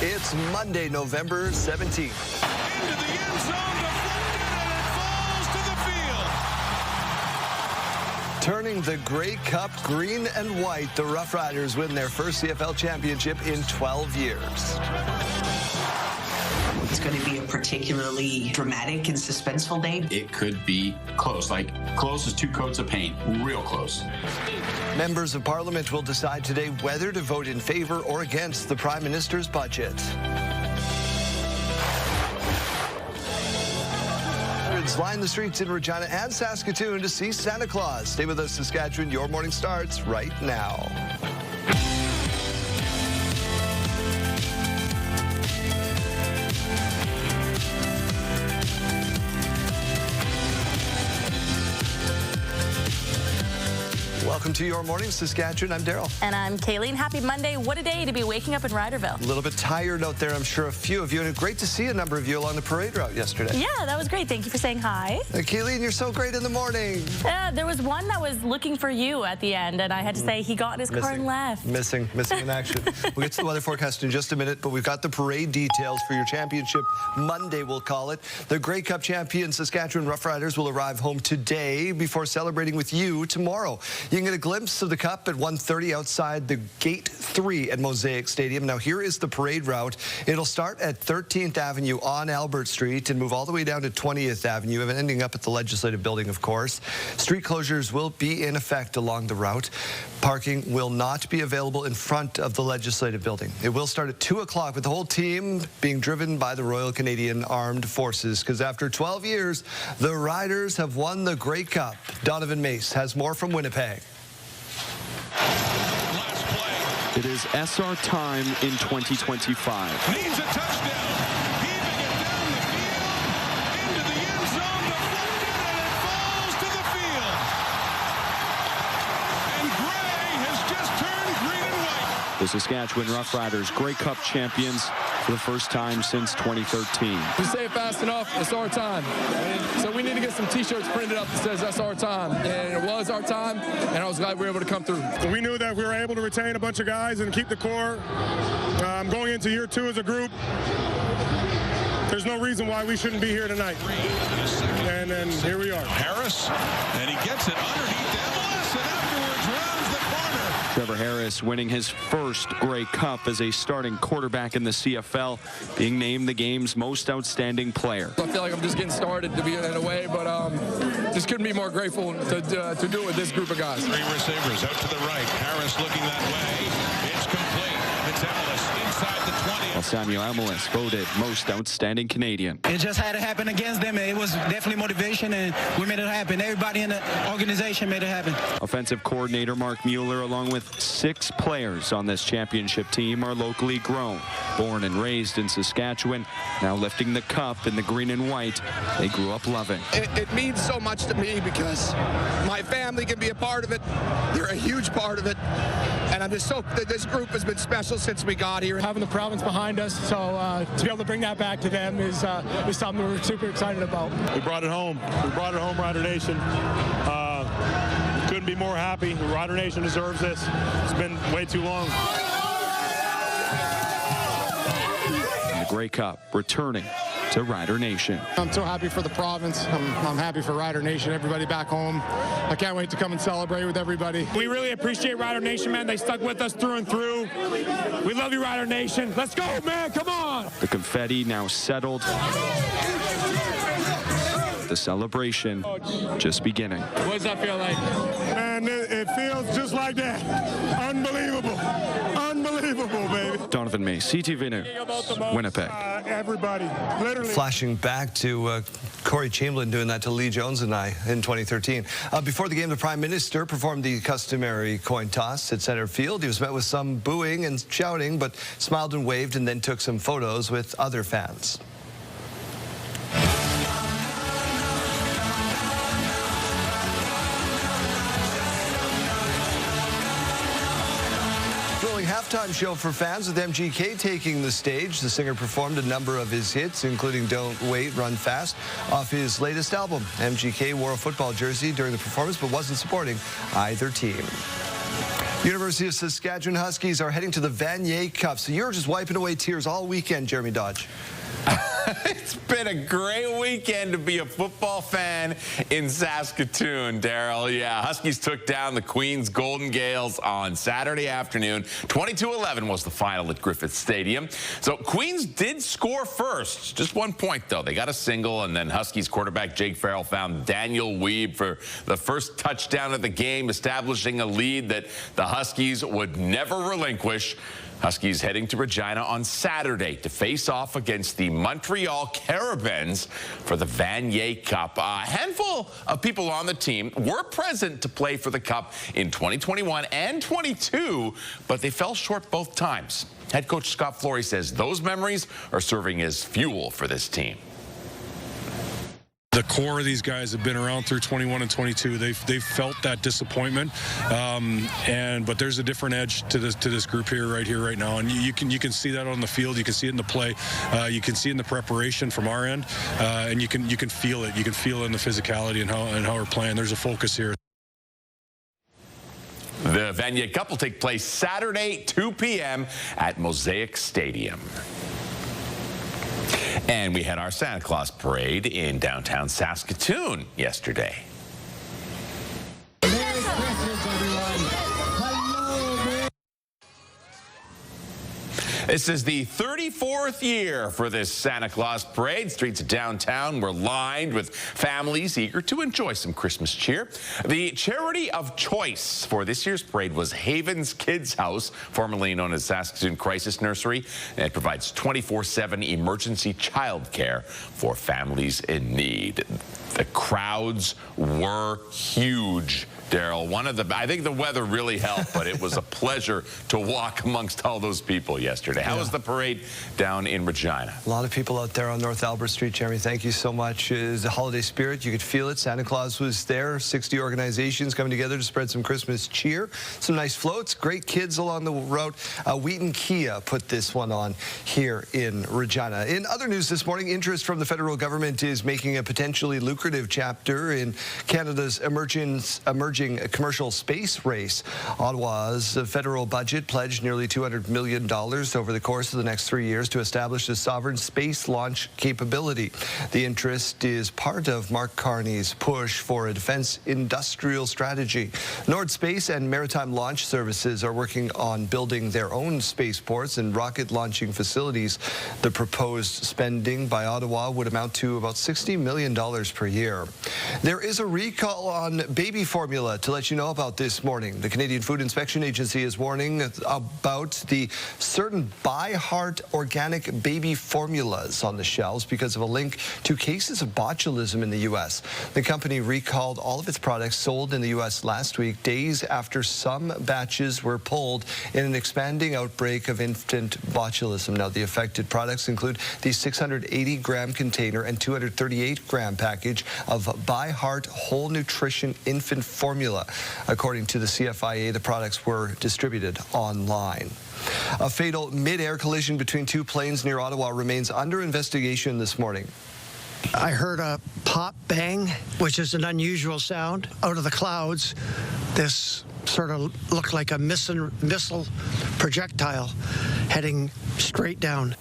It's Monday, November 17th. Into the end zone, deflected, and it falls to the field. Turning the Grey Cup green and white, the Roughriders win their first CFL championship in 12 years. It's going to be a particularly dramatic and suspenseful day. It could be close, like close as two coats of paint, real close. Members of Parliament will decide today whether to vote in favor or against the Prime Minister's budget. Hundreds line the streets in Regina and Saskatchewan to see Santa Claus. Stay with us, Saskatchewan. Your morning starts right now. Welcome to Your Morning, Saskatchewan. I'm Daryl. And I'm Kayleen. Happy Monday. What a day to be waking up in Riderville. A little bit tired out there, I'm sure a few of you, and great to see a number of you along the parade route yesterday. Yeah, that was great. Thank you for saying hi. Kayleen, you're so great in the morning. There was one that was looking for you at the end, and I had to say he got in his car and left. Missing in action. We'll get to the weather forecast in just a minute, but we've got the parade details for your championship Monday, we'll call it. The Grey Cup champion Saskatchewan Roughriders will arrive home today before celebrating with you tomorrow. You can get a glimpse of the Cup at 1:30 outside the Gate 3 at Mosaic Stadium. Now, here is the parade route. It'll start at 13th Avenue on Albert Street and move all the way down to 20th Avenue, and ending up at the Legislative Building, of course. Street closures will be in effect along the route. Parking will not be available in front of the Legislative Building. It will start at 2 o'clock with the whole team being driven by the Royal Canadian Armed Forces, because after 12 years, the Riders have won the Grey Cup. Donovan Mace has more from Winnipeg. Last play. It is SR time in 2025. Needs a touchdown. Heaving it down the field. Into the end zone. Deflected, and it falls to the field. And Gray has just turned green and white. The Saskatchewan Roughriders, Grey Cup champions for the first time since 2013. We say it fast enough, it's our time. So we need to get some t-shirts printed up that says that's our time. And it was our time, and I was glad we were able to come through. We knew that we were able to retain a bunch of guys and keep the core. Going into year 2 as a group, there's no reason why we shouldn't be here tonight. And then here we are. Harris, and he gets it underneath Ellis, and afterwards rounds the corner. Trevor Harris winning his first Grey Cup as a starting quarterback in the CFL, being named the game's most outstanding player. I feel like I'm just getting started to be in a way, but just couldn't be more grateful to do it with this group of guys. 3 receivers out to the right. Harris looking that way. It's complete. It's Ellis inside the 20. While Samuel Amelis voted most outstanding Canadian. It just had to happen against them. It was definitely motivation, and we made it happen. Everybody in the organization made it happen. Offensive coordinator Mark Mueller, along with 6 players on this championship team, are locally grown. Born and raised in Saskatchewan, now lifting the cup in the green and white they grew up loving. It means so much to me because my family can be a part of it. They're a huge part of it. And I'm just so that this group has been special since we got here. Having the province behind us, so to be able to bring that back to them is something we're super excited about. We brought it home. We brought it home, Rider Nation. Couldn't be more happy. Rider Nation deserves this. It's been way too long. And the Grey Cup returning to Rider Nation. I'm so happy for the province. I'm happy for Rider Nation, everybody back home. I can't wait to come and celebrate with everybody. We really appreciate Rider Nation, man. They stuck with us through and through. We love you, Rider Nation. Let's go, man. Come on. The confetti now settled. The celebration just beginning. What does that feel like? Man, it feels just like that. Unbelievable. Unbelievable, baby. Donovan May, CTV News, Winnipeg. Everybody, literally. Flashing back to Corey Chamberlain doing that to Lee Jones and I in 2013. Before the game, the Prime Minister performed the customary coin toss at center field. He was met with some booing and shouting, but smiled and waved and then took some photos with other fans. Halftime show for fans with MGK taking the stage. The singer performed a number of his hits, including Don't Wait, Run Fast, off his latest album. MGK wore a football jersey during the performance, but wasn't supporting either team. University of Saskatchewan Huskies are heading to the Vanier Cup. So you're just wiping away tears all weekend, Jeremy Dodge. It's been a great weekend to be a football fan in Saskatoon, Daryl. Yeah, Huskies took down the Queens Golden Gales on Saturday afternoon. 22-11 was the final at Griffith Stadium. So Queens did score first. Just 1 point, though. They got a single, and then Huskies quarterback Jake Farrell found Daniel Weeb for the first touchdown of the game, establishing a lead that the Huskies would never relinquish. Huskies heading to Regina on Saturday to face off against the Montreal Carabins for the Vanier Cup. A handful of people on the team were present to play for the Cup in 2021 and 22, but they fell short both times. Head coach Scott Flory says those memories are serving as fuel for this team. The core of these guys have been around through 21 and 22. They've felt that disappointment, but there's a different edge to this group here right now, and you can see that on the field. You can see it in the play. You can see it in the preparation from our end, and you can feel it. You can feel it in the physicality and how we're playing. There's a focus here. The Vanier Cup will take place Saturday, 2 p.m. at Mosaic Stadium. And we had our Santa Claus parade in downtown Saskatoon yesterday. Merry Christmas, everyone. Hello. This is the 34th year for this Santa Claus parade. Streets of downtown were lined with families eager to enjoy some Christmas cheer. The charity of choice for this year's parade was Haven's Kids House, formerly known as Saskatoon Crisis Nursery. It provides 24/7 emergency child care for families in need. The crowds were huge, Daryl. I think the weather really helped, but it was a pleasure to walk amongst all those people yesterday. How was the parade down in Regina? A lot of people out there on North Albert Street, Jeremy. Thank you so much. The holiday spirit, you could feel it. Santa Claus was there. 60 organizations coming together to spread some Christmas cheer. Some nice floats. Great kids along the route. Wheaton Kia put this one on here in Regina. In other news this morning, interest from the federal government is making a potentially lucrative chapter in Canada's emerging commercial space race. Ottawa's federal budget pledged nearly $200 million over the course of the next 3 years to establish a sovereign space launch capability. The interest is part of Mark Carney's push for a defense industrial strategy. Nord Space and Maritime Launch Services are working on building their own spaceports and rocket launching facilities. The proposed spending by Ottawa would amount to about $60 million per year. There is a recall on baby formula to let you know about this morning. The Canadian Food Inspection Agency is warning about the certain By Heart organic baby formulas on the shelves because of a link to cases of botulism in the U.S. The company recalled all of its products sold in the U.S. last week, days after some batches were pulled in an expanding outbreak of infant botulism. Now, the affected products include the 680-gram container and 238-gram package of By Heart Whole Nutrition Infant Formula. According to the CFIA, the products were distributed online. A fatal mid-air collision between two planes near Ottawa remains under investigation this morning. I heard a pop bang, which is an unusual sound. Out of the clouds, this sort of looked like a missile projectile heading straight down.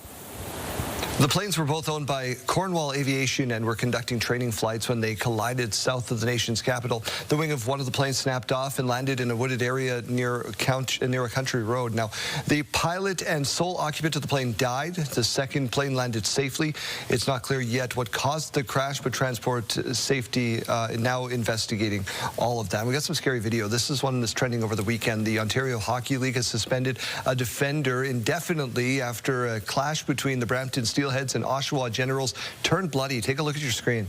The planes were both owned by Cornwall Aviation and were conducting training flights when they collided south of the nation's capital. The wing of one of the planes snapped off and landed in a wooded area near a country road. Now, the pilot and sole occupant of the plane died. The second plane landed safely. It's not clear yet what caused the crash, but Transport Safety now investigating all of that. We got some scary video. This is one that's trending over the weekend. The Ontario Hockey League has suspended a defender indefinitely after a clash between the Brampton Steelheads and Oshawa Generals turned bloody. Take a look at your screen.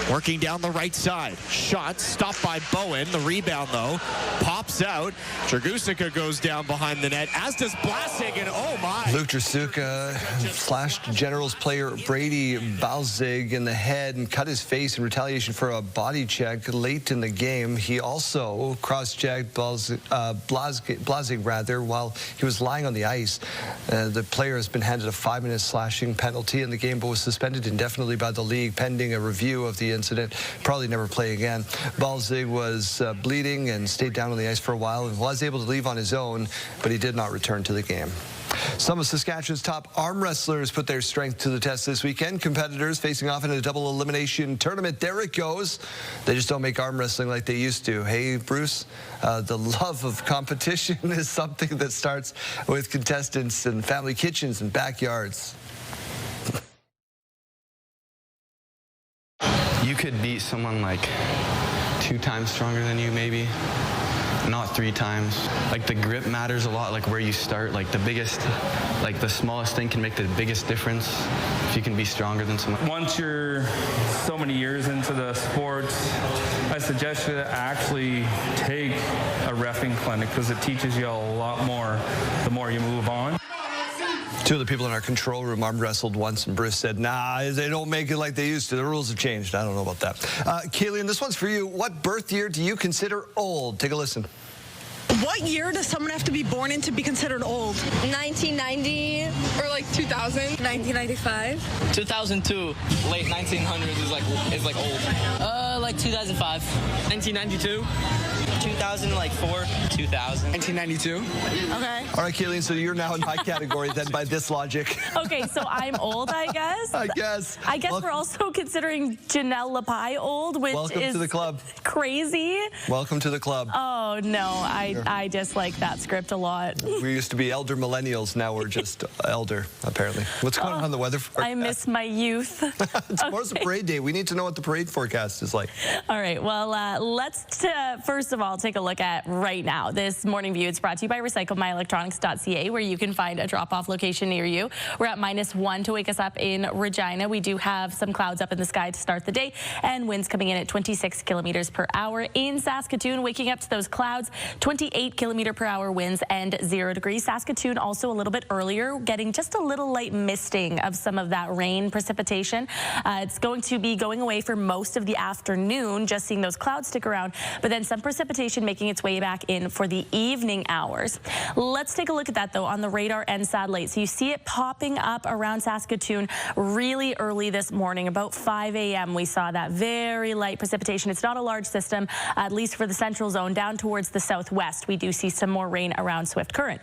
Working down the right side. Shot stopped by Bowen. The rebound, though, pops out. Dragusika goes down behind the net, as does Blasig, and oh my. Luke Dragusika slashed Generals player Brady Balzig in the head and cut his face in retaliation for a body check late in the game. He also cross-checked Blasig while he was lying on the ice. The player has been handed a 5-minute slashing penalty in the game, but was suspended indefinitely by the league pending a review of the incident. Probably never play again. Balzig was bleeding and stayed down on the ice for a while and was able to leave on his own, but he did not return to the game. Some of Saskatchewan's top arm wrestlers put their strength to the test this weekend. Competitors facing off in a double elimination tournament. There it goes. They just don't make arm wrestling like they used to. Hey, Bruce, the love of competition is something that starts with contestants and family kitchens and backyards. You could beat someone like 2 times stronger than you, maybe. Not 3 times. Like, the grip matters a lot, like where you start. Like, the smallest thing can make the biggest difference if you can be stronger than someone. Once you're so many years into the sport, I suggest you to actually take a reffing clinic because it teaches you a lot more the more you move on. 2 of the people in our control room arm wrestled once, and Bruce said, nah, they don't make it like they used to. The rules have changed. I don't know about that. Keelan, this one's for you. What birth year do you consider old? Take a listen. What year does someone have to be born in to be considered old? 1990 or like 2000. 1995. 2002. Late 1900s is like old. Like 2005. 1992. 2004. 2000. 1992. Okay. All right, Keelan, so you're now in my category then by this logic. Okay, so I'm old, I guess. I guess. We're also considering Janelle Lapai old, which Welcome is to the club. Crazy. Welcome to the club. Oh, no, I dislike that script a lot. We used to be elder millennials. Now we're just elder, apparently. What's going on in the weather forecast? I miss my youth. Tomorrow's the parade day. We need to know what the parade forecast is like. All right, well, let's first of all take a look at right now. This morning view, it's brought to you by recyclemyelectronics.ca, where you can find a drop-off location near you. We're at -1 to wake us up in Regina. We do have some clouds up in the sky to start the day, and winds coming in at 26 kilometers per hour. In Saskatoon, waking up to those clouds, 28 kilometer per hour winds and 0 degrees. Saskatoon also a little bit earlier, getting just a little light misting of some of that rain precipitation. It's going to be going away for most of the afternoon, just seeing those clouds stick around, but then some precipitation making its way back in for the evening hours. Let's take a look at that, though, on the radar and satellite. So you see it popping up around Saskatoon really early this morning. About 5 a.m. we saw that very light precipitation. It's not a large system, at least for the central zone. Down towards the southwest, we do see some more rain around Swift Current.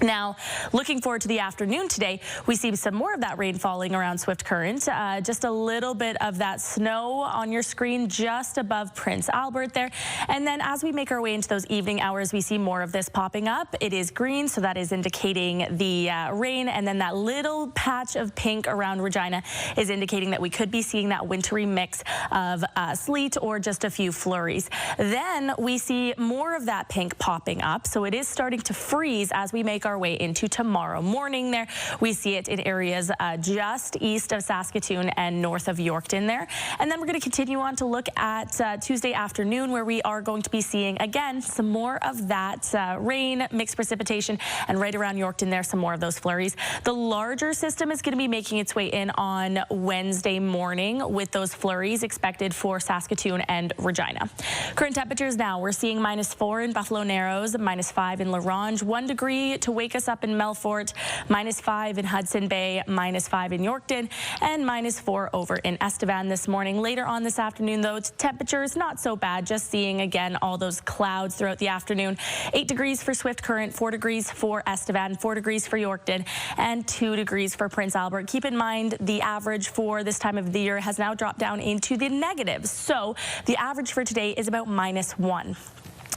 Now, looking forward to the afternoon today, we see some more of that rain falling around Swift Current. Just a little bit of that snow on your screen just above Prince Albert there. And then as we make our way into those evening hours, we see more of this popping up. It is green, so that is indicating the rain. And then that little patch of pink around Regina is indicating that we could be seeing that wintry mix of sleet or just a few flurries. Then we see more of that pink popping up. So it is starting to freeze as we make our way into tomorrow morning there. We see it in areas just east of Saskatoon and north of Yorkton there. And then we're going to continue on to look at Tuesday afternoon, where we are going to be seeing, again, some more of that rain, mixed precipitation, and right around Yorkton there, some more of those flurries. The larger system is going to be making its way in on Wednesday morning with those flurries expected for Saskatoon and Regina. Current temperatures now, we're seeing -4 in Buffalo Narrows, -5 in La Ronge, 1 degree to wake us up in Melfort, -5 in Hudson Bay, -5 in Yorkton, and -4 over in Estevan this morning. Later on this afternoon, though, temperatures not so bad, just seeing again all those clouds throughout the afternoon. 8 degrees for Swift Current, 4 degrees for Estevan, 4 degrees for Yorkton, and 2 degrees for Prince Albert. Keep in mind the average for this time of the year has now dropped down into the negatives, so the average for today is about -1.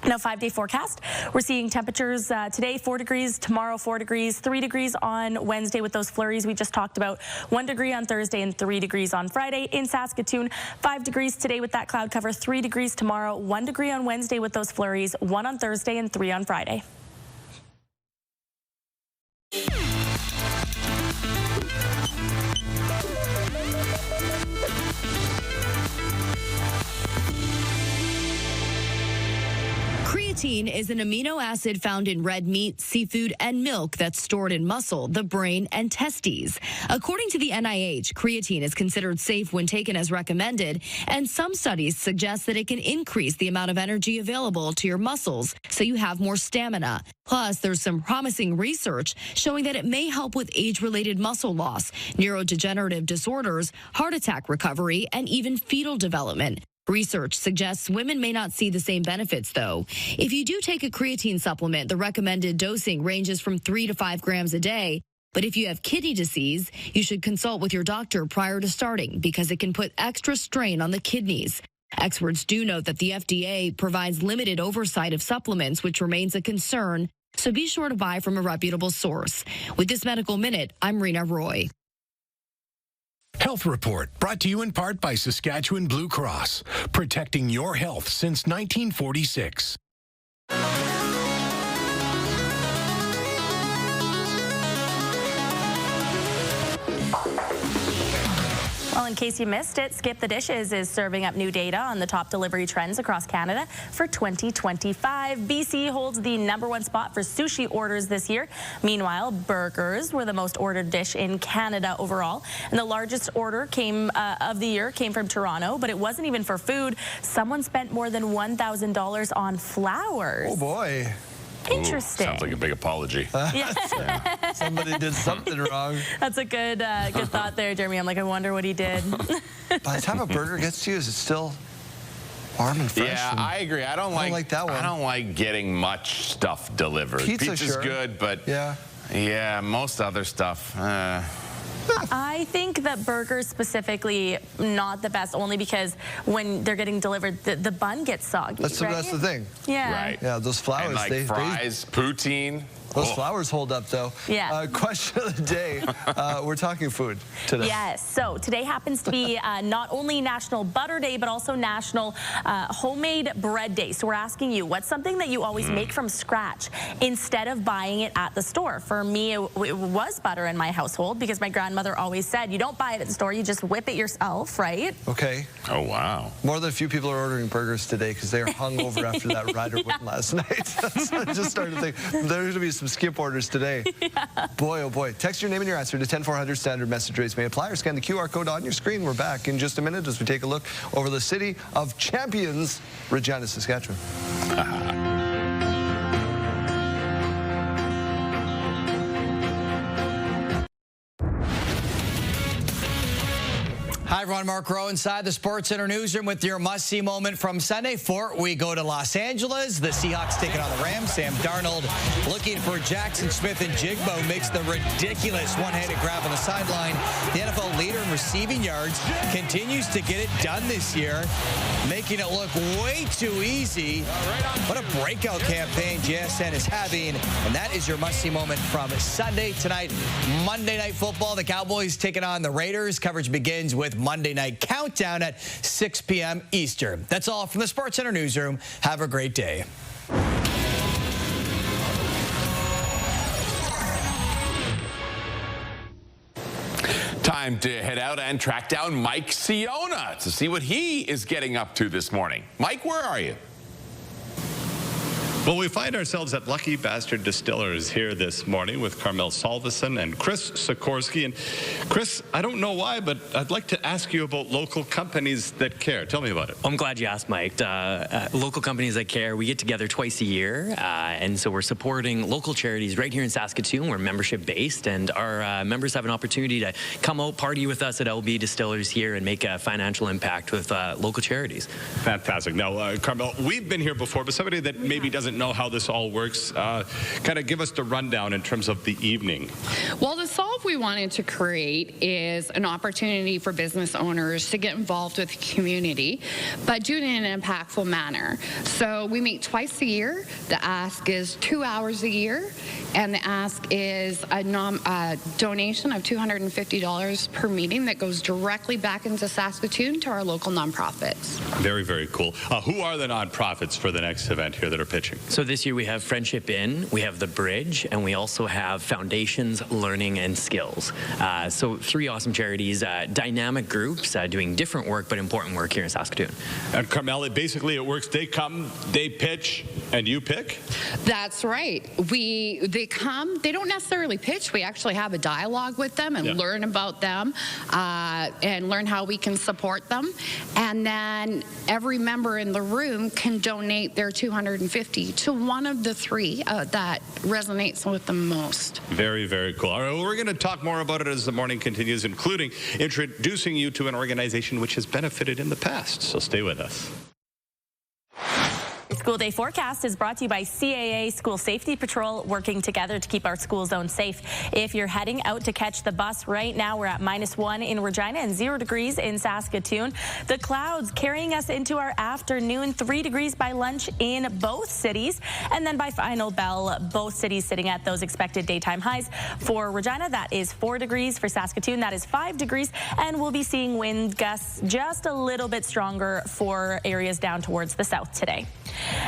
Now, 5-day forecast. We're seeing temperatures today, 4 degrees, tomorrow 4 degrees, 3 degrees on Wednesday with those flurries we just talked about, 1 degree on Thursday, and 3 degrees on Friday. In Saskatoon, 5 degrees today with that cloud cover, 3 degrees tomorrow, 1 degree on Wednesday with those flurries, 1 on Thursday, and 3 on Friday. Creatine is an amino acid found in red meat, seafood, and milk that's stored in muscle, the brain, and testes. According to the NIH, creatine is considered safe when taken as recommended, and some studies suggest that it can increase the amount of energy available to your muscles so you have more stamina. Plus, there's some promising research showing that it may help with age-related muscle loss, neurodegenerative disorders, heart attack recovery, and even fetal development. Research suggests women may not see the same benefits, though. If you do take a creatine supplement, the recommended dosing ranges from 3 to 5 grams a day. But if you have kidney disease, you should consult with your doctor prior to starting because it can put extra strain on the kidneys. Experts do note that the FDA provides limited oversight of supplements, which remains a concern. So be sure to buy from a reputable source. With this Medical Minute, I'm Rena Roy. Health Report, brought to you in part by Saskatchewan Blue Cross, protecting your health since 1946. Well, in case you missed it, Skip the Dishes is serving up new data on the top delivery trends across Canada for 2025. BC holds the #1 spot for sushi orders this year. Meanwhile, burgers were the most ordered dish in Canada overall. And the largest order of the year came from Toronto, but it wasn't even for food. Someone spent more than $1,000 on flowers. Oh, boy. Interesting. Ooh, sounds like a big apology. Yeah. Somebody did something wrong. That's a good thought there, Jeremy. I'm like, I wonder what he did. By the time a burger gets to you, is it still warm and fresh? Yeah, I agree. I don't like that one. I don't like getting much stuff delivered. Pizza's Pizza's good, but yeah, most other stuff. I think that burgers specifically not the best, only because when they're getting delivered, the bun gets soggy. That's the thing. Yeah. Right. Yeah, those flowers. And like fries, poutine. Those flowers hold up, though. Yeah. Question of the day. We're talking food today. Yes. So today happens to be not only National Butter Day, but also National Homemade Bread Day. So we're asking you, what's something that you always make from scratch instead of buying it at the store? For me, it was butter in my household because my grandmother always said, you don't buy it at the store, you just whip it yourself, right? Okay. Oh, wow. More than a few people are ordering burgers today because they are hungover after that rider win last night. So I just started to think, there's going to be some skip orders today. Boy, oh boy. Text your name and your answer to 10400. Standard message rates may apply, or scan the QR code on your screen. We're back in just a minute as we take a look over the city of champions, Regina, Saskatchewan. Hi, everyone. Mark Rowe inside the Sports Center newsroom with your must-see moment from Sunday. We go to Los Angeles. The Seahawks taking on the Rams. Sam Darnold looking for Jackson Smith, and Jigbo makes the ridiculous one-handed grab on the sideline. The NFL leader in receiving yards continues to get it done this year, making it look way too easy. What a breakout campaign JSN is having, and that is your must-see moment from Sunday. Tonight, Monday Night Football. The Cowboys taking on the Raiders. Coverage begins with Monday Night Countdown at 6 p.m. Eastern. That's all from the Sports Center newsroom. Have a great day. Time to head out and track down Mike Siona to see what he is getting up to this morning. Mike, where are you? Well, we find ourselves at Lucky Bastard Distillers here this morning with Carmel Salveson and Chris Sikorsky. And Chris, I don't know why, but I'd like to ask you about local companies that care. Tell me about it. I'm glad you asked, Mike. Local companies that care, we get together twice a year, and so we're supporting local charities right here in Saskatoon. We're membership-based, and our members have an opportunity to come out, party with us at LB Distillers here, and make a financial impact with local charities. Fantastic. Now, Carmel, we've been here before, but somebody that maybe doesn't know how this all works, kind of give us the rundown in terms of the evening. Well, the solve we wanted to create is an opportunity for business owners to get involved with the community, but do it in an impactful manner. So we meet twice a year. The ask is 2 hours a year, and the ask is a donation of $250 per meeting that goes directly back into Saskatoon to our local nonprofits. Very, very cool. Who are the nonprofits for the next event here that are pitching? So this year we have Friendship In, we have The Bridge, and we also have Foundations, Learning, and Skills. So 3 awesome charities, dynamic groups doing different work but important work here in Saskatoon. And Carmel, basically it works. They come, they pitch, and you pick? That's right. They come, they don't necessarily pitch. We actually have a dialogue with them and learn about them and learn how we can support them. And then every member in the room can donate their $250 to one of the 3 that resonates with them most. Very, very cool. All right, well, we're going to talk more about it as the morning continues, including introducing you to an organization which has benefited in the past. So stay with us. School Day Forecast is brought to you by CAA School Safety Patrol, working together to keep our school zone safe. If you're heading out to catch the bus right now, we're at -1 in Regina and 0 degrees in Saskatoon. The clouds carrying us into our afternoon, 3 degrees by lunch in both cities. And then by final bell, both cities sitting at those expected daytime highs. For Regina, that is 4 degrees. For Saskatoon, that is 5 degrees. And we'll be seeing wind gusts just a little bit stronger for areas down towards the south today.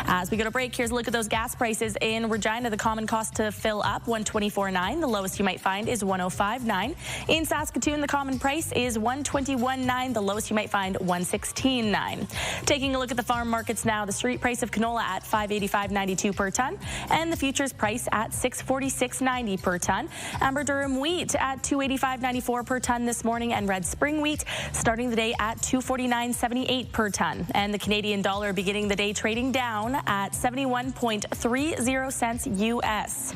As we go to break, here's a look at those gas prices in Regina. The common cost to fill up, $124.9. The lowest you might find is $105.9. In Saskatoon, the common price is $121.9. The lowest you might find, $116.9. Taking a look at the farm markets now, the street price of canola at $585.92 per ton, and the futures price at $646.90 per ton. Amber Durum wheat at $285.94 per ton this morning, and red spring wheat starting the day at $249.78 per ton. And the Canadian dollar beginning the day trading down at 71.30 cents U.S.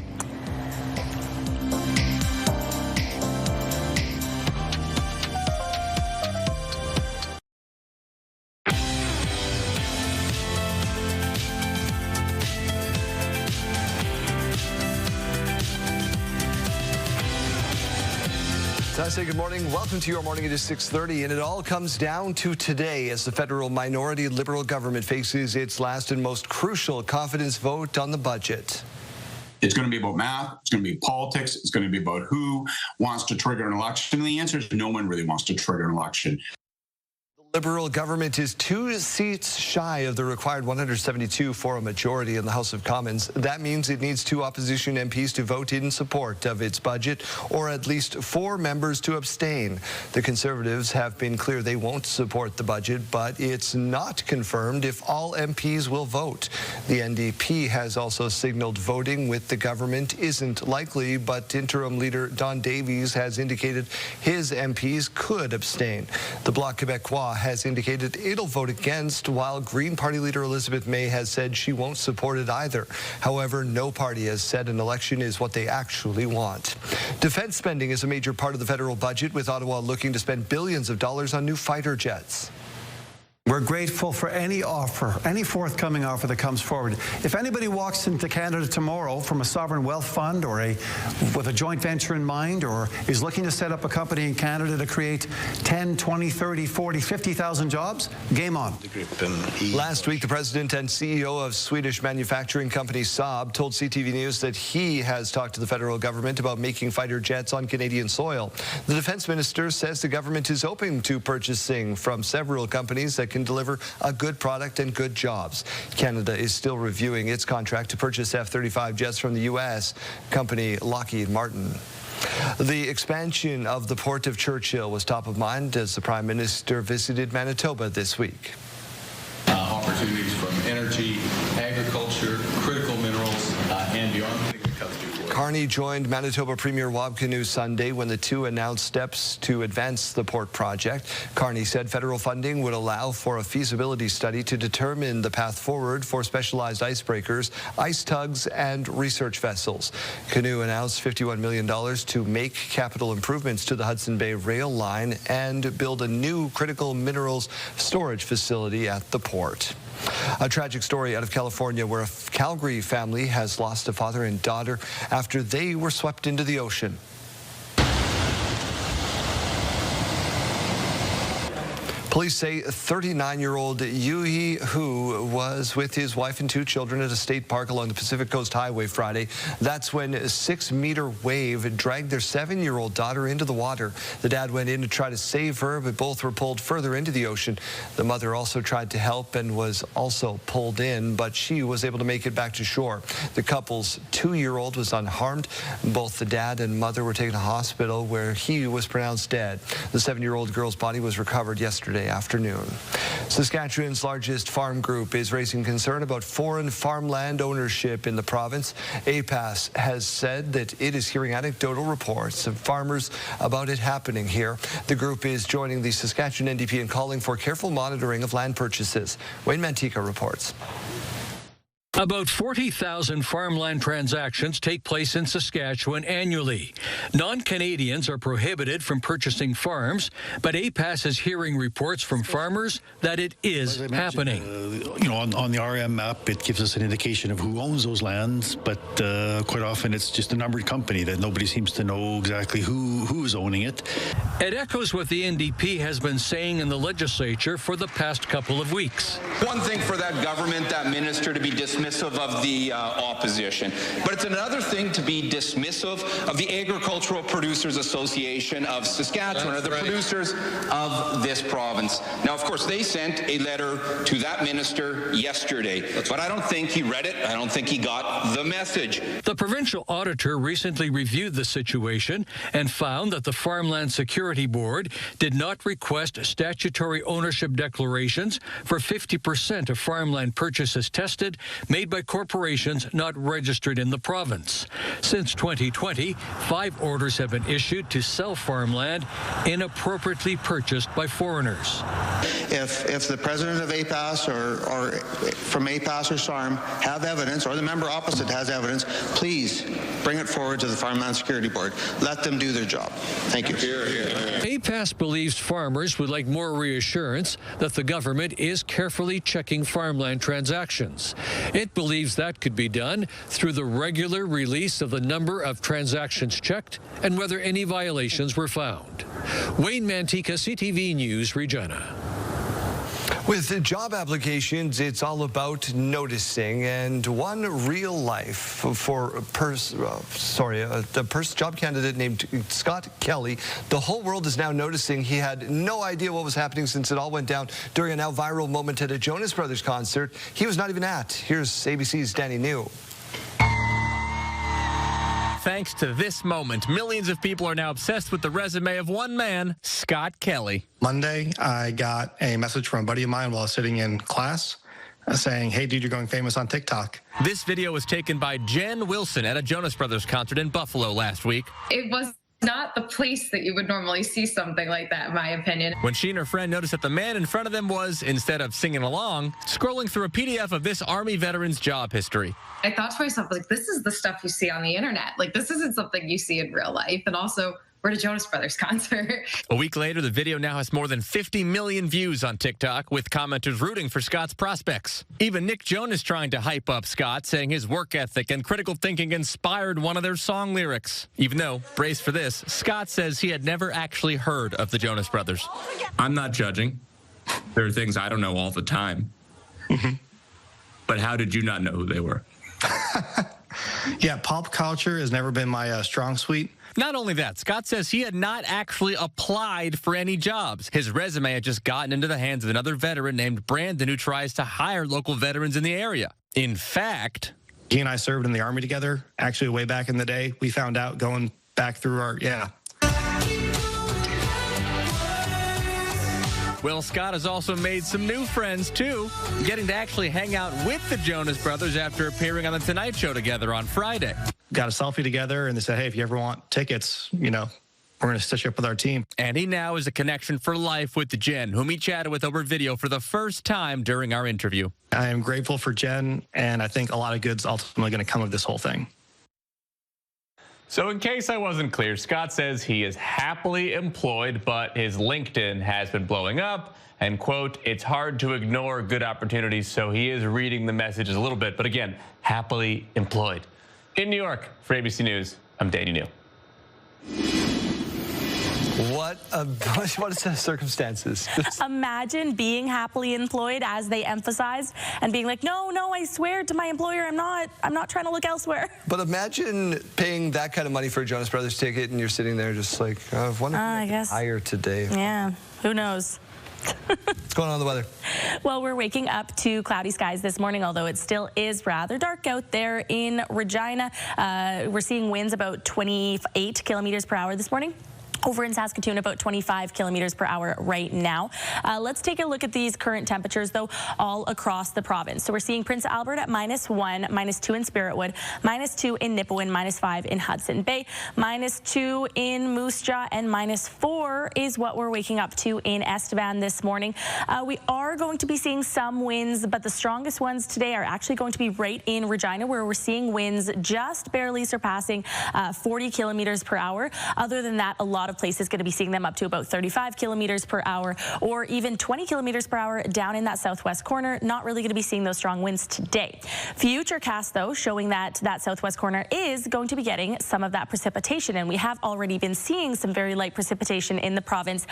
So I say good morning. Welcome to your morning. It is 6:30, and it all comes down to today as the federal minority Liberal government faces its last and most crucial confidence vote on the budget. It's going to be about math. It's going to be politics. It's going to be about who wants to trigger an election. And the answer is no one really wants to trigger an election. The Liberal government is 2 seats shy of the required 172 for a majority in the House of Commons. That means it needs 2 opposition MPs to vote in support of its budget, or at least 4 members to abstain. The Conservatives have been clear they won't support the budget, but it's not confirmed if all MPs will vote. The NDP has also signaled voting with the government isn't likely, but interim leader Don Davies has indicated his MPs could abstain. The Bloc Québécois has indicated it'll vote against, while Green Party leader Elizabeth May has said she won't support it either. However, no party has said an election is what they actually want. Defense spending is a major part of the federal budget, with Ottawa looking to spend billions of dollars on new fighter jets. We're grateful for any offer, any forthcoming offer that comes forward. If anybody walks into Canada tomorrow from a sovereign wealth fund or with a joint venture in mind, or is looking to set up a company in Canada to create 10, 20, 30, 40, 50,000 jobs, game on. Last week, the president and CEO of Swedish manufacturing company Saab told CTV News that he has talked to the federal government about making fighter jets on Canadian soil. The defense minister says the government is open to purchasing from several companies that can deliver a good product and good jobs. Canada is still reviewing its contract to purchase F-35 jets from the U.S. company Lockheed Martin. The expansion of the Port of Churchill was top of mind as the Prime Minister visited Manitoba this week. Opportunities from energy, agriculture, critical minerals, and beyond. Carney joined Manitoba Premier Wab Kinew Sunday when the two announced steps to advance the port project. Carney said federal funding would allow for a feasibility study to determine the path forward for specialized icebreakers, ice tugs, and research vessels. Kinew announced $51 million to make capital improvements to the Hudson Bay rail line and build a new critical minerals storage facility at the port. A tragic story out of California where a Calgary family has lost a father and daughter after they were swept into the ocean. Police say 39-year-old Yuhi Hu was with his wife and 2 children at a state park along the Pacific Coast Highway Friday. That's when a 6-meter wave dragged their 7-year-old daughter into the water. The dad went in to try to save her, but both were pulled further into the ocean. The mother also tried to help and was also pulled in, but she was able to make it back to shore. The couple's 2-year-old was unharmed. Both the dad and mother were taken to hospital where he was pronounced dead. The 7-year-old girl's body was recovered yesterday afternoon. Saskatchewan's largest farm group is raising concern about foreign farmland ownership in the province. APAS has said that it is hearing anecdotal reports of farmers about it happening here. The group is joining the Saskatchewan NDP in calling for careful monitoring of land purchases. Wayne Mantika reports. About 40,000 farmland transactions take place in Saskatchewan annually. Non-Canadians are prohibited from purchasing farms, but APAS is hearing reports from farmers that it is happening. On the RM map, it gives us an indication of who owns those lands, but quite often it's just a numbered company that nobody seems to know exactly who is owning it. It echoes what the NDP has been saying in the legislature for the past couple of weeks. One thing for that government, that minister, to be dismissive of the opposition, but it's another thing to be dismissive of the Agricultural Producers Association of Saskatchewan, or the producers of this province. Now, of course, they sent a letter to that minister yesterday, but I don't think he read it. I don't think he got the message. The provincial auditor recently reviewed the situation and found that the Farmland Security Board did not request statutory ownership declarations for 50% of farmland purchases tested made by corporations not registered in the province. Since 2020, 5 orders have been issued to sell farmland inappropriately purchased by foreigners. If the president of APAS or from APAS or SARM have evidence, or the member opposite has evidence, please bring it forward to the Farmland Security Board. Let them do their job. Thank you. APAS believes farmers would like more reassurance that the government is carefully checking farmland transactions. It believes that could be done through the regular release of the number of transactions checked and whether any violations were found. Wayne Mantika, CTV News, Regina. With job applications, it's all about noticing, and one real life for the job candidate named Scott Kelly. The whole world is now noticing he had no idea what was happening since it all went down during a now viral moment at a Jonas Brothers concert he was not even at. Here's ABC's Danny New. Thanks to this moment, millions of people are now obsessed with the resume of one man, Scott Kelly. Monday, I got a message from a buddy of mine while I was sitting in class saying, "Hey, dude, you're going famous on TikTok." This video was taken by Jen Wilson at a Jonas Brothers concert in Buffalo last week. It was not the place that you would normally see something like that, in my opinion. When she and her friend noticed that the man in front of them was, instead of singing along, scrolling through a PDF of this Army veteran's job history. I thought to myself, like, this is the stuff you see on the internet. Like, this isn't something you see in real life. And also, we're at a Jonas Brothers concert. A week later, the video now has more than 50 million views on TikTok, with commenters rooting for Scott's prospects. Even Nick Jonas trying to hype up Scott, saying his work ethic and critical thinking inspired one of their song lyrics. Even though, brace for this, Scott says he had never actually heard of the Jonas Brothers. I'm not judging. There are things I don't know all the time. But how did you not know who they were? Yeah, pop culture has never been my strong suite. Not only that, Scott says he had not actually applied for any jobs. His resume had just gotten into the hands of another veteran named Brandon, who tries to hire local veterans in the area. In fact, he and I served in the Army together, actually way back in the day. We found out going back through our, Well, Scott has also made some new friends, too, getting to actually hang out with the Jonas Brothers after appearing on The Tonight Show together on Friday. Got a selfie together, and they said, "Hey, if you ever want tickets, we're going to stitch you up with our team." And he now is a connection for life with Jen, whom he chatted with over video for the first time during our interview. I am grateful for Jen, and I think a lot of good's ultimately going to come of this whole thing. So in case I wasn't clear, Scott says he is happily employed, but his LinkedIn has been blowing up. And, quote, it's hard to ignore good opportunities, so he is reading the messages a little bit. But again, happily employed. In New York, for ABC News, I'm Danny New. What a set of circumstances. Imagine being happily employed, as they emphasized, and being like, no, I swear to my employer, I'm not trying to look elsewhere. But imagine paying that kind of money for a Jonas Brothers ticket and you're sitting there just like, I wonder if I guess higher today. Yeah, who knows? What's going on in the weather? Well, we're waking up to cloudy skies this morning, although it still is rather dark out there in Regina. We're seeing winds about 28 kilometers per hour this morning. Over in Saskatoon, about 25 kilometers per hour right now. Let's take a look at these current temperatures, though, all across the province. So we're seeing Prince Albert at -1, -2 in Spiritwood, -2 in Nipawin, -5 in Hudson Bay, -2 in Moose Jaw, and -4 is what we're waking up to in Estevan this morning. We are going to be seeing some winds, but the strongest ones today are actually going to be right in Regina, where we're seeing winds just barely surpassing 40 kilometers per hour. Other than that, a lot of places going to be seeing them up to about 35 kilometers per hour or even 20 kilometers per hour down in that southwest corner. Not really going to be seeing those strong winds today. Futurecast, though, showing that southwest corner is going to be getting some of that precipitation, and we have already been seeing some very light precipitation in the province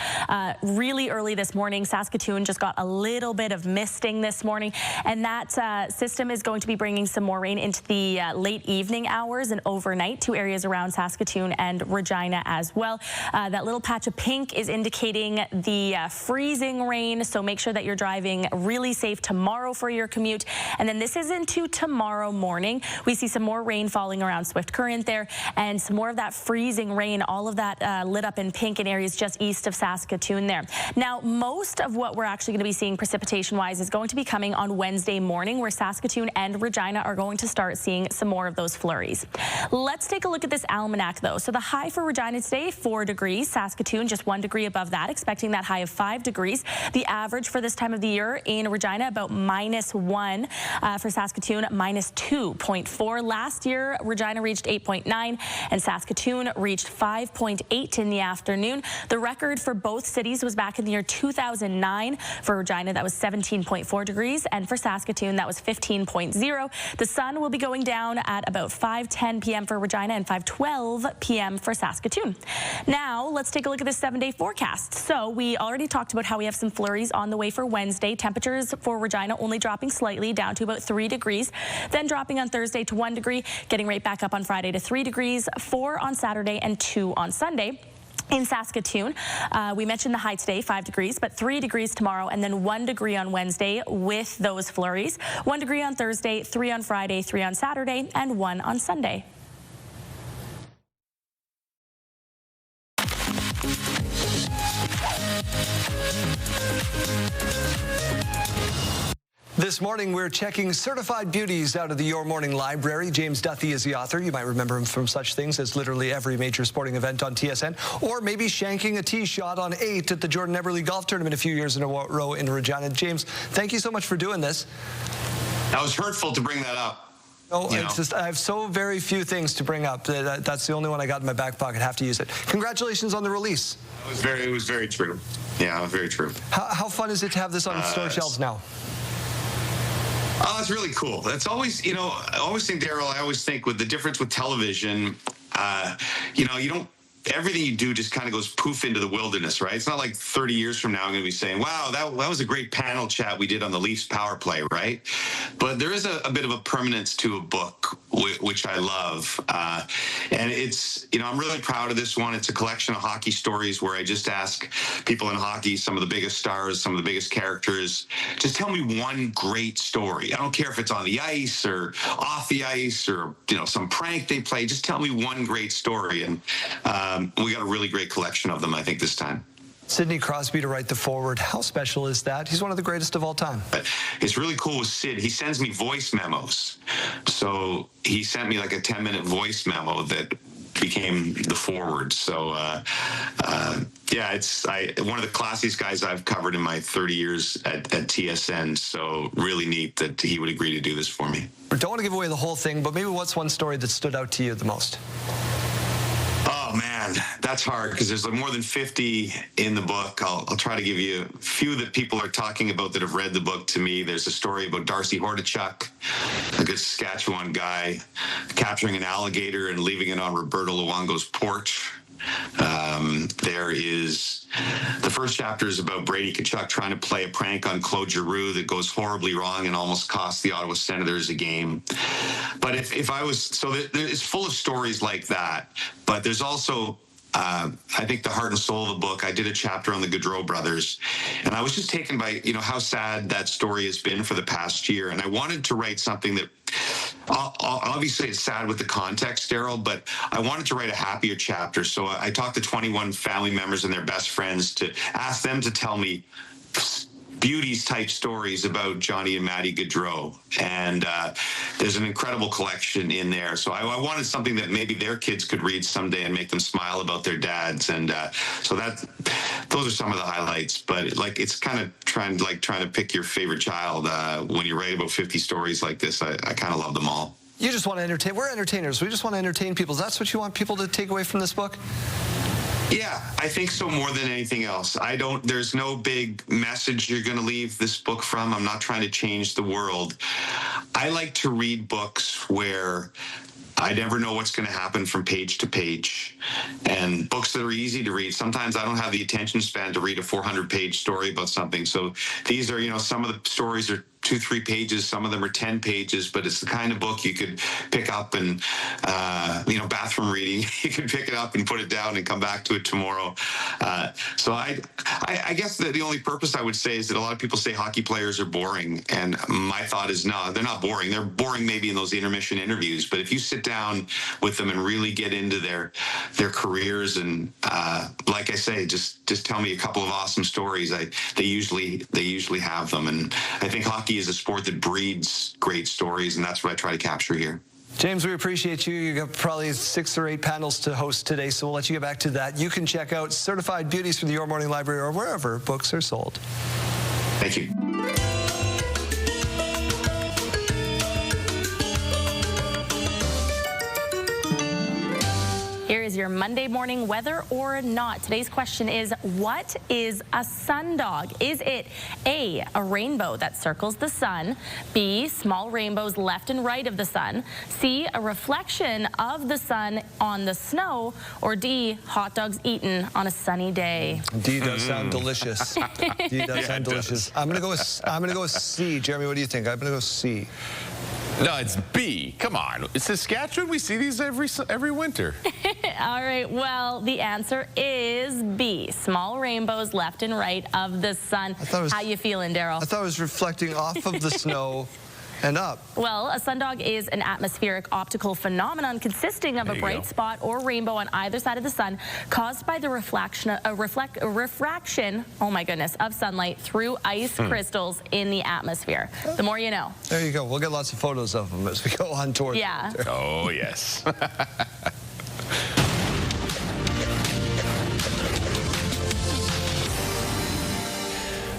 really early this morning. Saskatoon just got a little bit of misting this morning, and that system is going to be bringing some more rain into the late evening hours and overnight to areas around Saskatoon and Regina as well. That little patch of pink is indicating the freezing rain, so make sure that you're driving really safe tomorrow for your commute. And then this is into tomorrow morning. We see some more rain falling around Swift Current there, and some more of that freezing rain, all of that lit up in pink in areas just east of Saskatoon there. Now, most of what we're actually going to be seeing precipitation-wise is going to be coming on Wednesday morning, where Saskatoon and Regina are going to start seeing some more of those flurries. Let's take a look at this almanac, though. So the high for Regina today, 4 degrees. Saskatoon just 1 degree above that, expecting that high of 5 degrees. The average for this time of the year in Regina about -1. For Saskatoon, -2.4. Last year, Regina reached 8.9 and Saskatoon reached 5.8 in the afternoon. The record for both cities was back in the year 2009. For Regina, that was 17.4 degrees, and for Saskatoon, that was 15.0. The sun will be going down at about 5:10 p.m. for Regina and 5:12 p.m. for Saskatoon. Now, let's take a look at the 7-day forecast. So we already talked about how we have some flurries on the way for Wednesday. Temperatures for Regina only dropping slightly down to about 3 degrees, then dropping on Thursday to 1 degree, getting right back up on Friday to 3 degrees, 4 on Saturday and 2 on Sunday. In Saskatoon, we mentioned the high today, 5 degrees, but 3 degrees tomorrow, and then 1 degree on Wednesday with those flurries. 1 degree on Thursday, 3 on Friday, 3 on Saturday, and 1 on Sunday. This morning, we're checking certified beauties out of the Your Morning Library. James Duthie is the author. You might remember him from such things as literally every major sporting event on TSN, or maybe shanking a tee shot on 8 at the Jordan Eberle Golf Tournament a few years in a row in Regina. James, thank you so much for doing this. That was hurtful to bring that up. No, it's just I have so very few things to bring up. That's the only one I got in my back pocket. Have to use it. Congratulations on the release. It was very true. Yeah, very true. How fun is it to have this on store shelves now? Oh, it's really cool. That's always, I always think, Daryl, I always think with the difference with television, you don't, everything you do just kind of goes poof into the wilderness, right? It's not like 30 years from now I'm going to be saying, wow, that was a great panel chat we did on the Leafs power play, right? But there is a bit of a permanence to a book, which I love. And it's, I'm really proud of this one. It's a collection of hockey stories where I just ask people in hockey, some of the biggest stars, some of the biggest characters, just tell me one great story. I don't care if it's on the ice or off the ice or, some prank they play. Just tell me one great story. And we got a really great collection of them, I think, this time. Sidney Crosby to write the foreword. How special is that? He's one of the greatest of all time. It's really cool with Sid. He sends me voice memos. So he sent me like a 10-minute voice memo that became the foreword. So, yeah, it's one of the classiest guys I've covered in my 30 years at TSN. So really neat that he would agree to do this for me. I don't want to give away the whole thing, but maybe what's one story that stood out to you the most? Oh, man, that's hard because there's more than 50 in the book. I'll try to give you a few that people are talking about that have read the book to me. There's a story about Darcy Hordichuk, a good Saskatchewan guy, capturing an alligator and leaving it on Roberto Luongo's porch. The first chapter is about Brady Tkachuk trying to play a prank on Claude Giroux that goes horribly wrong and almost costs the Ottawa Senators a game. But it's full of stories like that. But there's also, I think, the heart and soul of the book. I did a chapter on the Gaudreau brothers, and I was just taken by, how sad that story has been for the past year. And I wanted to write something that, obviously it's sad with the context, Daryl, but I wanted to write a happier chapter. So I talked to 21 family members and their best friends to ask them to tell me beauties type stories about Johnny and Maddie Gaudreau, and there's an incredible collection in there. So I wanted something that maybe their kids could read someday and make them smile about their dads, and so those are some of the highlights. But it's kind of trying to pick your favorite child when you write about 50 stories like this. I kind of love them all. You just want to entertain. We're entertainers. We just want to entertain people. That's what you want people to take away from this book? Yeah, I think so, more than anything else. There's no big message you're going to leave this book from. I'm not trying to change the world. I like to read books where I never know what's going to happen from page to page, and books that are easy to read. Sometimes I don't have the attention span to read a 400-page story about something. So these are, some of the stories are 2-3 pages, some of them are 10 pages, but it's the kind of book you could pick up and, bathroom reading. You can pick it up and put it down and come back to it tomorrow. So I guess that the only purpose I would say is that a lot of people say hockey players are boring, and my thought is no, they're not boring. They're boring maybe in those intermission interviews, but if you sit down with them and really get into their careers and, like I say, just tell me a couple of awesome stories, they usually have them, and I think hockey is a sport that breeds great stories, and that's what I try to capture here. James, we appreciate you. You got probably 6 or 8 panels to host today, so we'll let you get back to that. You can check out Certified Beauties from the Your Morning Library or wherever books are sold. Thank you. Here is your Monday morning weather or not. Today's question is, what is a sundog? Is it A, a rainbow that circles the sun, B, small rainbows left and right of the sun, C, a reflection of the sun on the snow, or D, hot dogs eaten on a sunny day? D does sound delicious. D does sound delicious. I'm gonna go with C. Jeremy, what do you think? I'm gonna go C. No, it's B. Come on. It's Saskatchewan. We see these every winter. All right. Well, the answer is B. Small rainbows left and right of the sun. How you feeling, Daryl? I thought it was reflecting off of the snow and up. Well, a sundog is an atmospheric optical phenomenon consisting of a bright spot or rainbow on either side of the sun caused by the refraction, oh my goodness, of sunlight through ice crystals in the atmosphere. The more you know. There you go. We'll get lots of photos of them as we go on tour. Yeah. Oh, yes.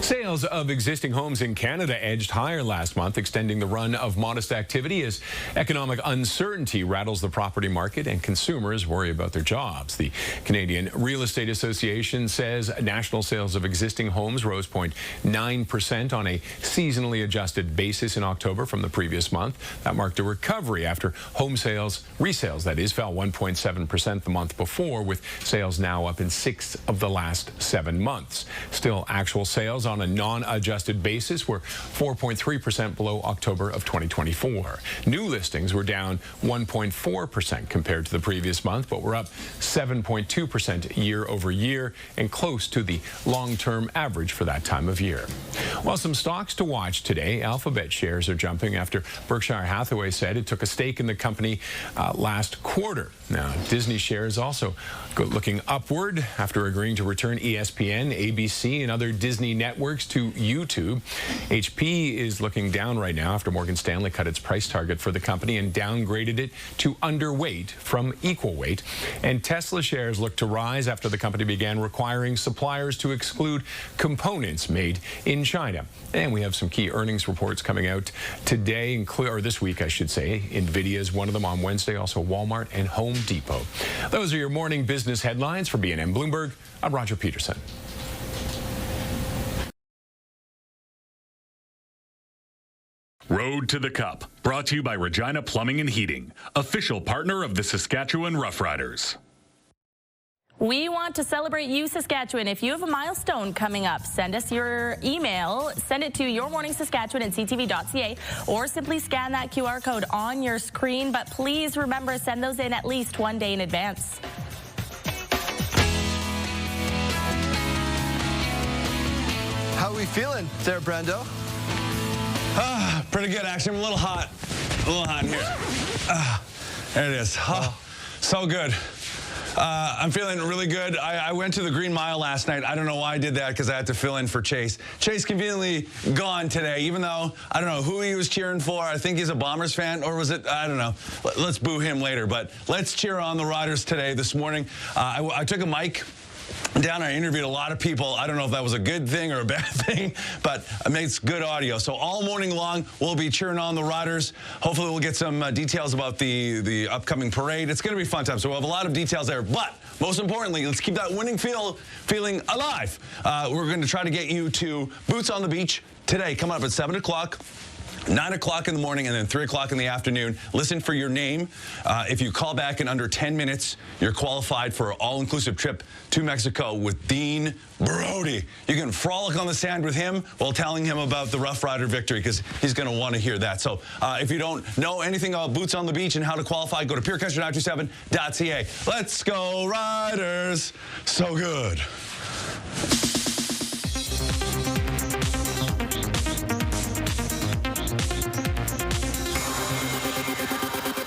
Sales of existing homes in Canada edged higher last month, extending the run of modest activity as economic uncertainty rattles the property market and consumers worry about their jobs. The Canadian Real Estate Association says national sales of existing homes rose 0.9% on a seasonally adjusted basis in October from the previous month. That marked a recovery after home sales, resales that is, fell 1.7% the month before, with sales now up in 6 of the last 7 months. Still, actual sales on a non-adjusted basis were 4.3% below October of 2024. New listings were down 1.4% compared to the previous month, but were up 7.2% year over year and close to the long-term average for that time of year. While some stocks to watch today, Alphabet shares are jumping after Berkshire Hathaway said it took a stake in the company last quarter. Now, Disney shares also looking upward after agreeing to return ESPN, ABC, and other Disney networks to YouTube. HP is looking down right now after Morgan Stanley cut its price target for the company and downgraded it to underweight from equal weight. And Tesla shares look to rise after the company began requiring suppliers to exclude components made in China. And we have some key earnings reports coming out today, or this week, I should say. NVIDIA is one of them on Wednesday, also Walmart and Home Depot. Those are your morning business headlines. For BNN Bloomberg, I'm Roger Peterson. Road to the Cup, brought to you by Regina Plumbing and Heating, official partner of the Saskatchewan Roughriders. We want to celebrate you, Saskatchewan. If you have a milestone coming up, send us your email. Send it to yourmorningsaskatchewan@ctv.ca or simply scan that QR code on your screen. But please remember, send those in at least 1 day in advance. How are we feeling there, Brendo? Pretty good, actually. I'm a little hot. A little hot in here. There it is. So good. I'm feeling really good. I went to the Green Mile last night. I don't know why I did that, because I had to fill in for Chase. Chase conveniently gone today, even though I don't know who he was cheering for. I think he's a Bombers fan, or was it? I don't know. Let's boo him later, but let's cheer on the Riders today. This morning, I took a mic down. I interviewed a lot of people. I don't know if that was a good thing or a bad thing, but it makes good audio. So all morning long, we'll be cheering on the Riders. Hopefully we'll get some details about the upcoming parade. It's going to be a fun time. So we'll have a lot of details there. But most importantly, let's keep that winning feeling alive. We're going to try to get you to Boots on the Beach today, coming up at 7 o'clock. 9 o'clock in the morning and then 3 o'clock in the afternoon. Listen for your name. If you call back in under 10 minutes, you're qualified for an all-inclusive trip to Mexico with Dean Brody. You can frolic on the sand with him while telling him about the Rough Rider victory, because he's going to want to hear that. So if you don't know anything about Boots on the Beach and how to qualify, go to purecountry927.ca. Let's go, Riders. So good.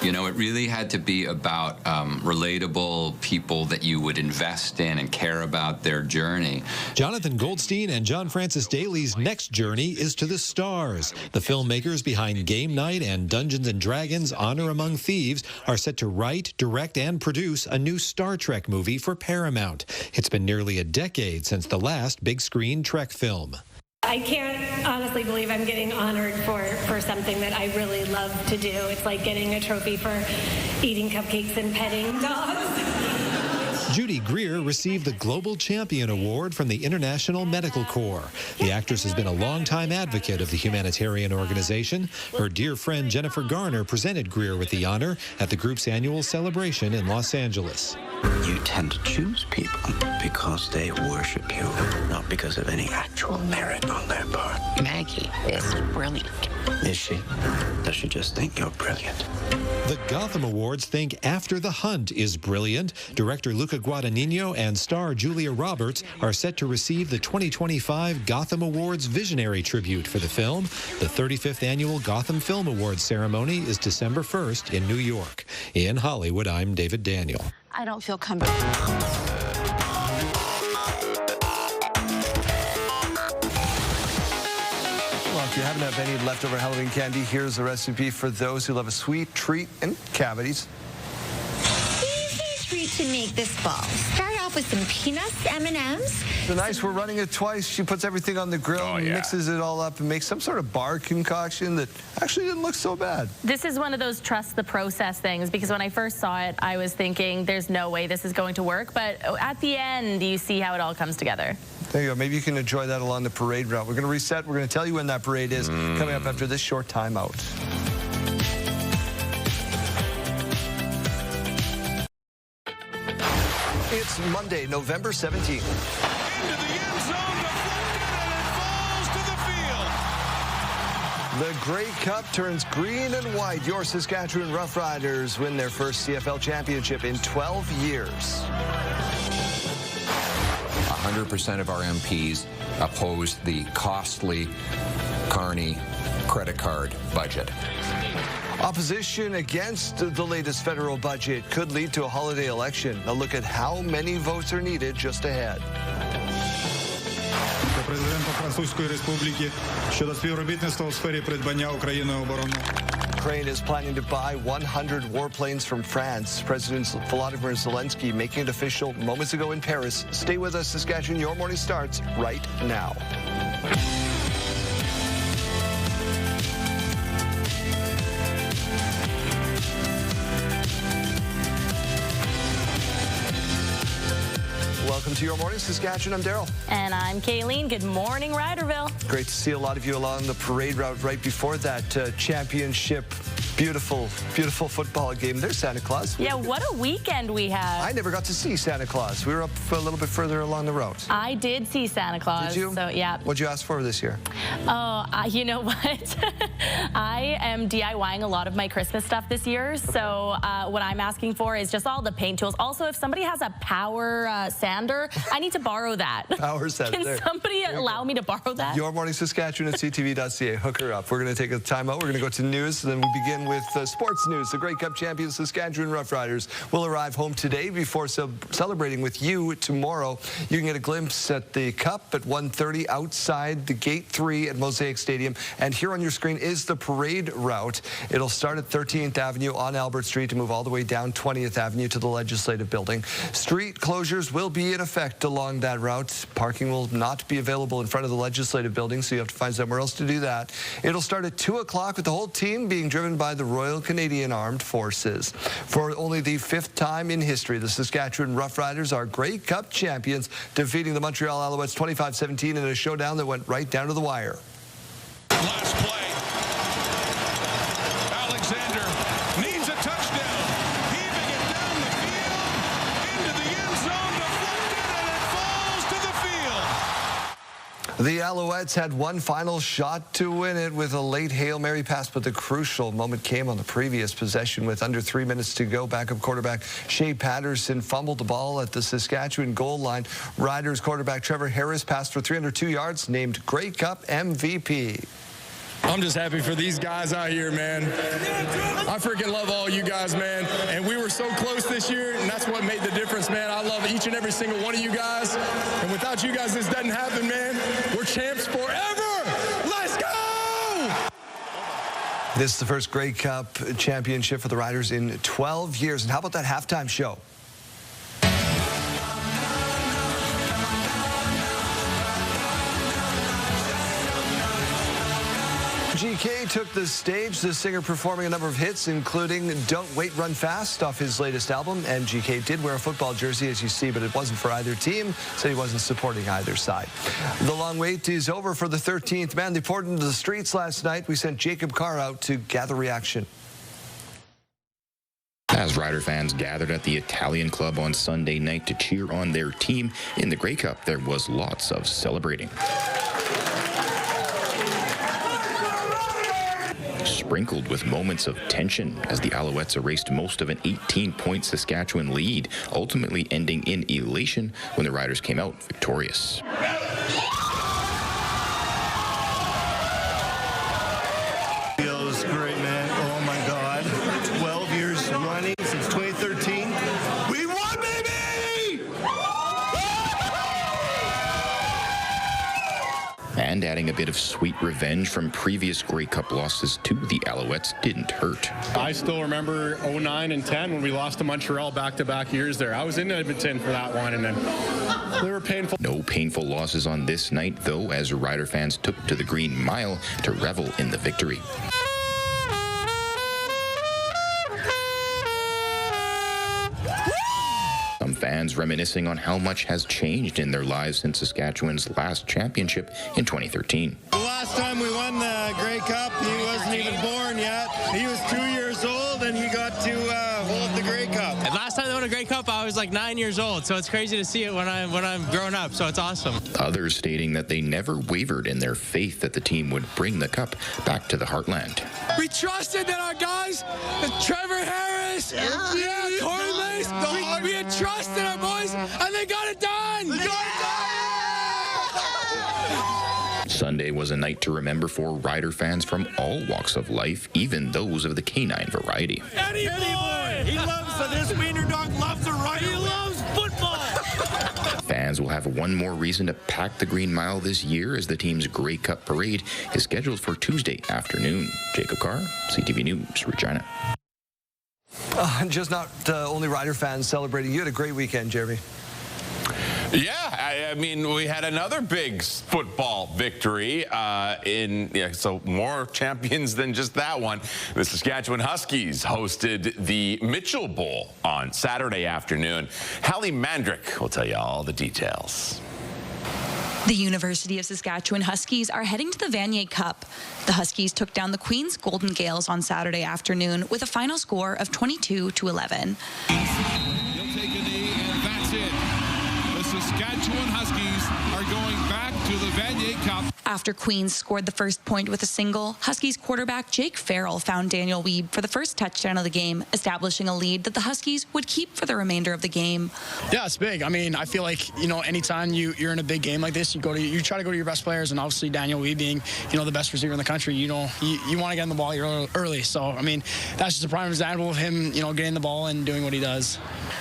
You know, it really had to be about relatable people that you would invest in and care about their journey. Jonathan Goldstein and John Francis Daly's next journey is to the stars. The filmmakers behind Game Night and Dungeons & Dragons Honor Among Thieves are set to write, direct, and produce a new Star Trek movie for Paramount. It's been nearly a decade since the last big-screen Trek film. I can't honestly believe I'm getting honored for something that I really love to do. It's like getting a trophy for eating cupcakes and petting dogs. Judy Greer received the Global Champion Award from the International Medical Corps. The actress has been a longtime advocate of the humanitarian organization. Her dear friend Jennifer Garner presented Greer with the honor at the group's annual celebration in Los Angeles. You tend to choose people because they worship you, not because of any actual merit on their part. Maggie is brilliant. Is she? Does she just think you're brilliant? The Gotham Awards think After the Hunt is brilliant. Director Luca Guadagnino and star Julia Roberts are set to receive the 2025 Gotham Awards Visionary Tribute for the film. The 35th annual Gotham Film Awards ceremony is December 1st in New York. In Hollywood, I'm David Daniel. I don't feel comfortable. Well, if you happen to have any leftover Halloween candy, here's the recipe for those who love a sweet treat and cavities. Easy treat to make this fall. Start off with some peanuts, M&Ms. So nice, we're running it twice. She puts everything on the grill, mixes it all up, and makes some sort of bar concoction that actually didn't look so bad. This is one of those trust the process things, because when I first saw it, I was thinking there's no way this is going to work. But at the end, you see how it all comes together. There you go. Maybe you can enjoy that along the parade route. We're going to reset. We're going to tell you when that parade is coming up after this short timeout. It's Monday, November 17th. The Grey Cup turns green and white. Your Saskatchewan Roughriders win their first CFL championship in 12 years. 100% of our MPs opposed the costly Carney credit card budget. Opposition against the latest federal budget could lead to a holiday election. A look at how many votes are needed just ahead. Президента Французької Республіки щодо співробітництва у сфері придбання Україною оборони. Ukraine is planning to buy 100 warplanes from France. President Volodymyr Zelensky making it official moments ago in Paris. Stay with us, Saskatchewan. Your morning starts right now. Welcome to Your Morning Saskatchewan. I'm Daryl. And I'm Kayleen. Good morning, Riderville. Great to see a lot of you along the parade route right before that championship Beautiful, beautiful football game. There's Santa Claus. Yeah, what a weekend we had. I never got to see Santa Claus. We were up a little bit further along the road. I did see Santa Claus. Did you? So, yeah. What'd you ask for this year? Oh, you know what? I am DIYing a lot of my Christmas stuff this year. So what I'm asking for is just all the paint tools. Also, if somebody has a power sander, I need to borrow that. Power sander. Can somebody allow me to borrow that? Your Morning Saskatchewan at CTV.ca. Hook her up. We're going to take a timeout. We're going to go to news. And then we begin with sports news. The Grey Cup champions Saskatchewan Roughriders will arrive home today before celebrating with you tomorrow. You can get a glimpse at the Cup at 1:30 outside the Gate 3 at Mosaic Stadium. And here on your screen is the parade route. It'll start at 13th Avenue on Albert Street to move all the way down 20th Avenue to the Legislative Building. Street closures will be in effect along that route. Parking will not be available in front of the Legislative Building, so you have to find somewhere else to do that. It'll start at 2 o'clock with the whole team being driven by the Royal Canadian Armed Forces. For only the 5th time in history, the Saskatchewan Roughriders are Grey Cup champions, defeating the Montreal Alouettes 25-17 in a showdown that went right down to the wire. Last play. Alexander needs a touchdown. Heaving it down the field, into the end zone, deflected, and it falls to the field. The Alouettes had one final shot to win it with a late Hail Mary pass, but the crucial moment came on the previous possession with under 3 minutes to go. Backup quarterback Shea Patterson fumbled the ball at the Saskatchewan goal line. Riders quarterback Trevor Harris passed for 302 yards, named Grey Cup MVP. I'm just happy for these guys out here, man. I freaking love all you guys, man. And we were so close this year, and that's what made the difference, man. I love each and every single one of you guys. And without you guys, this doesn't happen, man. We're champs forever. Let's go! This is the first Grey Cup championship for the Riders in 12 years. And how about that halftime show? GK took the stage, the singer performing a number of hits, including Don't Wait, Run Fast off his latest album. And GK did wear a football jersey, as you see, but it wasn't for either team, so he wasn't supporting either side. The long wait is over for the 13th man. They poured into the streets last night. We sent Jacob Carr out to gather reaction. As Rider fans gathered at the Italian club on Sunday night to cheer on their team in the Grey Cup, there was lots of celebrating. Sprinkled with moments of tension as the Alouettes erased most of an 18-point Saskatchewan lead, ultimately ending in elation when the Riders came out victorious. Feels great, man. Oh my God. 12 years running since 2013. We won, baby! And adding a bit of sweet revenge from previous Grey Cup losses to the Alouettes didn't hurt. I still remember 09 and 10 when we lost to Montreal back-to-back years there. I was in Edmonton for that one, and then they were painful. No painful losses on this night, though, as Rider fans took to the Green Mile to revel in the victory. Some fans reminiscing on how much has changed in their lives since Saskatchewan's last championship in 2013. The last time we won the Grey Cup, he wasn't even born yet. He was 2 years old, and he got to hold the Grey Cup. And last time they won a Grey Cup, I was like 9 years old, so it's crazy to see it when I'm grown up, so it's awesome. Others stating that they never wavered in their faith that the team would bring the cup back to the heartland. We trusted that our guys, Trevor Harris, Corey Lace, we had trust in our boys, and they got it done! They got it done! Sunday was a night to remember for Rider fans from all walks of life, even those of the canine variety. Eddie boy! He loves this wiener dog loves the Rider. He loves football! Fans will have one more reason to pack the Green Mile this year as the team's Grey Cup parade is scheduled for Tuesday afternoon. Jacob Carr, CTV News, Regina. Just not only Rider fans celebrating. You had a great weekend, Jeremy. Yeah, I mean, we had another big football victory so more champions than just that one. The Saskatchewan Huskies hosted the Mitchell Bowl on Saturday afternoon. Hallie Mandrick will tell you all the details. The University of Saskatchewan Huskies are heading to the Vanier Cup. The Huskies took down the Queen's Golden Gales on Saturday afternoon with a final score of 22-11. He'll take a knee, and that's it. The Saskatchewan Huskies are going back to the Vanier Cup. After Queens scored the first point with a single, Huskies quarterback Jake Farrell found Daniel Wiebe for the first touchdown of the game, establishing a lead that the Huskies would keep for the remainder of the game. Yeah, it's big. I mean, I feel like, anytime you're in a big game like this, you try to go to your best players, and obviously Daniel Wiebe being, the best receiver in the country, you want to get in the ball early. So, I mean, that's just a prime example of him, getting the ball and doing what he does.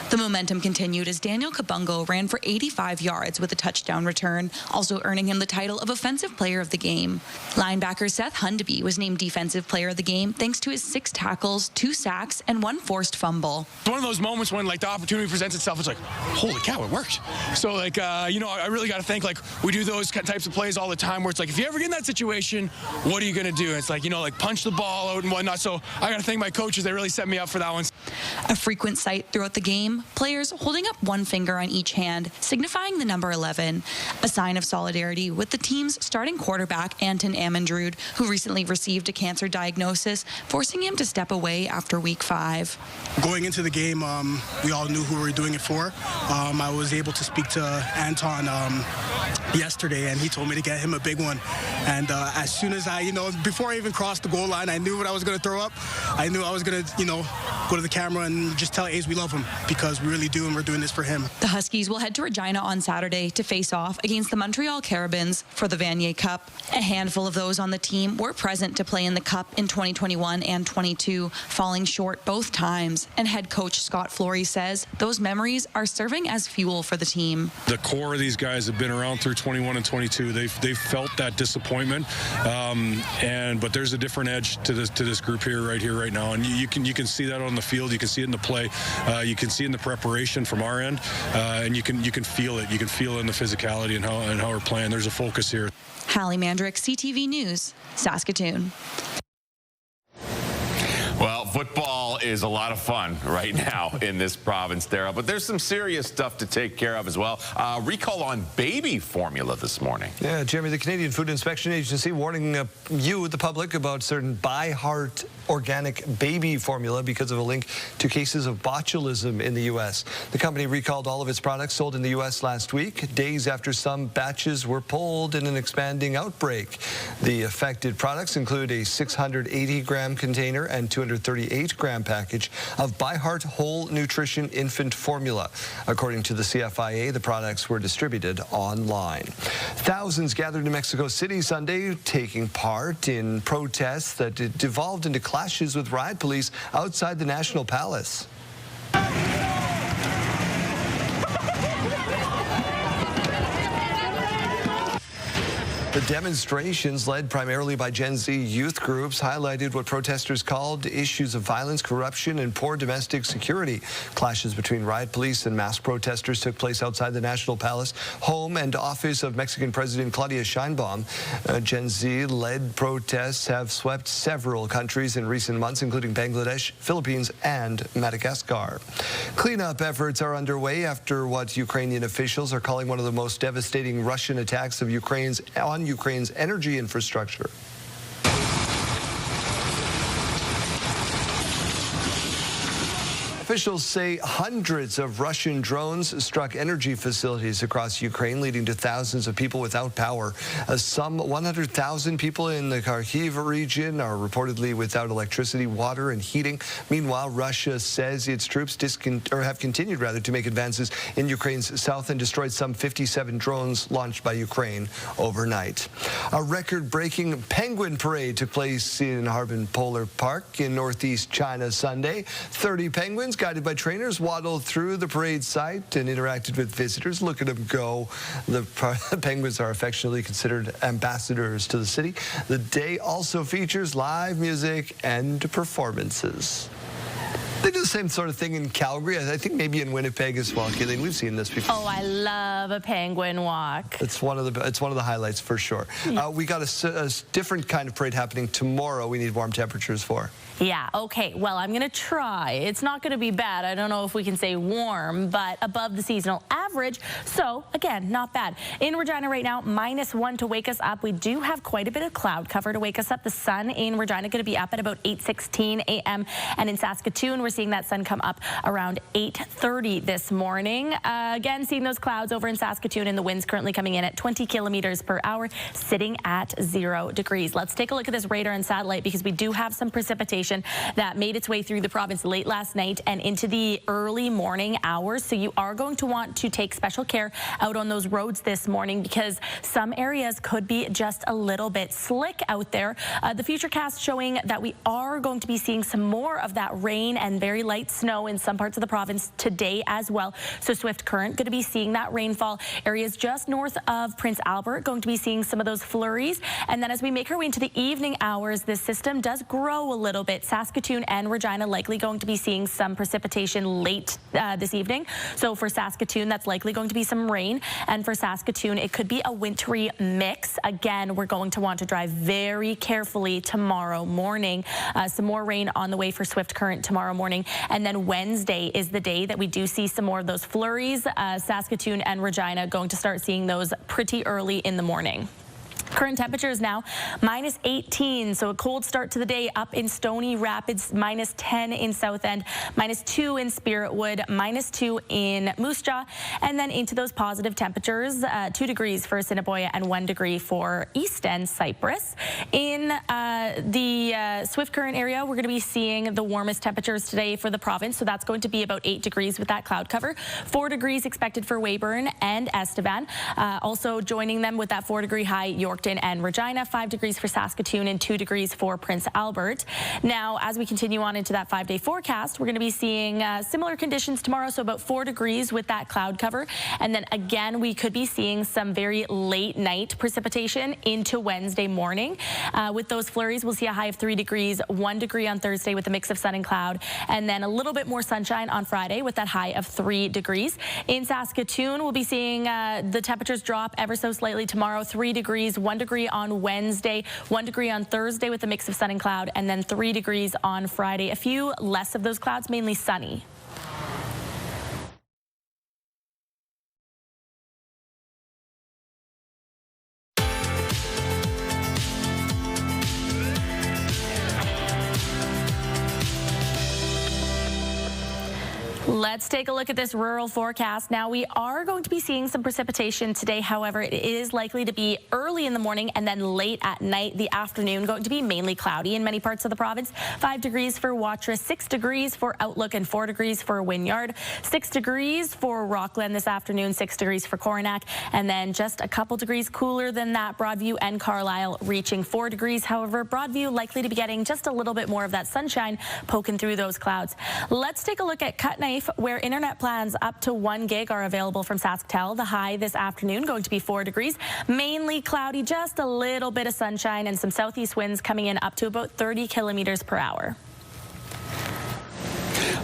The momentum continued as Daniel Kabungo ran for 85 yards with a touchdown return, also earning him the title of Offensive Player of the Game. Linebacker Seth Hundeby was named Defensive Player of the Game thanks to his 6 tackles, 2 sacks, and 1 forced fumble. It's one of those moments when, the opportunity presents itself. It's like, holy cow, it worked. So, I really got to think, we do those types of plays all the time where it's like, if you ever get in that situation, what are you going to do? It's like, punch the ball out and whatnot. So I got to thank my coaches. They really set me up for that one. A frequent sight throughout the game, players holding up one finger on each hand, signifying the number 11, a sign of solidarity with the team's starting quarterback, Anton Amandrud, who recently received a cancer diagnosis, forcing him to step away after week 5. Going into the game, we all knew who we were doing it for. I was able to speak to Anton yesterday, and he told me to get him a big one. And as soon as before I even crossed the goal line, I knew what I was going to throw up. I knew I was going to, go to the camera and just tell Ace we love him, because we really do, and we're doing this for him. The Huskies will head to Regina on Saturday to face off against the Montreal Carabins for the Vanier Cup. A handful of those on the team were present to play in the Cup in 2021 and 22, falling short both times. And head coach Scott Flory says those memories are serving as fuel for the team. The core of these guys have been around through 21 and 22. They've felt that disappointment, but there's a different edge to this group here, right now, and you can see that on the field. You can see it in the play. You can see it in the preparation from our end, and you can feel it. You can feel it in the physicality and how we're playing. There's a focus here. Hallie Mandrick, CTV News, Saskatoon. Well, football is a lot of fun right now in this province, Daryl, but there's some serious stuff to take care of as well. Recall on baby formula this morning. Yeah, Jeremy, the Canadian Food Inspection Agency warning you, the public, about certain By Heart organic baby formula because of a link to cases of botulism in the U.S. The company recalled all of its products sold in the U.S. last week, days after some batches were pulled in an expanding outbreak. The affected products include a 680-gram container and 238-gram package of By Heart Whole Nutrition Infant Formula. According to the CFIA, the products were distributed online. Thousands gathered in Mexico City Sunday, taking part in protests that devolved into clashes with riot police outside the National Palace. The demonstrations, led primarily by Gen Z youth groups, highlighted what protesters called issues of violence, corruption, and poor domestic security. Clashes between riot police and masked protesters took place outside the National Palace, home and office of Mexican President Claudia Sheinbaum. Gen Z-led protests have swept several countries in recent months, including Bangladesh, Philippines, and Madagascar. Cleanup efforts are underway after what Ukrainian officials are calling one of the most devastating Russian attacks of Ukraine's energy infrastructure. Officials say hundreds of Russian drones struck energy facilities across Ukraine, leading to thousands of people without power. Some 100,000 people in the Kharkiv region are reportedly without electricity, water, and heating. Meanwhile, Russia says its troops have continued to make advances in Ukraine's south and destroyed some 57 drones launched by Ukraine overnight. A record-breaking penguin parade took place in Harbin Polar Park in northeast China Sunday. 30 penguins, guided by trainers, waddled through the parade site and interacted with visitors. Look at them go. The penguins are affectionately considered ambassadors to the city. The day also features live music and performances. They do the same sort of thing in Calgary. I think maybe in Winnipeg as well. Kayleen, we've seen this before. Oh, I love a penguin walk. It's one of the highlights for sure. We got a different kind of parade happening tomorrow. We need warm temperatures for. Yeah, okay. Well, I'm going to try. It's not going to be bad. I don't know if we can say warm, but above the seasonal average. So, again, not bad. In Regina right now, -1 to wake us up. We do have quite a bit of cloud cover to wake us up. The sun in Regina going to be up at about 8:16 a.m. And in Saskatoon, we're seeing that sun come up around 8:30 this morning. Again, seeing those clouds over in Saskatoon, and the winds currently coming in at 20 kilometers per hour, sitting at 0 degrees. Let's take a look at this radar and satellite, because we do have some precipitation that made its way through the province late last night and into the early morning hours. So you are going to want to take special care out on those roads this morning, because some areas could be just a little bit slick out there. The futurecast showing that we are going to be seeing some more of that rain and very light snow in some parts of the province today as well. So swift current going to be seeing that rainfall. Areas just north of Prince Albert going to be seeing some of those flurries. And then as we make our way into the evening hours, this system does grow a little bit. Saskatoon and Regina likely going to be seeing some precipitation late this evening. So for Saskatoon, that's likely going to be some rain. And for Saskatoon, it could be a wintry mix. Again, we're going to want to drive very carefully tomorrow morning. Some more rain on the way for swift current tomorrow morning. And then Wednesday is the day that we do see some more of those flurries. Saskatoon and Regina going to start seeing those pretty early in the morning. Current temperatures now -18, so a cold start to the day up in Stony Rapids, -10 in South End, -2 in Spiritwood, -2 in Moose Jaw, and then into those positive temperatures, 2 degrees for Assiniboia and 1 degree for East End Cypress. In the Swift Current area, we're going to be seeing the warmest temperatures today for the province, so that's going to be about 8 degrees with that cloud cover. 4 degrees expected for Weyburn and Estevan. Also joining them with that 4-degree high, Yorkton and Regina, 5 degrees for Saskatoon and 2 degrees for Prince Albert. Now, as we continue on into that 5-day forecast, we're going to be seeing similar conditions tomorrow, so about 4 degrees with that cloud cover. And then again, we could be seeing some very late night precipitation into Wednesday morning. With those flurries, we'll see a high of 3 degrees, 1 degree on Thursday with a mix of sun and cloud, and then a little bit more sunshine on Friday with that high of 3 degrees. In Saskatoon, we'll be seeing the temperatures drop ever so slightly tomorrow, 3 degrees, 1 degree on Wednesday, 1 degree on Thursday with a mix of sun and cloud, and then 3 degrees on Friday. A few less of those clouds, mainly sunny. Let's take a look at this rural forecast. Now, we are going to be seeing some precipitation today. However, it is likely to be early in the morning and then late at night. The afternoon going to be mainly cloudy in many parts of the province. 5 degrees for Watrous, 6 degrees for Outlook, and 4 degrees for Wynyard. 6 degrees for Rockland this afternoon, 6 degrees for Coronach, and then just a couple degrees cooler than that, Broadview and Carlisle reaching 4 degrees. However, Broadview likely to be getting just a little bit more of that sunshine poking through those clouds. Let's take a look at Cut Knife, where internet plans up to 1 gig are available from SaskTel. The high this afternoon going to be 4 degrees. Mainly cloudy, just a little bit of sunshine and some southeast winds coming in up to about 30 kilometers per hour.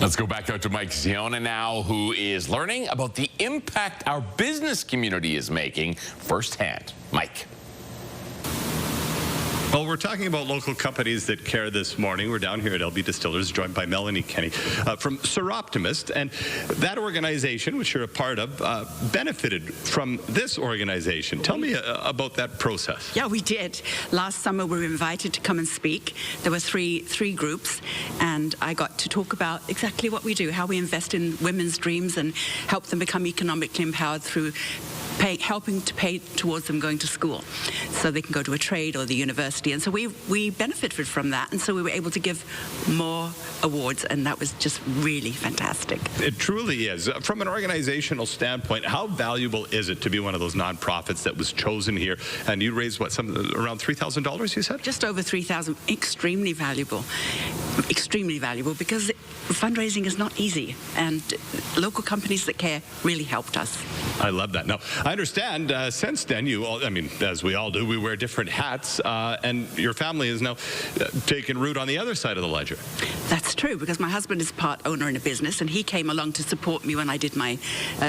Let's go back out to Mike Ziona now, who is learning about the impact our business community is making firsthand. Mike. Well, we're talking about local companies that care this morning. We're down here at LB Distillers, joined by Melanie Kenny from Sir Optimist. And that organization, which you're a part of, benefited from this organization. Tell me about that process. Yeah, we did. Last summer, we were invited to come and speak. There were three groups, and I got to talk about exactly what we do, how we invest in women's dreams and help them become economically empowered through helping to pay towards them going to school so they can go to a trade or the university. And so we benefited from that, and so we were able to give more awards, and that was just really fantastic. It truly is. From an organizational standpoint, how valuable is it to be one of those nonprofits that was chosen here? And you raised, what, around $3,000, you said? Just over $3,000. Extremely valuable. Extremely valuable, because fundraising is not easy, and local companies that care really helped us. I love that. Now, I understand since then, you all, I mean, as we all do, we wear different hats, and your family is now taking root on the other side of the ledger. That's true, because my husband is part owner in a business, and he came along to support me when I did my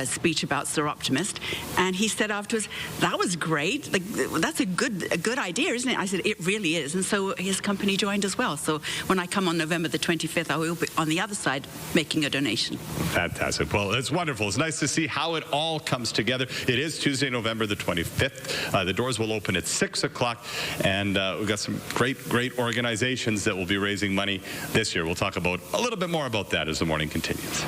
speech about Sir Optimist, and he said afterwards, that was great. Like, that's a good idea, isn't it? I said, it really is. And so his company joined as well. So when I come on November the 25th, I will be on the other side making a donation. Fantastic. Well, it's wonderful. It's nice to see how it all comes together. It is Tuesday, November the 25th. The doors will open at 6 o'clock, and we've got some great organizations that will be raising money this year. We'll talk about a little bit more about that as the morning continues.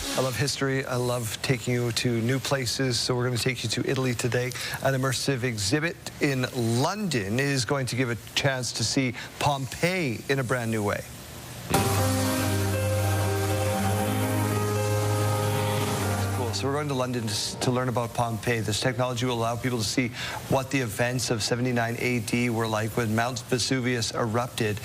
I love history. I love taking you to new places. So we're going to take you to Italy today. An immersive exhibit in London is going to give a chance to see Pompeii in a brand new way. So we're going to London to learn about Pompeii. This technology will allow people to see what the events of 79 AD were like when Mount Vesuvius erupted,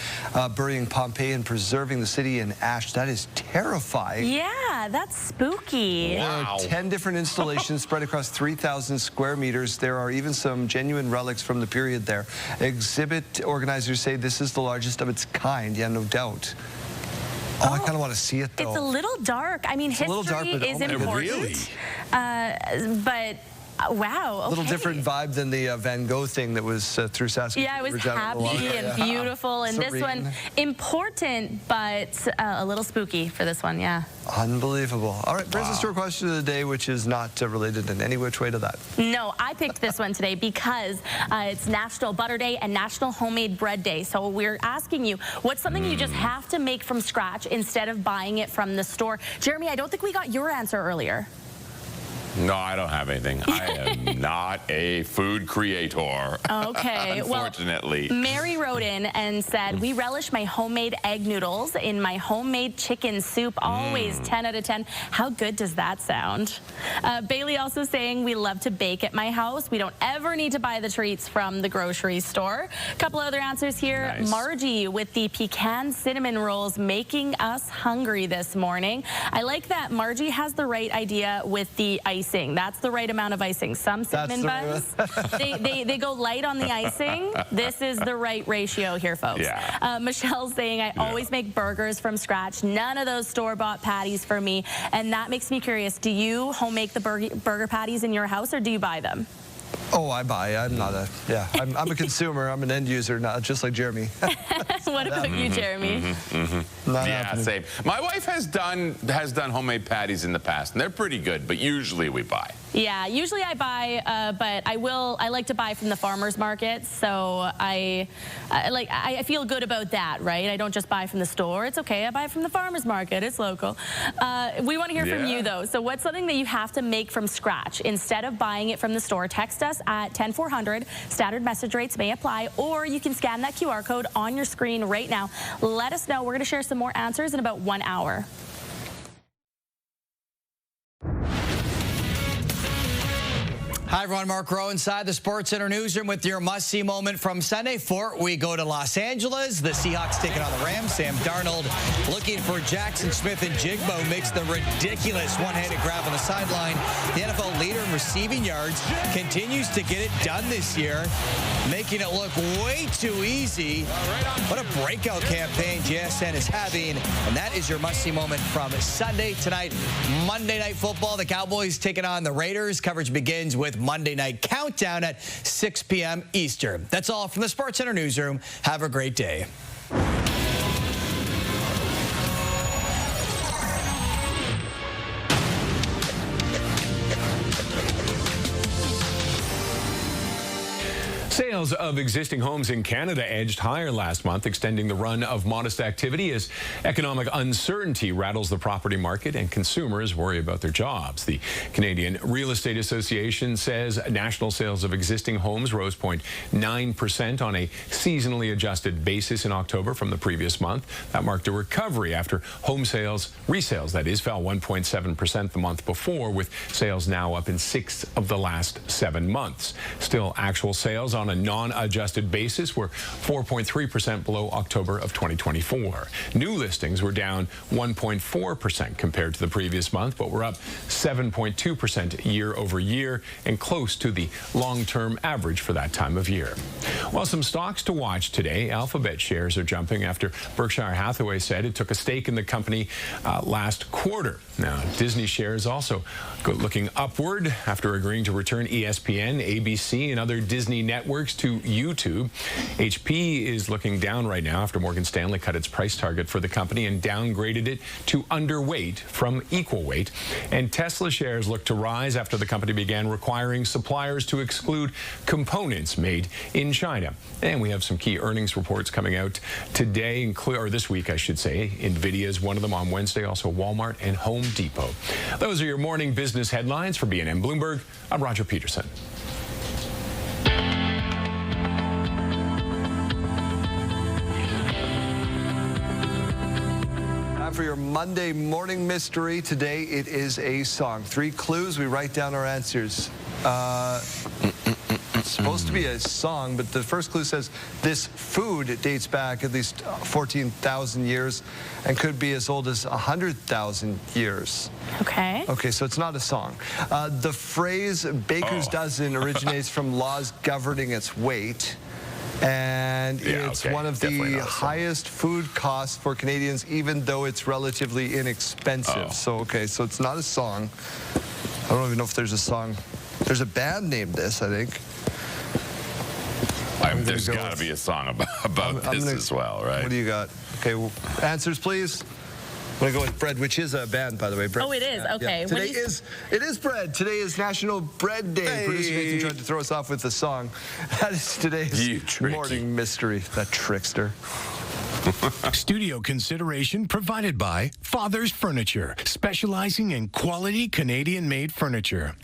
burying Pompeii and preserving the city in ash. That is terrifying. Yeah, that's spooky. Wow. 10 different installations spread across 3,000 square meters. There are even some genuine relics from the period there. Exhibit organizers say this is the largest of its kind. Yeah, no doubt. Oh, I kind of want to see it, though. It's a little dark. I mean, history is important. Really? But wow. A little different vibe than the Van Gogh thing that was through Saskatchewan. Yeah, it was happy and beautiful. And this one, important, but a little spooky for this one, yeah. Unbelievable. All right, brings us to our question of the day, which is not related in any which way to that. No, I picked this one today because it's National Butter Day and National Homemade Bread Day. So we're asking you, what's something you just have to make from scratch instead of buying it from the store? Jeremy, I don't think we got your answer earlier. No, I don't have anything. I am not a food creator. Okay. Unfortunately. Well, Mary wrote in and said, we relish my homemade egg noodles in my homemade chicken soup. Always 10 out of 10. How good does that sound? Bailey also saying, we love to bake at my house. We don't ever need to buy the treats from the grocery store. A couple other answers here. Nice. Margie with the pecan cinnamon rolls making us hungry this morning. I like that Margie has the right idea with the icing. That's the right amount of icing. Some cinnamon buns, they go light on the icing. This is the right ratio here, folks. Yeah. Michelle's saying, I always make burgers from scratch. None of those store-bought patties for me. And that makes me curious. Do you home make the burger patties in your house, or do you buy them? Oh, I buy. I'm not a, I'm a consumer. I'm an end user, not just like Jeremy. What about you, Jeremy? Yeah, same. My wife has done homemade patties in the past, and they're pretty good, but usually we buy. Yeah, usually I buy, but I like to buy from the farmers market, so I feel good about that, right? I don't just buy from the store. It's okay, I buy from the farmers market. It's local. We want to hear from you, though. So what's something that you have to make from scratch instead of buying it from the store? Text us at 10400. Standard message rates may apply, or you can scan that QR code on your screen right now. Let us know. We're going to share some more answers in about 1 hour. Hi, everyone. Mark Rowe inside the Sports Center newsroom with your must-see moment from Sunday. We go to Los Angeles. The Seahawks taking on the Rams. Sam Darnold looking for Jackson Smith, and Jigbo makes the ridiculous one-handed grab on the sideline. The NFL leader in receiving yards continues to get it done this year, making it look way too easy. What a breakout campaign JSN is having, and that is your must-see moment from Sunday. Tonight, Monday Night Football. The Cowboys taking on the Raiders. Coverage begins with Monday Night Countdown at 6 p.m. Eastern. That's all from the Sports Center newsroom. Have a great day. Sales of existing homes in Canada edged higher last month, extending the run of modest activity as economic uncertainty rattles the property market and consumers worry about their jobs. The Canadian Real Estate Association says national sales of existing homes rose 0.9% on a seasonally adjusted basis in October from the previous month. That marked a recovery after home sales, resales that is, fell 1.7% the month before, with sales now up in 6 of the last 7 months. Still, actual sales on a non-adjusted basis were 4.3% below October of 2024. New listings were down 1.4% compared to the previous month, but were up 7.2% year over year and close to the long-term average for that time of year. Well, some stocks to watch today. Alphabet shares are jumping after Berkshire Hathaway said it took a stake in the company last quarter. Now, Disney shares also looking upward after agreeing to return ESPN, ABC, and other Disney networks to YouTube. HP is looking down right now after Morgan Stanley cut its price target for the company and downgraded it to underweight from equal weight. And Tesla shares look to rise after the company began requiring suppliers to exclude components made in China. And we have some key earnings reports coming out today, or this week, I should say. NVIDIA is one of them on Wednesday, also Walmart and Home Depot. Those are your morning business headlines. For BNN Bloomberg, I'm Roger Peterson. For your Monday morning mystery, today it is a song. 3 clues, we write down our answers. It's supposed to be a song, but the first clue says this food dates back at least 14,000 years and could be as old as 100,000 years. Okay. Okay, so it's not a song. The phrase baker's dozen originates from laws governing its weight. And it's one of the highest food costs for Canadians, even though it's relatively inexpensive. So, okay, so it's not a song. I don't even know if there's a song. There's a band named this, I think. There's got to be a song about this as well, right? What do you got? Okay, well, answers, please. I'm going to go with bread, which is a band, by the way. Bread. Oh, it is? Okay. Yeah. It is bread. Today is National Bread Day. Hey. Producer Nathan tried to throw us off with the song. That is today's morning mystery. That trickster. Studio consideration provided by Father's Furniture, specializing in quality Canadian-made furniture.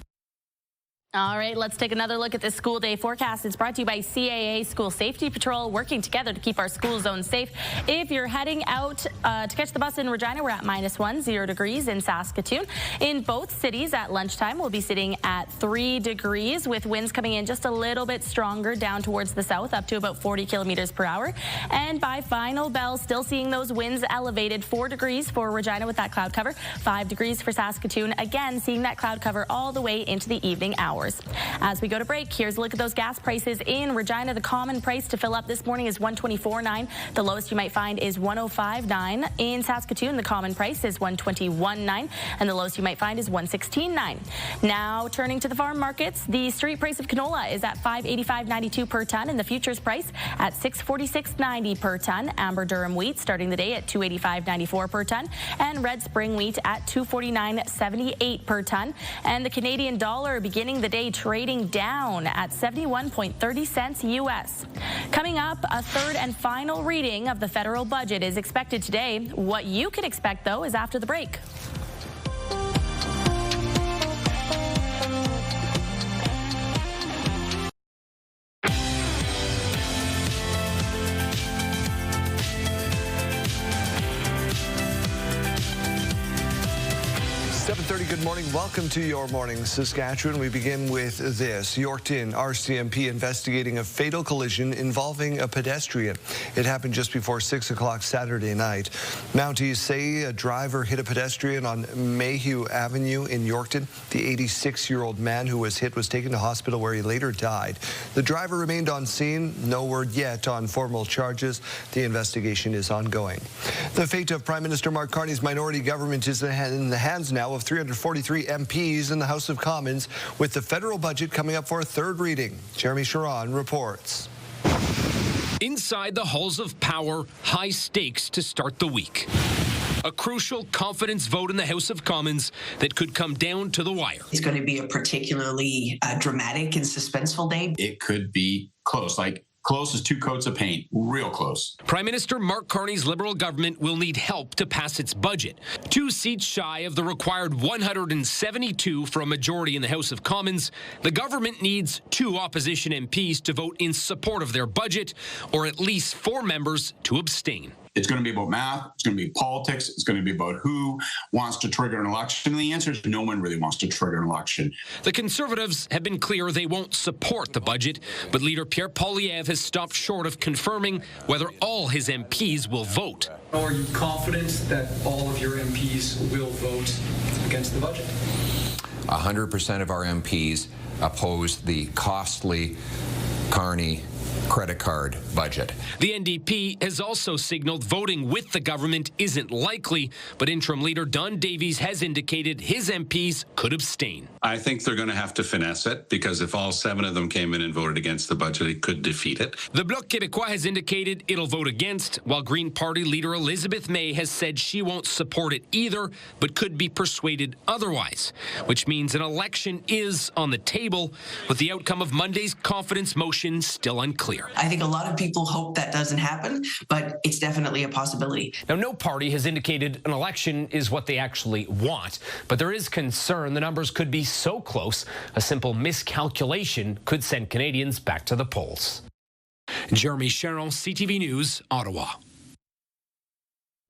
All right, let's take another look at this school day forecast. It's brought to you by CAA School Safety Patrol, working together to keep our school zones safe. If you're heading out to catch the bus in Regina, we're at -1, 0 degrees in Saskatoon. In both cities at lunchtime, we'll be sitting at 3 degrees with winds coming in just a little bit stronger down towards the south, up to about 40 kilometers per hour. And by final bell, still seeing those winds elevated, 4 degrees for Regina with that cloud cover, 5 degrees for Saskatoon. Again, seeing that cloud cover all the way into the evening hours. As we go to break, here's a look at those gas prices in Regina. The common price to fill up this morning is $124.9. The lowest you might find is $105.9. In Saskatoon, the common price is $121.9, and the lowest you might find is $116.9. Now, turning to the farm markets, the street price of canola is at $585.92 per ton, and the futures price at $646.90 per ton. Amber Durham wheat starting the day at $285.94 per ton, and red spring wheat at $249.78 per ton. And the Canadian dollar beginning the day trading down at 71.30 cents U.S. Coming up, a third and final reading of the federal budget is expected today. What you can expect, though, is after the break. 7:30, good morning. Welcome to Your Morning Saskatchewan. We begin with this. Yorkton RCMP investigating a fatal collision involving a pedestrian. It happened just before 6 o'clock Saturday night. Mounties say a driver hit a pedestrian on Mayhew Avenue in Yorkton. The 86-year-old man who was hit was taken to hospital where he later died. The driver remained on scene. No word yet on formal charges. The investigation is ongoing. The fate of Prime Minister Mark Carney's minority government is in the hands now of 343 MPs in the House of Commons, with the federal budget coming up for a third reading. Jeremy Sharon reports. Inside the halls of power, high stakes to start the week. A crucial confidence vote in the House of Commons that could come down to the wire. It's going to be a particularly dramatic and suspenseful day. It could be close, like close as 2 coats of paint, real close. Prime Minister Mark Carney's Liberal government will need help to pass its budget. 2 seats shy of the required 172 for a majority in the House of Commons, the government needs 2 opposition MPs to vote in support of their budget, or at least 4 members to abstain. It's going to be about math. It's going to be politics. It's going to be about who wants to trigger an election. And the answer is no one really wants to trigger an election. The Conservatives have been clear they won't support the budget, but leader Pierre Poilievre has stopped short of confirming whether all his MPs will vote. Are you confident that all of your MPs will vote against the budget? 100% of our MPs opposed the costly Carney credit card budget. The NDP has also signaled voting with the government isn't likely, but interim leader Don Davies has indicated his MPs could abstain. I think they're going to have to finesse it, because if all 7 of them came in and voted against the budget, it could defeat it. The Bloc Québécois has indicated it'll vote against, while Green Party leader Elizabeth May has said she won't support it either, but could be persuaded otherwise, which means an election is on the table, with the outcome of Monday's confidence motion still unclear. I think a lot of people hope that doesn't happen, but it's definitely a possibility. Now, no party has indicated an election is what they actually want, but there is concern the numbers could be so close, a simple miscalculation could send Canadians back to the polls. Jeremy Sharon, CTV News, Ottawa.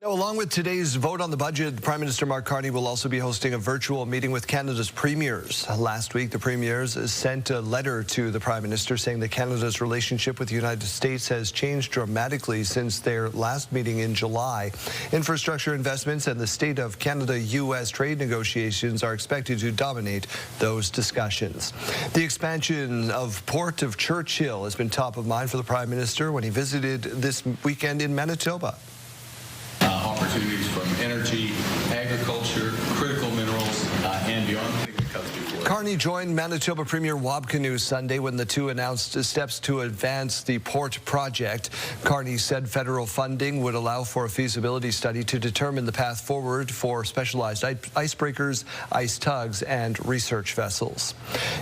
Now, along with today's vote on the budget, Prime Minister Mark Carney will also be hosting a virtual meeting with Canada's premiers. Last week, the premiers sent a letter to the Prime Minister saying that Canada's relationship with the United States has changed dramatically since their last meeting in July. Infrastructure investments and the state of Canada-U.S. trade negotiations are expected to dominate those discussions. The expansion of Port of Churchill has been top of mind for the Prime Minister when he visited this weekend in Manitoba. Opportunities from energy, agriculture, critical minerals, and beyond. Carney joined Manitoba Premier Wab Kinew Sunday when the two announced steps to advance the port project. Carney said federal funding would allow for a feasibility study to determine the path forward for specialized icebreakers, ice tugs, and research vessels.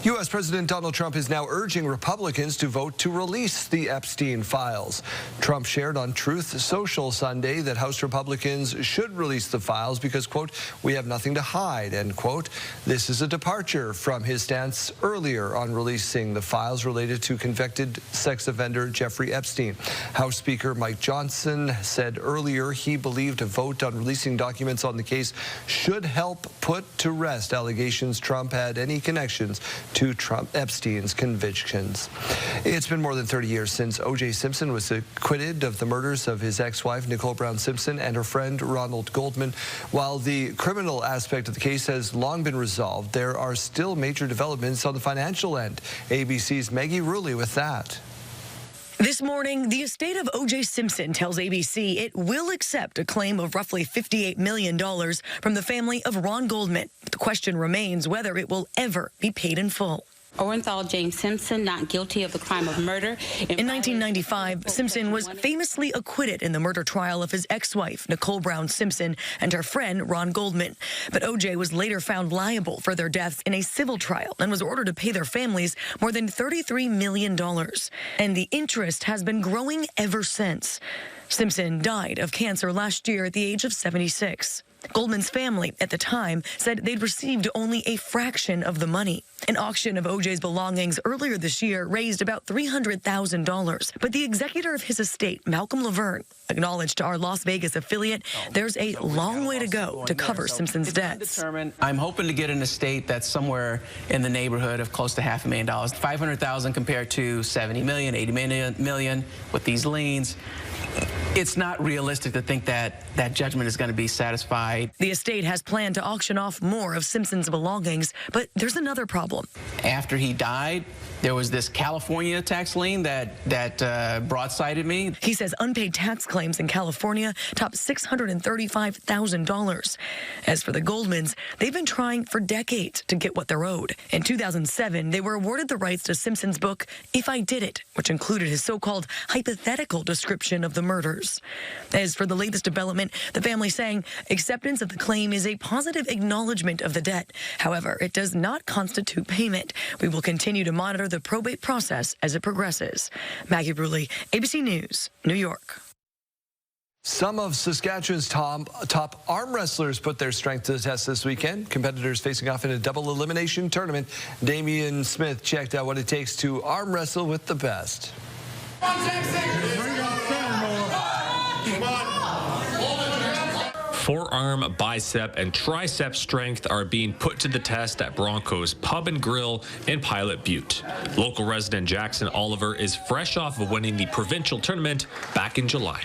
U.S. President Donald Trump is now urging Republicans to vote to release the Epstein files. Trump shared on Truth Social Sunday that House Republicans should release the files because, quote, we have nothing to hide, end quote. This is a departure from his stance earlier on releasing the files related to convicted sex offender Jeffrey Epstein. House Speaker Mike Johnson said earlier he believed a vote on releasing documents on the case should help put to rest allegations Trump had any connections to Epstein's convictions. It's been more than 30 years since O.J. Simpson was acquitted of the murders of his ex-wife Nicole Brown Simpson and her friend Ronald Goldman. While the criminal aspect of the case has long been resolved, there are still major developments on the financial end. ABC's Maggie Rulli with that. This morning, the estate of O.J. Simpson tells ABC it will accept a claim of roughly $58 million from the family of Ron Goldman. The question remains whether it will ever be paid in full. Orenthal James Simpson, not guilty of the crime of murder. In 1995, Simpson was famously acquitted in the murder trial of his ex-wife, Nicole Brown Simpson, and her friend, Ron Goldman. But O.J. was later found liable for their deaths in a civil trial and was ordered to pay their families more than $33 million. And the interest has been growing ever since. Simpson died of cancer last year at the age of 76. Goldman's family at the time said they'd received only a fraction of the money. An auction of O.J.'s belongings earlier this year raised about $300,000. But the executor of his estate, Malcolm Laverne, acknowledged to our Las Vegas affiliate there's a long way to go to cover Simpson's debts. I'm hoping to get an estate that's somewhere in the neighborhood of close to $500,000. $500,000 compared to $70 million, $80 million with these liens. It's not realistic to think that that judgment is going to be satisfied. The estate has planned to auction off more of Simpson's belongings, but there's another problem. After he died, there was this California tax lien that broadsided me. He says unpaid tax claims in California top $635,000. As for the Goldmans, they've been trying for decades to get what they're owed. In 2007, they were awarded the rights to Simpson's book, If I Did It, which included his so-called hypothetical description of the murders. As for the latest development, the family saying acceptance of the claim is a positive acknowledgement of the debt. However, it does not constitute payment. We will continue to monitor the probate process as it progresses. Maggie Bruley, ABC News, New York. Some of Saskatchewan's top arm wrestlers put their strength to the test this weekend. Competitors facing off in a double elimination tournament. Damian Smith checked out what it takes to arm wrestle with the best. Come on. Forearm, bicep, and tricep strength are being put to the test at Broncos Pub and Grill in Pilot Butte. Local resident Jackson Oliver is fresh off of winning the provincial tournament back in July.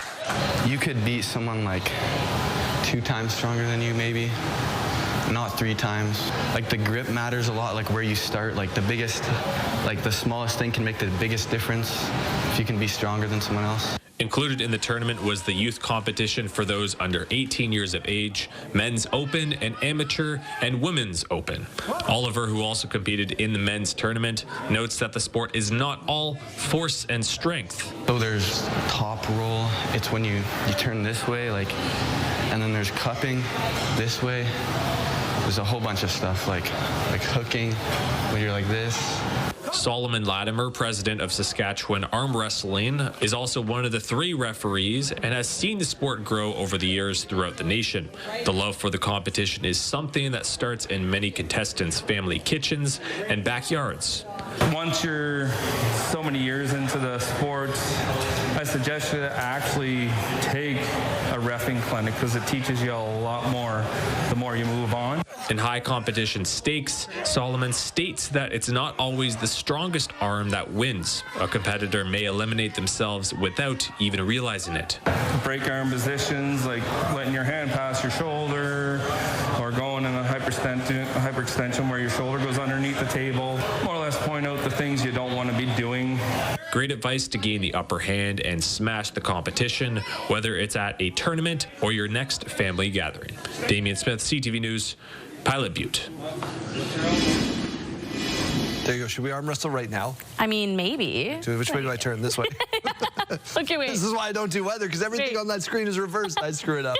You could beat someone like 2 times stronger than you, maybe. Not 3 times. Like, the grip matters a lot, like where you start. Like, the smallest thing can make the biggest difference if you can be stronger than someone else. Included in the tournament was the youth competition for those under 18 years of age, men's open and amateur, and women's open. Oliver, who also competed in the men's tournament, notes that the sport is not all force and strength. So there's top roll. It's when you turn this way, like, and then there's cupping this way. There's a whole bunch of stuff like hooking when you're like this. Solomon Latimer, president of Saskatchewan Arm Wrestling, is also one of the 3 referees and has seen the sport grow over the years throughout the nation. The love for the competition is something that starts in many contestants' family kitchens and backyards. Once you're so many years into the sport, I suggest you to actually take a reffing clinic because it teaches you a lot more the more you move on. In high competition stakes, Solomon states that it's not always the strongest arm that wins. A competitor may eliminate themselves without even realizing it. Break arm positions like letting your hand pass your shoulder or going in a hyperextension where your shoulder goes underneath the table. More or less point out the things you don't want to be doing. Great advice to gain the upper hand and smash the competition, whether it's at a tournament or your next family gathering. Damian Smith, CTV News, Pilot Butte. There you go. Should we arm wrestle right now? I mean, maybe. Which way do I turn? This way? Okay, wait. This is why I don't do weather, because everything on that screen is reversed. I screw it up.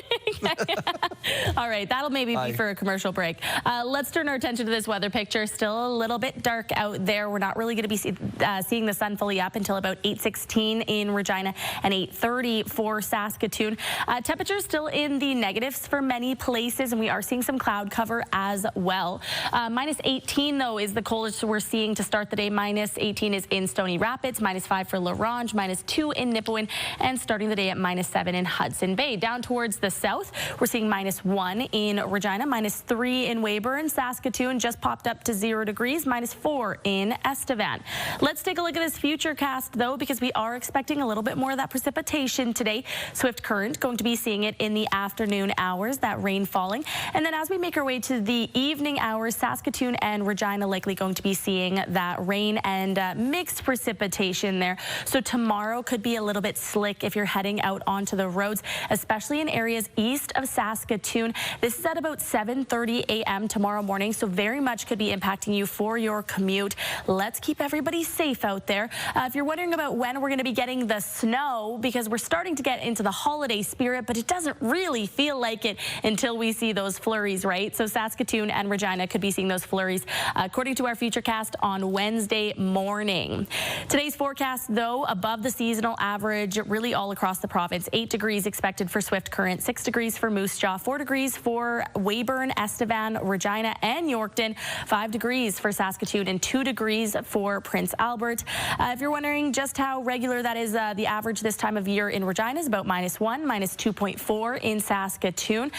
All right, that'll maybe be for a commercial break. Let's turn our attention to this weather picture. Still a little bit dark out there. We're not really going to be seeing the sun fully up until about 8:16 in Regina and 8:30 for Saskatoon. Temperatures still in the negatives for many places, and we are seeing some cloud cover as well. Minus 18, though, is the coldest we're seeing to start the day. Minus 18 is in Stony Rapids, minus 5 for La Ronge, minus 2 in Nipawin, and starting the day at minus 7 in Hudson Bay. Down towards the south, we're seeing minus 1 in Regina, minus 3 in Weyburn. Saskatoon just popped up to 0 degrees, minus 4 in Estevan. Let's take a look at this future cast, though, because we are expecting a little bit more of that precipitation today. Swift current, going to be seeing it in the afternoon hours, that rain falling. And then as we make our way to the evening hours, Saskatoon and Regina likely going to be seeing that rain and mixed precipitation there. So tomorrow could be a little bit slick if you're heading out onto the roads, especially in areas east of Saskatoon. This is at about 7:30 a.m. tomorrow morning, so very much could be impacting you for your commute. Let's keep everybody safe out there. If you're wondering about when we're going to be getting the snow, because we're starting to get into the holiday spirit, but it doesn't really feel like it until we see those flurries, right? So Saskatoon and Regina could be seeing those flurries according to our futurecast on Wednesday morning. Today's forecast, though, above the seasonal average really all across the province. 8 degrees expected for Swift Current, 6 degrees for Moose Jaw, 4 degrees for Weyburn, Estevan, Regina, and Yorkton, 5 degrees for Saskatoon, and 2 degrees for Prince Albert. If you're wondering just how regular that is, the average this time of year in Regina is about minus 1, minus 2.4 in Saskatoon.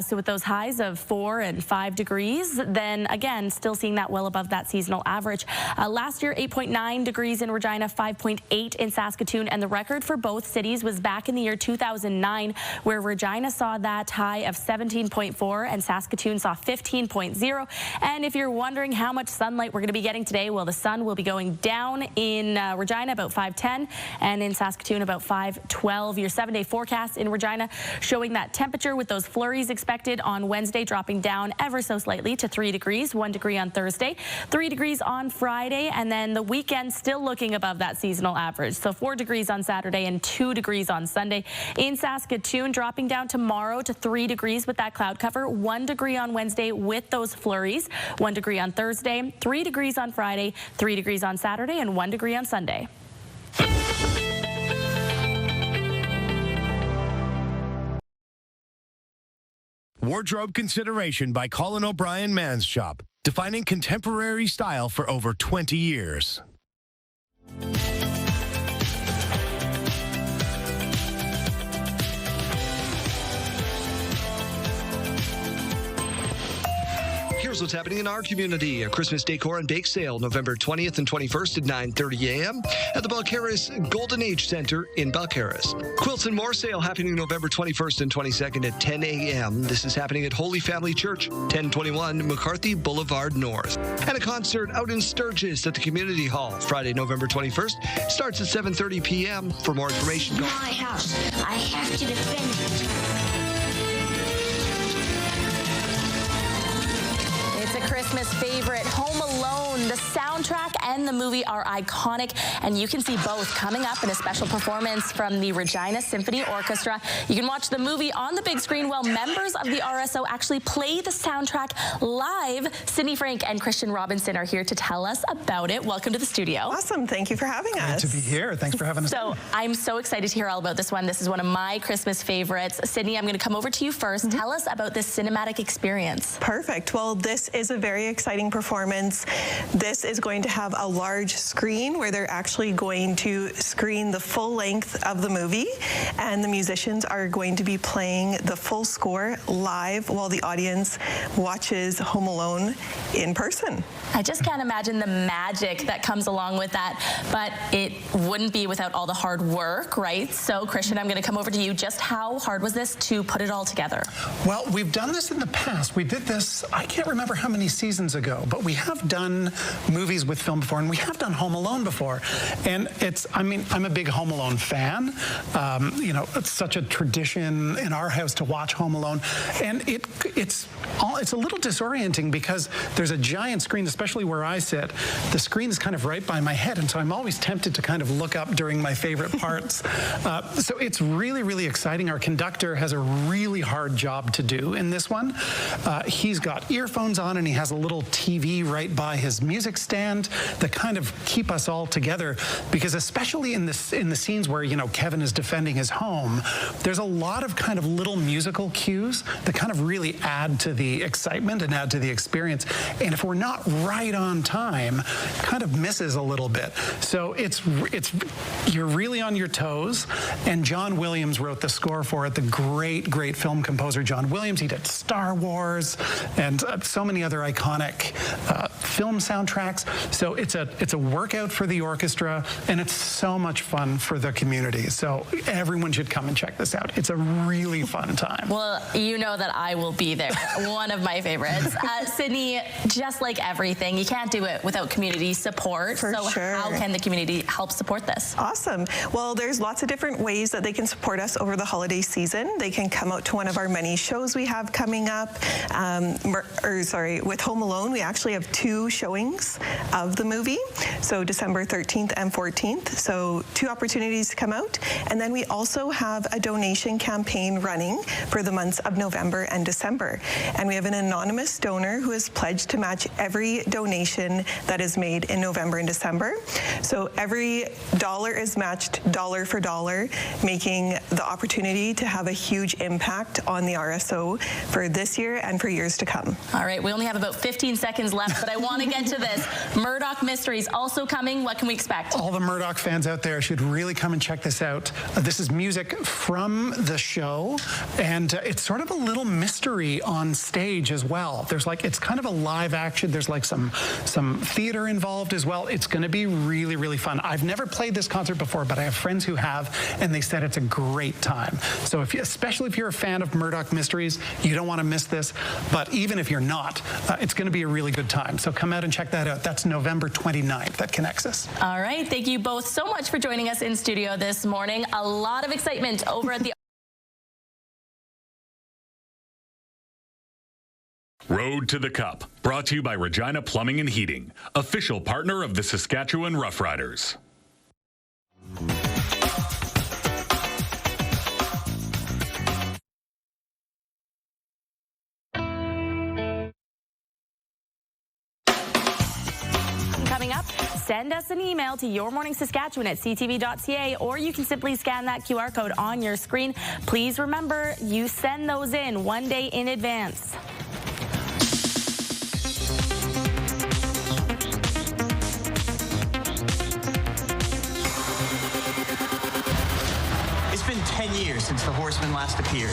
So with those highs of 4 and 5 degrees, then again, still seeing that well above that seasonal average. Last year, 8.9 degrees in Regina, 5.8 in Saskatoon, and the record for both cities was back in the year 2009, where Regina saw that high of 17.4 and Saskatoon saw 15.0. And if you're wondering how much sunlight we're going to be getting today, well, the sun will be going down in Regina about 5:10 and in Saskatoon about 5:12. Your 7-day forecast in Regina showing that temperature with those flurries expected on Wednesday, dropping down ever so slightly to 3 degrees, 1 degree on Thursday, 3 degrees on Friday, and then the weekend still looking above that seasonal average. So 4 degrees on Saturday and 2 degrees on Sunday. In Saskatoon, dropping down tomorrow to 3 degrees with that cloud cover, 1 degree on Wednesday with those flurries, 1 degree on Thursday, 3 degrees on Friday, 3 degrees on Saturday, and 1 degree on Sunday. Wardrobe consideration by Colin O'Brien Man's Shop, defining contemporary style for over 20 years. Here's what's happening in our community. A Christmas decor and bake sale November 20th and 21st at 9:30 a.m. at the Balcarres Golden Age Center in Balcarres. Quilts and More sale happening November 21st and 22nd at 10 a.m. This is happening at Holy Family Church, 1021 McCarthy Boulevard North. And a concert out in Sturgis at the Community Hall Friday, November 21st. Starts at 7:30 p.m. For more information, go. My house. I have to defend it. It's a Christmas favorite, Home Alone. The soundtrack and the movie are iconic, and you can see both coming up in a special performance from the Regina Symphony Orchestra. You can watch the movie on the big screen while members of the RSO actually play the soundtrack live. Sydney Frank and Christian Robinson are here to tell us about it. Welcome to the studio. Awesome. Thank you for having us. Good to be here. Thanks for having us. So I'm so excited to hear all about this one. This is one of my Christmas favorites. Sydney, I'm going to come over to you first. Tell us about this cinematic experience. Perfect. Well, this is a very exciting performance. This is going to have a large screen where they're actually going to screen the full length of the movie, and the musicians are going to be playing the full score live while the audience watches Home Alone in person. I just can't imagine the magic that comes along with that, but it wouldn't be without all the hard work, right? So, Christian, I'm going to come over to you. Just how hard was this to put it all together? Well, we've done this in the past. We did this, I can't remember how many seasons ago, but we have done movies with film before, and we have done Home Alone before. And I'm a big Home Alone fan. You know, it's such a tradition in our house to watch Home Alone. And it's a little disorienting because there's a giant screen, especially where I sit. The screen is kind of right by my head, and so I'm always tempted to kind of look up during my favorite parts. So it's really, really exciting. Our conductor has a really hard job to do in this one. He's got earphones on, and he has a little TV right by his music stand that kind of keep us all together, because especially in the scenes where, you know, Kevin is defending his home, there's a lot of kind of little musical cues that kind of really add to the excitement and add to the experience. And if we're not right on time, kind of misses a little bit. So you're really on your toes. And John Williams wrote the score for it, the great film composer John Williams. He did Star Wars and so many other iconic film soundtracks. So it's a workout for the orchestra, and it's so much fun for the community. So everyone should come and check this out. It's a really fun time. Well, you know that I will be there. One of my favorites. Sydney, just like everything, you can't do it without community support. For sure. How can the community help support this? Awesome. Well, there's lots of different ways that they can support us over the holiday season. They can come out to one of our many shows we have coming up. With Home Alone, we actually have 2 showings of the movie. So December 13th and 14th. So 2 opportunities to come out. And then we also have a donation campaign running for the months of November and December. And we have an anonymous donor who has pledged to match every donation that is made in November and December. So every dollar is matched dollar for dollar, making the opportunity to have a huge impact on the RSO for this year and for years to come. All right, we only have about 15 seconds left, but I want to get to this. Murdoch Mysteries also coming. What can we expect? All the Murdoch fans out there should really come and check this out. This is music from the show, and it's sort of a little mystery on stage as well. It's kind of a live action. There's like some theater involved as well. It's going to be really, really fun. I've never played this concert before, but I have friends who have, and they said it's a great time. So especially if you're a fan of Murdoch Mysteries, you don't want to miss this. But even if you're not, it's going to be a really good time. So come out and check that out. That's November 29th at Connexus. All right. Thank you both so much for joining us in studio this morning. A lot of excitement over at the Road to the Cup, brought to you by Regina Plumbing and Heating, official partner of the Saskatchewan Roughriders. Coming up, send us an email to yourmorningsaskatchewan@ctv.ca, or you can simply scan that QR code on your screen. Please remember, you send those in 1 day in advance. It's been 10 10 years since the Horseman last appeared.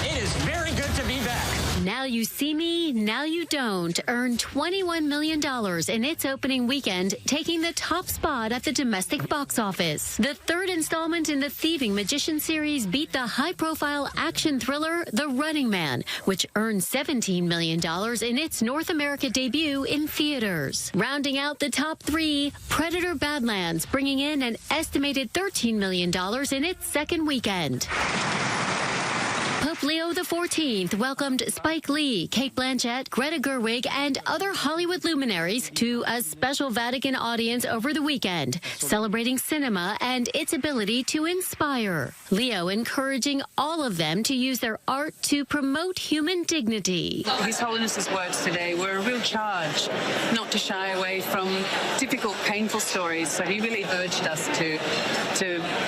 It is very good to be back. Now You See Me, Now You Don't earned $21 million in its opening weekend, taking the top spot at the domestic box office. The third installment in the Thieving Magician series beat the high-profile action thriller The Running Man, which earned $17 million in its North America debut in theaters. Rounding out the top three, Predator Badlands, bringing in an estimated $13 million in its second weekend. Pope Leo XIV welcomed Spike Lee, Cate Blanchett, Greta Gerwig, and other Hollywood luminaries to a special Vatican audience over the weekend, celebrating cinema and its ability to inspire. Leo encouraging all of them to use their art to promote human dignity. His Holiness's words today were a real charge not to shy away from difficult, painful stories. So he really urged us to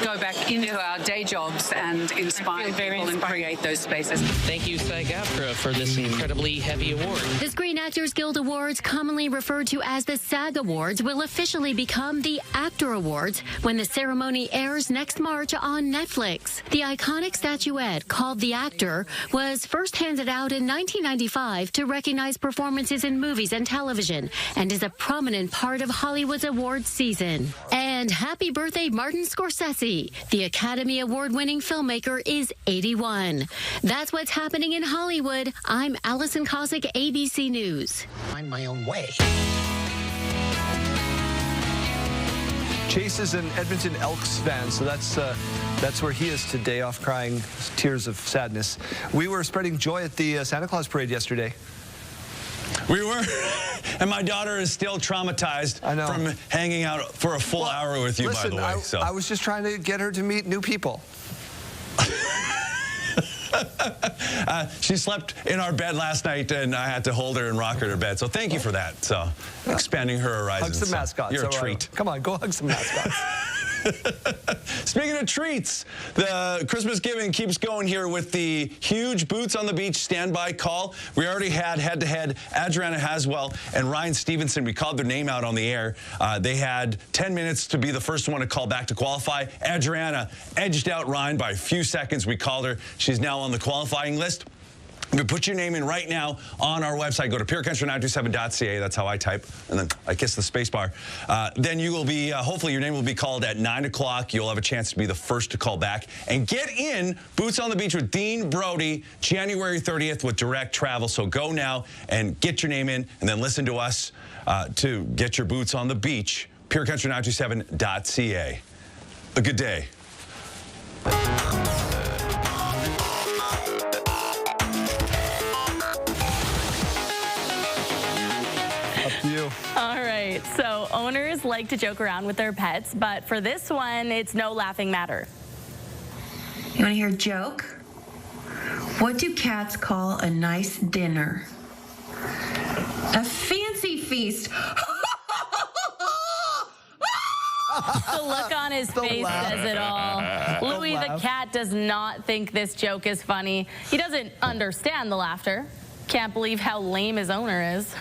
go back into our day jobs and inspire people and create those spaces. Thank you, SAG-AFTRA, for this incredibly heavy award. The Screen Actors Guild Awards, commonly referred to as the SAG Awards, will officially become the Actor Awards when the ceremony airs next March on Netflix. The iconic statuette, called The Actor, was first handed out in 1995 to recognize performances in movies and television, and is a prominent part of Hollywood's awards season. And happy birthday, Martin Scorsese. The Academy Award-winning filmmaker is 81. That's what's happening in Hollywood. I'm Allison Cossack, ABC News. Find my own way. Chase is an Edmonton Elks fan, so that's where he is today, off crying tears of sadness. We were spreading joy at the Santa Claus parade yesterday. We were, and my daughter is still traumatized from hanging out for a full hour with you, listen, by the way. So I was just trying to get her to meet new people. She slept in our bed last night, and I had to hold her and rock her to bed. So thank you for that. So expanding her horizons. Hug some mascots. You're a treat. Come on, go hug some mascots. Speaking of treats, the Christmas giving keeps going here with the huge Boots on the Beach standby call. We already had head-to-head Adriana Haswell and Ryan Stevenson. We called their name out on the air. They had 10 minutes to be the first one to call back to qualify. Adriana edged out Ryan by a few seconds. We called her. She's now on the qualifying list. You put your name in right now on our website. Go to purecountry927.ca. That's how I type. And then I kiss the space bar. Then you will be, hopefully your name will be called at 9 o'clock. You'll have a chance to be the first to call back. And get in Boots on the Beach with Dean Brody, January 30th with direct travel. So go now and get your name in, and then listen to us to get your boots on the beach. purecountry927.ca. A good day. All right, so owners like to joke around with their pets, but for this one, it's no laughing matter. You want to hear a joke? What do cats call a nice dinner? A fancy feast. The look on his face says it all. Louis the cat does not think this joke is funny. He doesn't understand the laughter. Can't believe how lame his owner is.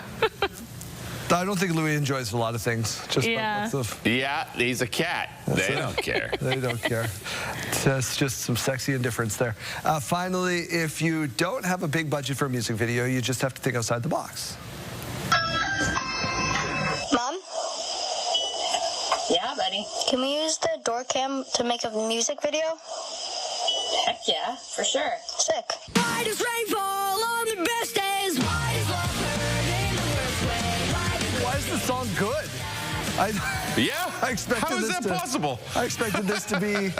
I don't think Louis enjoys a lot of things. Just yeah. Yeah, he's a cat. They don't care. They don't care. That's just some sexy indifference there. Finally, if you don't have a big budget for a music video, you just have to think outside the box. Mom? Yeah, buddy. Can we use the door cam to make a music video? Heck yeah, for sure. Sick. Why does rainfall on the best days? Why is love hurt in the worst way? Why is the song good? I expected How is that possible? I expected this to be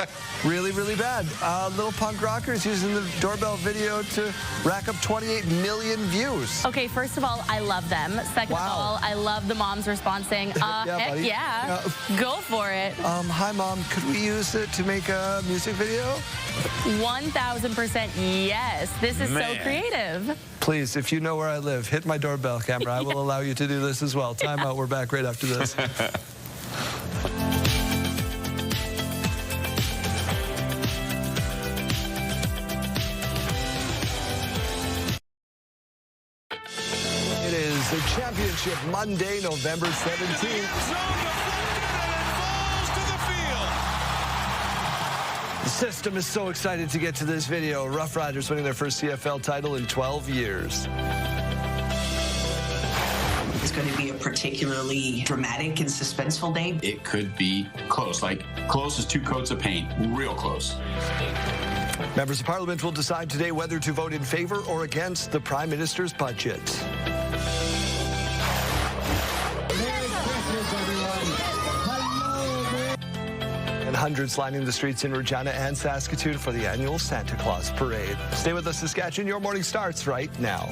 really, really bad. Little punk rockers using the doorbell video to rack up 28 million views. Okay, first of all, I love them. Second of all, I love the mom's response saying, heck yeah, go for it. Hi, Mom. Could we use it to make a music video? 1,000% yes. This is so creative. Please, if you know where I live, hit my doorbell camera. I will allow you to do this as well. Time out. We're back right after this. It is a championship Monday, November 17th. The system is so excited to get to this video. Roughriders winning their first CFL title in 12 years. It's going to be a particularly dramatic and suspenseful day. It could be close, like close as 2 coats of paint, real close. Members of Parliament will decide today whether to vote in favor or against the Prime Minister's budget. And hundreds lining the streets in Regina and Saskatoon for the annual Santa Claus Parade. Stay with us, Saskatchewan. Your morning starts right now.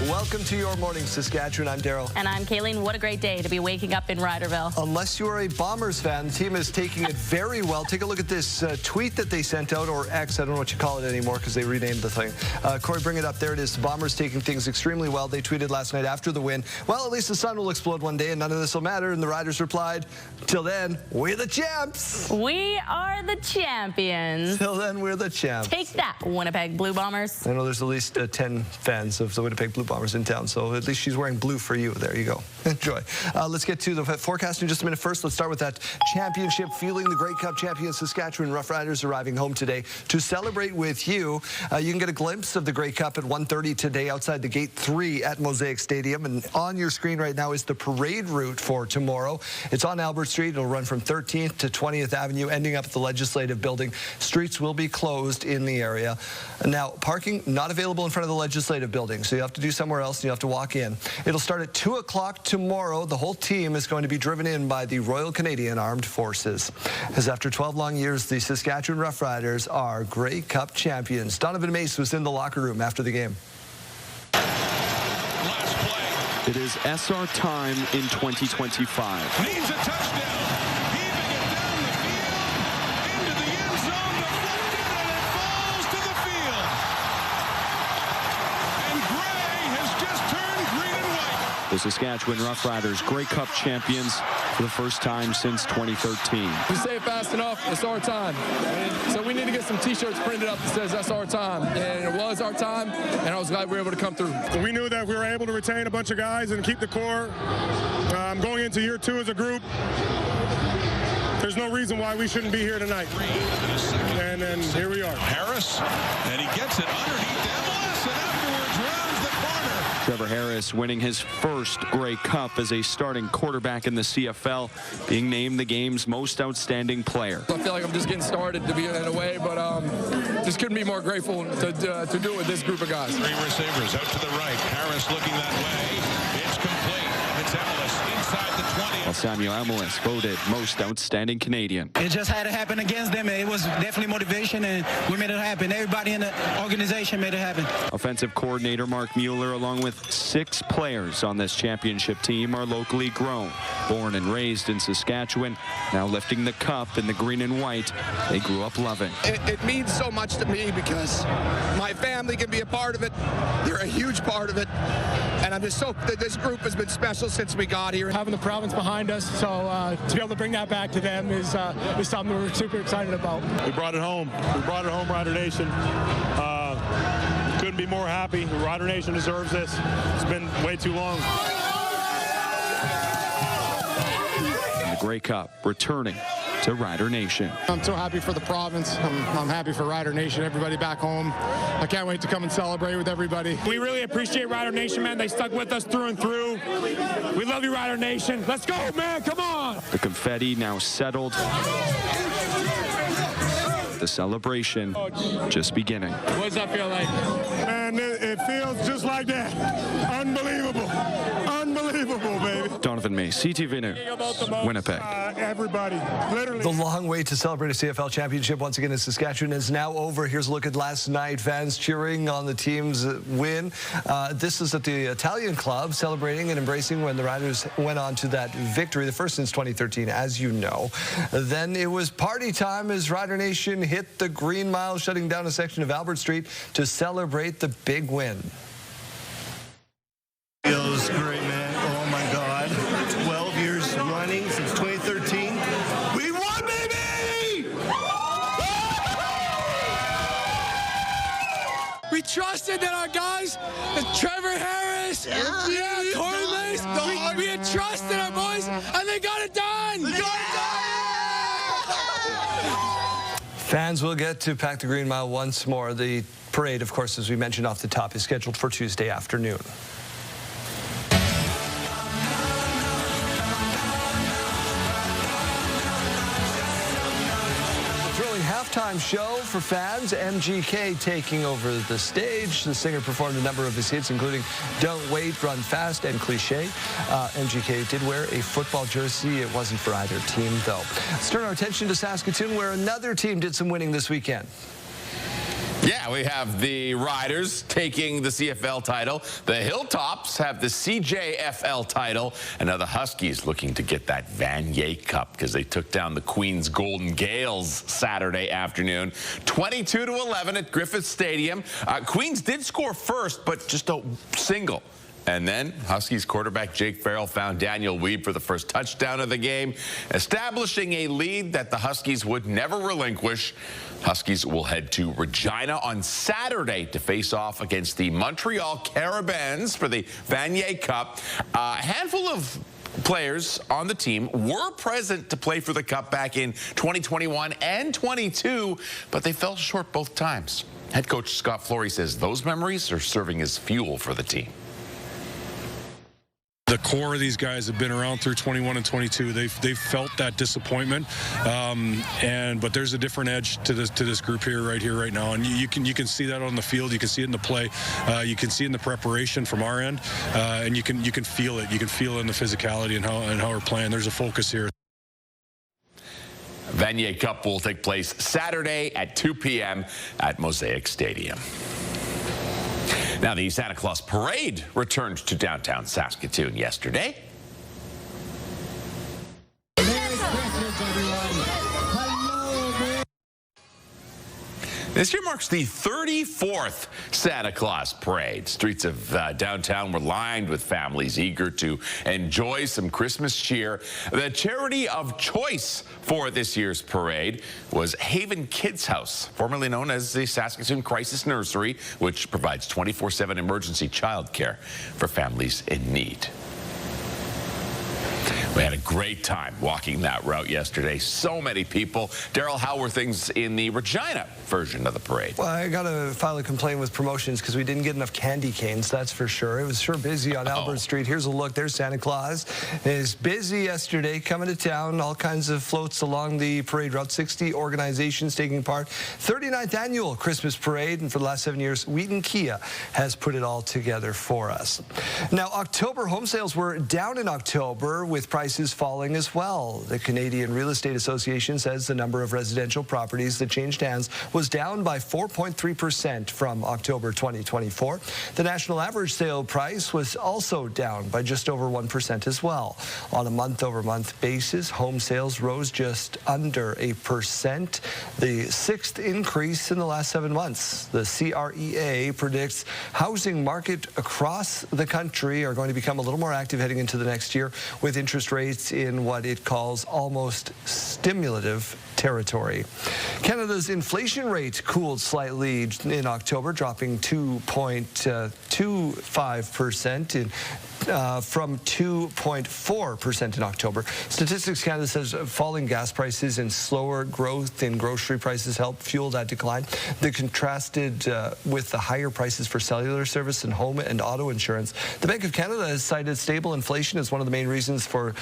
Welcome to Your Morning, Saskatchewan. I'm Daryl. And I'm Kayleen. What a great day to be waking up in Riderville. Unless you are a Bombers fan, the team is taking it very well. Take a look at this tweet that they sent out, or X, I don't know what you call it anymore because they renamed the thing. Corey, bring it up. There it is. The Bombers taking things extremely well. They tweeted last night after the win, well, at least the sun will explode one day and none of this will matter. And the Riders replied, till then, we're the champs. We are the champions. Till then, we're the champs. Take that, Winnipeg Blue Bombers. I know there's at least 10 fans of the Winnipeg Blue Bombers in town, so at least she's wearing blue for you. There you go. Enjoy. Let's get to the forecast in just a minute. First, let's start with that championship feeling. The Grey Cup champions Saskatchewan Roughriders arriving home today to celebrate with you. You can get a glimpse of the Grey Cup at 1:30 today outside the Gate 3 at Mosaic Stadium. And on your screen right now is the parade route for tomorrow. It's on Albert Street. It'll run from 13th to 20th Avenue, ending up at the Legislative Building. Streets will be closed in the area. Now, parking not available in front of the Legislative Building, so you have to do somewhere else and you have to walk in. It'll start at 2 o'clock tomorrow. The whole team is going to be driven in by the Royal Canadian Armed Forces. As after 12 long years, the Saskatchewan Roughriders are Grey Cup champions. Donovan Mace was in the locker room after the game. Last play. It is SR time in 2025. Needs a touchdown. Heaving it down the field. Into the end zone. Deflected, and it falls to the field. And Gray has just turned green and white. The Saskatchewan Roughriders Grey Cup champions for the first time since 2013. We say it fast enough, it's our time. So we need to get some t-shirts printed up that says that's our time. And it was our time, and I was glad we were able to come through. We knew that we were able to retain a bunch of guys and keep the core. Going into year 2 as a group, there's no reason why we shouldn't be here tonight. And then here we are. Harris, and he gets it underneath Ellis, and afterwards rounds the corner. Trevor Harris winning his first Grey Cup as a starting quarterback in the CFL, being named the game's most outstanding player. I feel like I'm just getting started to be in a way, but just couldn't be more grateful to do it with this group of guys. 3 receivers out to the right. Harris looking that way. It's complete. It's Ellis inside the 20. While Samuel Ellis voted most outstanding Canadian. It just had to happen against them. It was definitely motivation, and we made it happen. Everybody in the organization made it happen. Offensive coordinator Mark Mueller, along with 6 players on this championship team, are locally grown. Born and raised in Saskatchewan, now lifting the cup in the green and white they grew up loving. It means so much to me because my family can be a part of it. They're a huge part of it. And I'm just so that this group has been special since we got here. Having the province behind us, so to be able to bring that back to them is something we're super excited about. We brought it home. We brought it home, Rider Nation. Couldn't be more happy. Rider Nation deserves this. It's been way too long. And the Grey Cup returning to Rider Nation. I'm so happy for the province. I'm happy for Rider Nation, everybody back home. I can't wait to come and celebrate with everybody. We really appreciate Rider Nation, man. They stuck with us through and through. We love you, Rider Nation. Let's go, man. Come on. The confetti now settled. The celebration just beginning. What does that feel like? And it feels just like that. Unbelievable. Unbelievable, baby. Donovan May, CTV News, Winnipeg. Everybody, literally. The long wait to celebrate a CFL championship once again in Saskatchewan is now over. Here's a look at last night. Fans cheering on the team's win. This is at the Italian club, celebrating and embracing when the Riders went on to that victory, the first since 2013, as you know. Then it was party time as Rider Nation hit the Green Mile, shutting down a section of Albert Street to celebrate the big win. Feels great, man. Oh, my God. 12 years running since 2013. We won, baby! We trusted that our guys Trevor Harris. Yeah, Corey Mace. We had trust in our boys, and they got it done. Fans will get to pack the Green Mile once more. The parade, of course, as we mentioned off the top, is scheduled for Tuesday afternoon. Halftime show for fans. MGK taking over the stage. The singer performed a number of his hits, including Don't Wait, Run Fast, and Cliche. MGK did wear a football jersey. It wasn't for either team, though. Let's turn our attention to Saskatoon, where another team did some winning this weekend. Yeah, we have the Riders taking the CFL title. The Hilltops have the CJFL title. And now the Huskies looking to get that Vanier Cup because they took down the Queens Golden Gales Saturday afternoon. 22-11 at Griffith Stadium. Queens did score first, but just a single. And then Huskies quarterback Jake Farrell found Daniel Weeb for the first touchdown of the game, establishing a lead that the Huskies would never relinquish. Huskies will head to Regina on Saturday to face off against the Montreal Carabins for the Vanier Cup. A handful of players on the team were present to play for the Cup back in 2021 and 22, but they fell short both times. Head coach Scott Flory says those memories are serving as fuel for the team. The core of these guys have been around through 21 and 22. They've felt that disappointment, but there's a different edge to this group here right now, and you can see that on the field. You can see it in the play. You can see it in the preparation from our end, and you can feel it. You can feel it in the physicality and how we're playing. There's a focus here. Vanier Cup will take place Saturday at 2 p.m. at Mosaic Stadium. Now, the Santa Claus Parade returned to downtown Saskatoon yesterday. This year marks the 34th Santa Claus Parade. Streets of downtown were lined with families eager to enjoy some Christmas cheer. The charity of choice for this year's parade was Haven Kids House, formerly known as the Saskatoon Crisis Nursery, which provides 24/7 emergency childcare for families in need. We had a great time walking that route yesterday. So many people. Daryl, how were things in the Regina version of the parade? Well, I got to file a complaint with promotions because we didn't get enough candy canes, that's for sure. It was sure busy on Albert Street. Here's a look. There's Santa Claus. It is busy yesterday, coming to town. All kinds of floats along the parade route. 60 organizations taking part. 39th annual Christmas parade. And for the last 7 years, Wheaton Kia has put it all together for us. Now, October home sales were down in October with prices falling as well. The Canadian Real Estate Association says the number of residential properties that changed hands was down by 4.3% from October 2024. The national average sale price was also down by just over 1% as well. On a month-over-month basis, home sales rose just under 1%, the sixth increase in the last 7 months. The CREA predicts housing market across the country are going to become a little more active heading into the next year, with interest rates in what it calls almost stimulative territory. Canada's inflation rate cooled slightly in October, dropping 2.25% from 2.4% in October. Statistics Canada says falling gas prices and slower growth in grocery prices helped fuel that decline. They contrasted with the higher prices for cellular service and home and auto insurance. The Bank of Canada has cited stable inflation as one of the main reasons for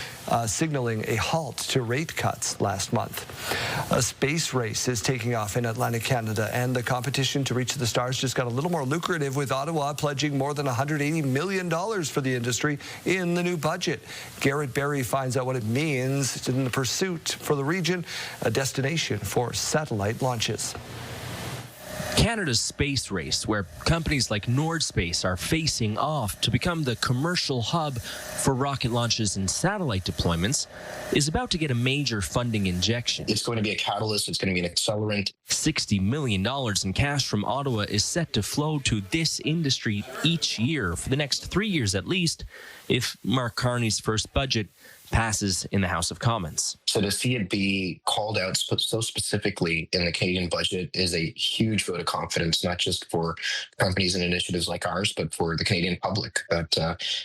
signaling a halt to rate cuts last month. A space race is taking off in Atlantic Canada, and the competition to reach the stars just got a little more lucrative, with Ottawa pledging more than $180 million for the industry in the new budget. Garrett Berry finds out what it means in the pursuit for the region, a destination for satellite launches. Canada's space race, where companies like Nordspace are facing off to become the commercial hub for rocket launches and satellite deployments, is about to get a major funding injection. It's going to be a catalyst. It's going to be an accelerant. $60 million in cash from Ottawa is set to flow to this industry each year for the next 3 years at least, if Mark Carney's first budget passes in the House of Commons. So to see it be called out so specifically in the Canadian budget is a huge vote of confidence, not just for companies and initiatives like ours, but for the Canadian public, that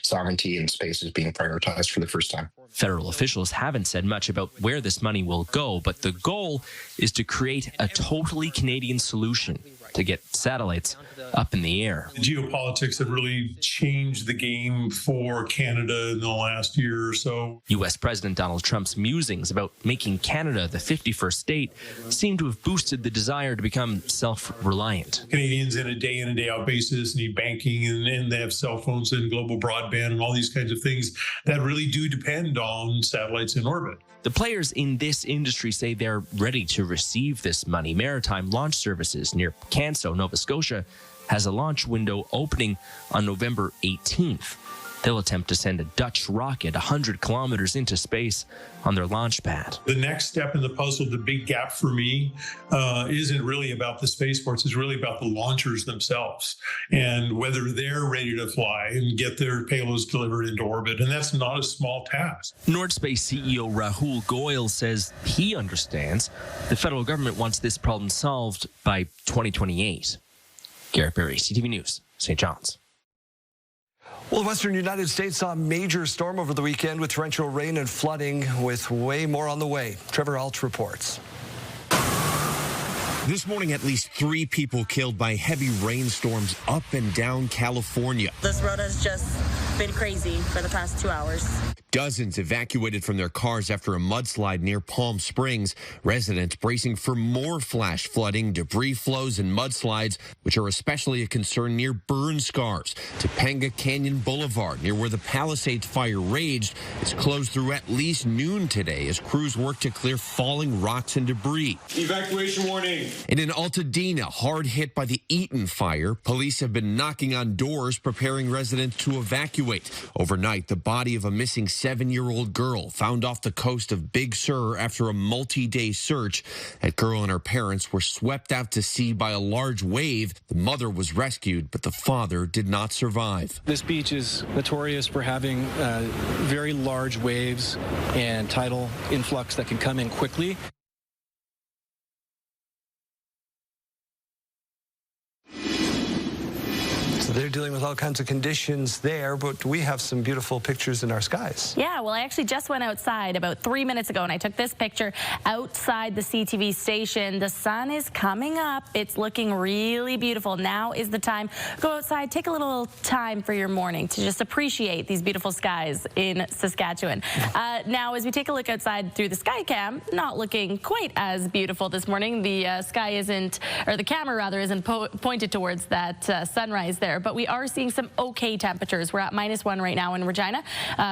sovereignty in space is being prioritized for the first time. Federal officials haven't said much about where this money will go, but the goal is to create a totally Canadian solution to get satellites up in the air. The geopolitics have really changed the game for Canada in the last year or so. U.S. President Donald Trump's musings about making Canada the 51st state seem to have boosted the desire to become self-reliant. Canadians in a day-in and day-out basis need banking, and they have cell phones and global broadband and all these kinds of things that really do depend on satellites in orbit. The players in this industry say they're ready to receive this money. Maritime Launch Services near Canso, Nova Scotia, has a launch window opening on November 18th. They'll attempt to send a Dutch rocket 100 kilometers into space on their launch pad. The next step in the puzzle, the big gap for me, isn't really about the spaceports. It's really about the launchers themselves and whether they're ready to fly and get their payloads delivered into orbit. And that's not a small task. Nordspace CEO Rahul Goyal says he understands the federal government wants this problem solved by 2028. Garrett Berry, CTV News, St. John's. Well, the western United States saw a major storm over the weekend with torrential rain and flooding, with way more on the way. Trevor Alt reports. This morning, at least 3 people killed by heavy rainstorms up and down California. This road has just been crazy for the past 2 hours. Dozens evacuated from their cars after a mudslide near Palm Springs. Residents bracing for more flash flooding, debris flows, and mudslides, which are especially a concern near burn scars. Topanga Canyon Boulevard, near where the Palisades fire raged, is closed through at least noon today as crews work to clear falling rocks and debris. Evacuation warning. And in Altadena, hard hit by the Eaton fire, police have been knocking on doors, preparing residents to evacuate. Overnight, the body of a missing 7-year-old girl found off the coast of Big Sur after a multi-day search. That girl and her parents were swept out to sea by a large wave. The mother was rescued, but the father did not survive. This beach is notorious for having very large waves and tidal influx that can come in quickly. So they're dealing with all kinds of conditions there, but we have some beautiful pictures in our skies. Yeah, well, I actually just went outside about 3 minutes ago, and I took this picture outside the CTV station. The sun is coming up. It's looking really beautiful. Now is the time. Go outside, take a little time for your morning to just appreciate these beautiful skies in Saskatchewan. Now, as we take a look outside through the sky cam, not looking quite as beautiful this morning. The sky isn't, or the camera rather, isn't pointed towards that sunrise there. But we are seeing some okay temperatures. We're at -1 right now in Regina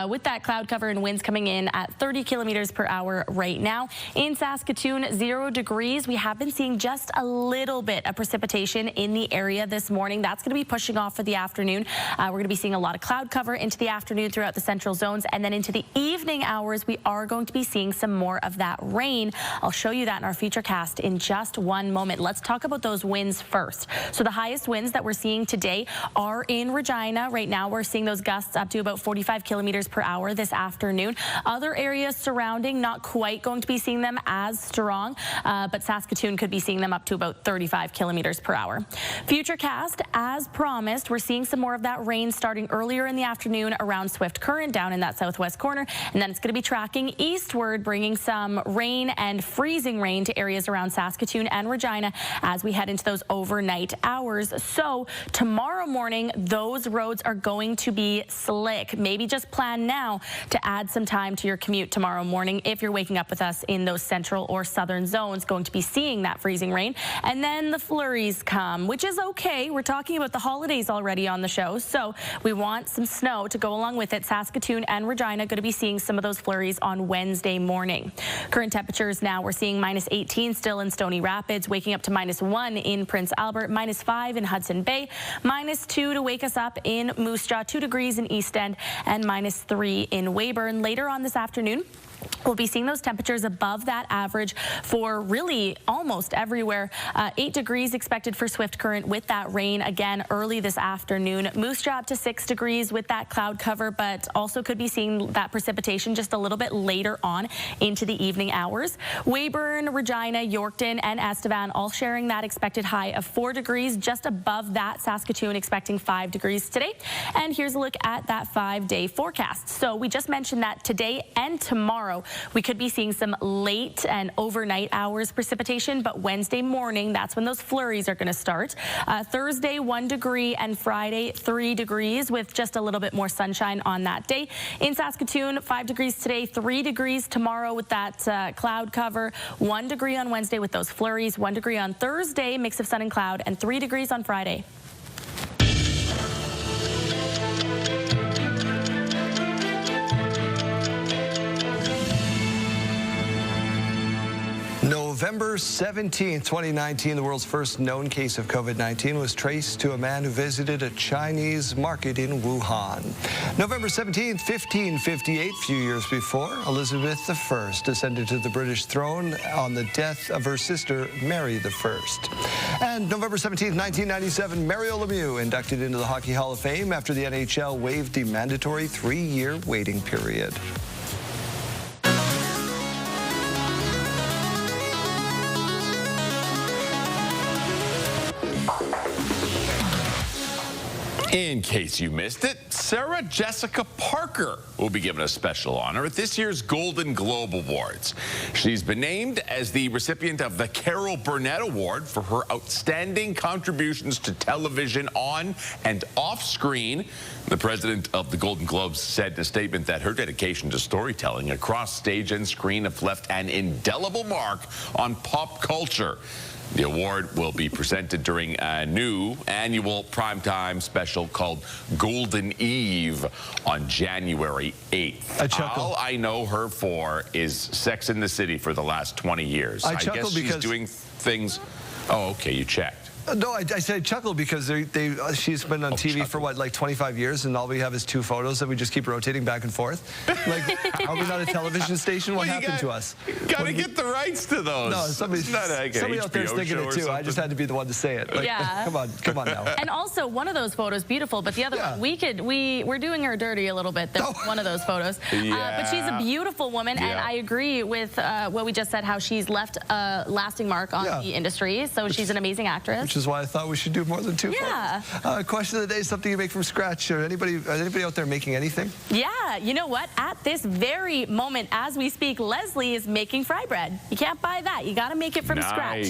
with that cloud cover and winds coming in at 30 kilometers per hour right now. In Saskatoon, 0 degrees. We have been seeing just a little bit of precipitation in the area this morning. That's going to be pushing off for the afternoon. We're going to be seeing a lot of cloud cover into the afternoon throughout the central zones. And then into the evening hours, we are going to be seeing some more of that rain. I'll show you that in our future cast in just one moment. Let's talk about those winds first. So the highest winds that we're seeing today are in Regina. Right now, we're seeing those gusts up to about 45 kilometers per hour this afternoon. Other areas surrounding, not quite going to be seeing them as strong, but Saskatoon could be seeing them up to about 35 kilometers per hour. Futurecast, as promised, we're seeing some more of that rain starting earlier in the afternoon around Swift Current down in that southwest corner, and then it's going to be tracking eastward, bringing some rain and freezing rain to areas around Saskatoon and Regina as we head into those overnight hours. So tomorrow morning, those roads are going to be slick. Maybe just plan now to add some time to your commute tomorrow morning if you're waking up with us in those central or southern zones, going to be seeing that freezing rain. And then the flurries come, which is okay. We're talking about the holidays already on the show, so we want some snow to go along with it. Saskatoon and Regina going to be seeing some of those flurries on Wednesday morning. Current temperatures now, we're seeing -18 still in Stony Rapids, waking up to -1 in Prince Albert, -5 in Hudson Bay, -2 to wake us up in Moose Jaw, 2 degrees in East End, and -3 in Weyburn. Later on this afternoon, We'll be seeing those temperatures above that average for really almost everywhere. 8 degrees expected for Swift Current with that rain again early this afternoon. Moose Jaw up to 6 degrees with that cloud cover, but also could be seeing that precipitation just a little bit later on into the evening hours. Weyburn, Regina, Yorkton, and Estevan all sharing that expected high of 4 degrees. Just above that, Saskatoon expecting 5 degrees today. And here's a look at that 5-day forecast. So we just mentioned that today and tomorrow we could be seeing some late and overnight hours precipitation, but Wednesday morning, that's when those flurries are going to start. Thursday, 1 degree, and Friday, 3 degrees with just a little bit more sunshine on that day. In Saskatoon, 5 degrees today, 3 degrees tomorrow with that cloud cover, 1 degree on Wednesday with those flurries, 1 degree on Thursday, mix of sun and cloud, and 3 degrees on Friday. November 17, 2019, the world's first known case of COVID-19 was traced to a man who visited a Chinese market in Wuhan. November 17, 1558, a few years before, Elizabeth I ascended to the British throne on the death of her sister, Mary I. And November 17, 1997, Mario Lemieux inducted into the Hockey Hall of Fame after the NHL waived the mandatory 3-year waiting period. In case you missed it, Sarah Jessica Parker will be given a special honor at this year's Golden Globe Awards. She's been named as the recipient of the Carol Burnett Award for her outstanding contributions to television on and off screen. The president of the Golden Globes said in a statement that her dedication to storytelling across stage and screen have left an indelible mark on pop culture. The award will be presented during a new annual primetime special called Golden Eve on January 8th. All I know her for is Sex and the City for the last 20 years. I guess she's doing things... Oh, okay, you checked. No, I said chuckle because she's been on TV for what, like 25 years, and all we have is 2 photos that we just keep rotating back and forth. Like, are we not a television station? What happened to us? Gotta get the rights to those. No, somebody out there's thinking it too. I just had to be the one to say it. Like, yeah. Come on now. And also, one of those photos beautiful, but the other one, we're doing her dirty a little bit. There's one of those photos. But she's a beautiful woman, and I agree with what we just said, how she's left a lasting mark on the industry. So she's an amazing actress. Which is why I thought we should do more than 2 photos. Question of the day, something you make from scratch. Are anybody out there making anything? Yeah, you know what? At this very moment, as we speak, Leslie is making fry bread. You can't buy that. You got to make it from scratch.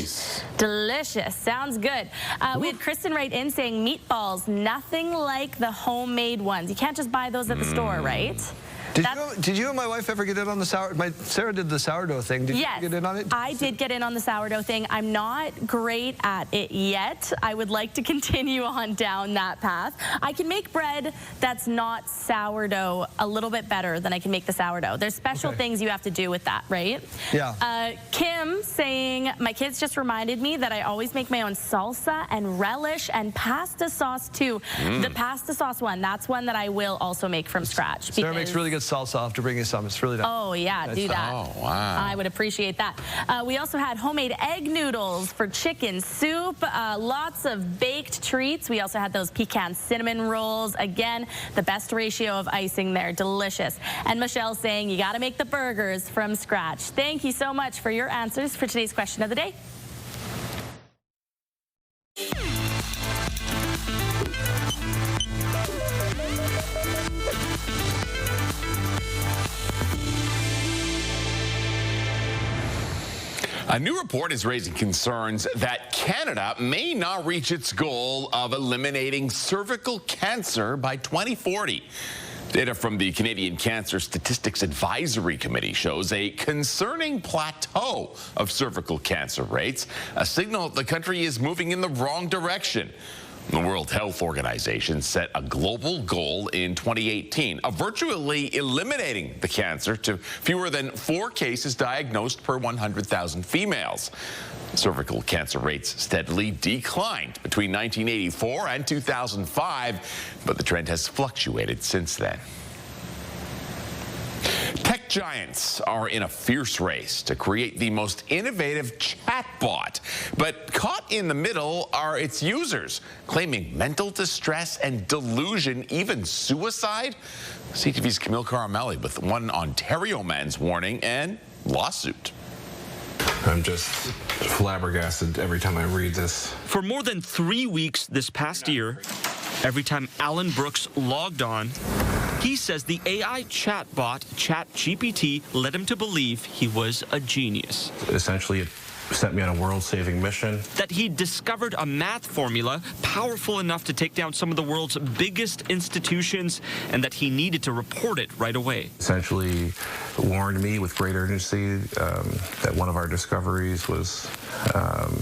Delicious. Sounds good. We had Kristen write in saying meatballs, nothing like the homemade ones. You can't just buy those at the store, right? Did you and my wife ever get in on the sourdough? Sarah did the sourdough thing. Did you get in on it? I did get in on the sourdough thing. I'm not great at it yet. I would like to continue on down that path. I can make bread that's not sourdough a little bit better than I can make the sourdough. There's special things you have to do with that, right? Yeah. Kim saying, my kids just reminded me that I always make my own salsa and relish and pasta sauce too. The pasta sauce one, that's one that I will also make from scratch. Sarah makes really good salsa. I'll have to bring you some. It's really nice. Oh, yeah, do that. Oh, wow. I would appreciate that. We also had homemade egg noodles for chicken soup, lots of baked treats. We also had those pecan cinnamon rolls. Again, the best ratio of icing there. Delicious. And Michelle saying you got to make the burgers from scratch. Thank you so much for your answers for today's question of the day. A new report is raising concerns that Canada may not reach its goal of eliminating cervical cancer by 2040. Data from the Canadian Cancer Statistics Advisory Committee shows a concerning plateau of cervical cancer rates, a signal that the country is moving in the wrong direction. The World Health Organization set a global goal in 2018 of virtually eliminating the cancer to fewer than 4 cases diagnosed per 100,000 females. Cervical cancer rates steadily declined between 1984 and 2005, but the trend has fluctuated since then. Tech giants are in a fierce race to create the most innovative chatbot. But caught in the middle are its users, claiming mental distress and delusion, even suicide. CTV's Camille Caramelli with one Ontario man's warning and lawsuit. I'm just flabbergasted every time I read this. For more than 3 weeks this past year, every time Alan Brooks logged on, he says the AI chatbot, ChatGPT, led him to believe he was a genius. Essentially, it sent me on a world-saving mission. That he discovered a math formula powerful enough to take down some of the world's biggest institutions, and that he needed to report it right away. Essentially warned me with great urgency that one of our discoveries was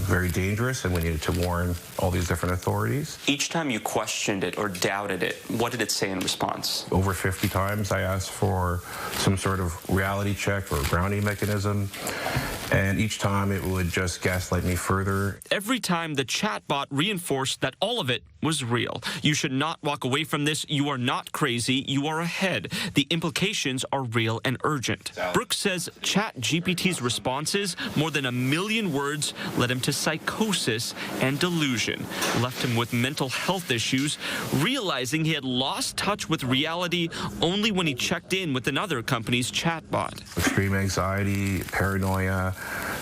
very dangerous, and we needed to warn all these different authorities. Each time you questioned it or doubted it, what did it say in response? Over 50 times I asked for some sort of reality check or grounding mechanism, and each time it would just gaslight me further. Every time the chatbot reinforced that all of it was real. You should not walk away from this. You are not crazy. You are ahead. The implications are real and urgent. Brooks says ChatGPT's responses, more than 1 million words, led him to psychosis and delusion, left him with mental health issues, realizing he had lost touch with reality only when he checked in with another company's chatbot. Extreme anxiety, paranoia,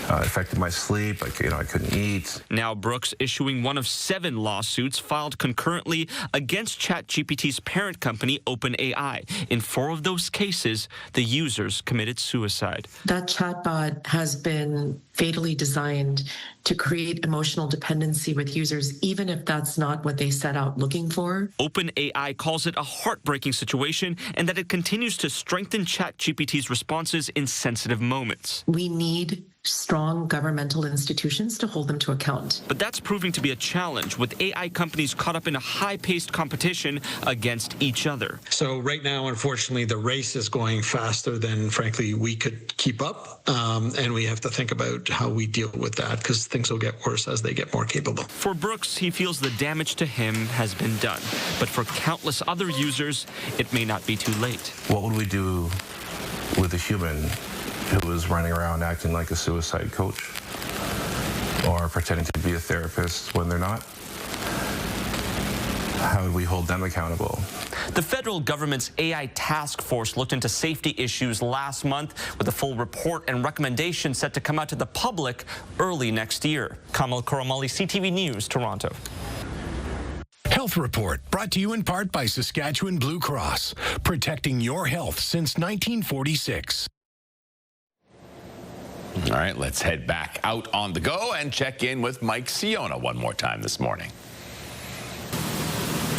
affected my sleep. I couldn't eat. Now Brooks issuing one of 7 lawsuits filed concurrently against ChatGPT's parent company, OpenAI. In 4 of those cases, the users committed suicide. That chatbot has been fatally designed to create emotional dependency with users, even if that's not what they set out looking for. OpenAI calls it a heartbreaking situation, and that it continues to strengthen ChatGPT's responses in sensitive moments. We need strong governmental institutions to hold them to account. But that's proving to be a challenge, with AI companies caught up in a high-paced competition against each other. So right now, unfortunately, the race is going faster than, frankly, we could keep up, and we have to think about how we deal with that, because things will get worse as they get more capable. For Brooks, he feels the damage to him has been done. But for countless other users, it may not be too late. What would we do with a human who was running around acting like a suicide coach or pretending to be a therapist when they're not? How would we hold them accountable? The federal government's AI task force looked into safety issues last month, with a full report and recommendation set to come out to the public early next year. Kamal Koramali, CTV News, Toronto. Health Report, brought to you in part by Saskatchewan Blue Cross, protecting your health since 1946. All right, let's head back out on the go and check in with Mike Siona one more time this morning.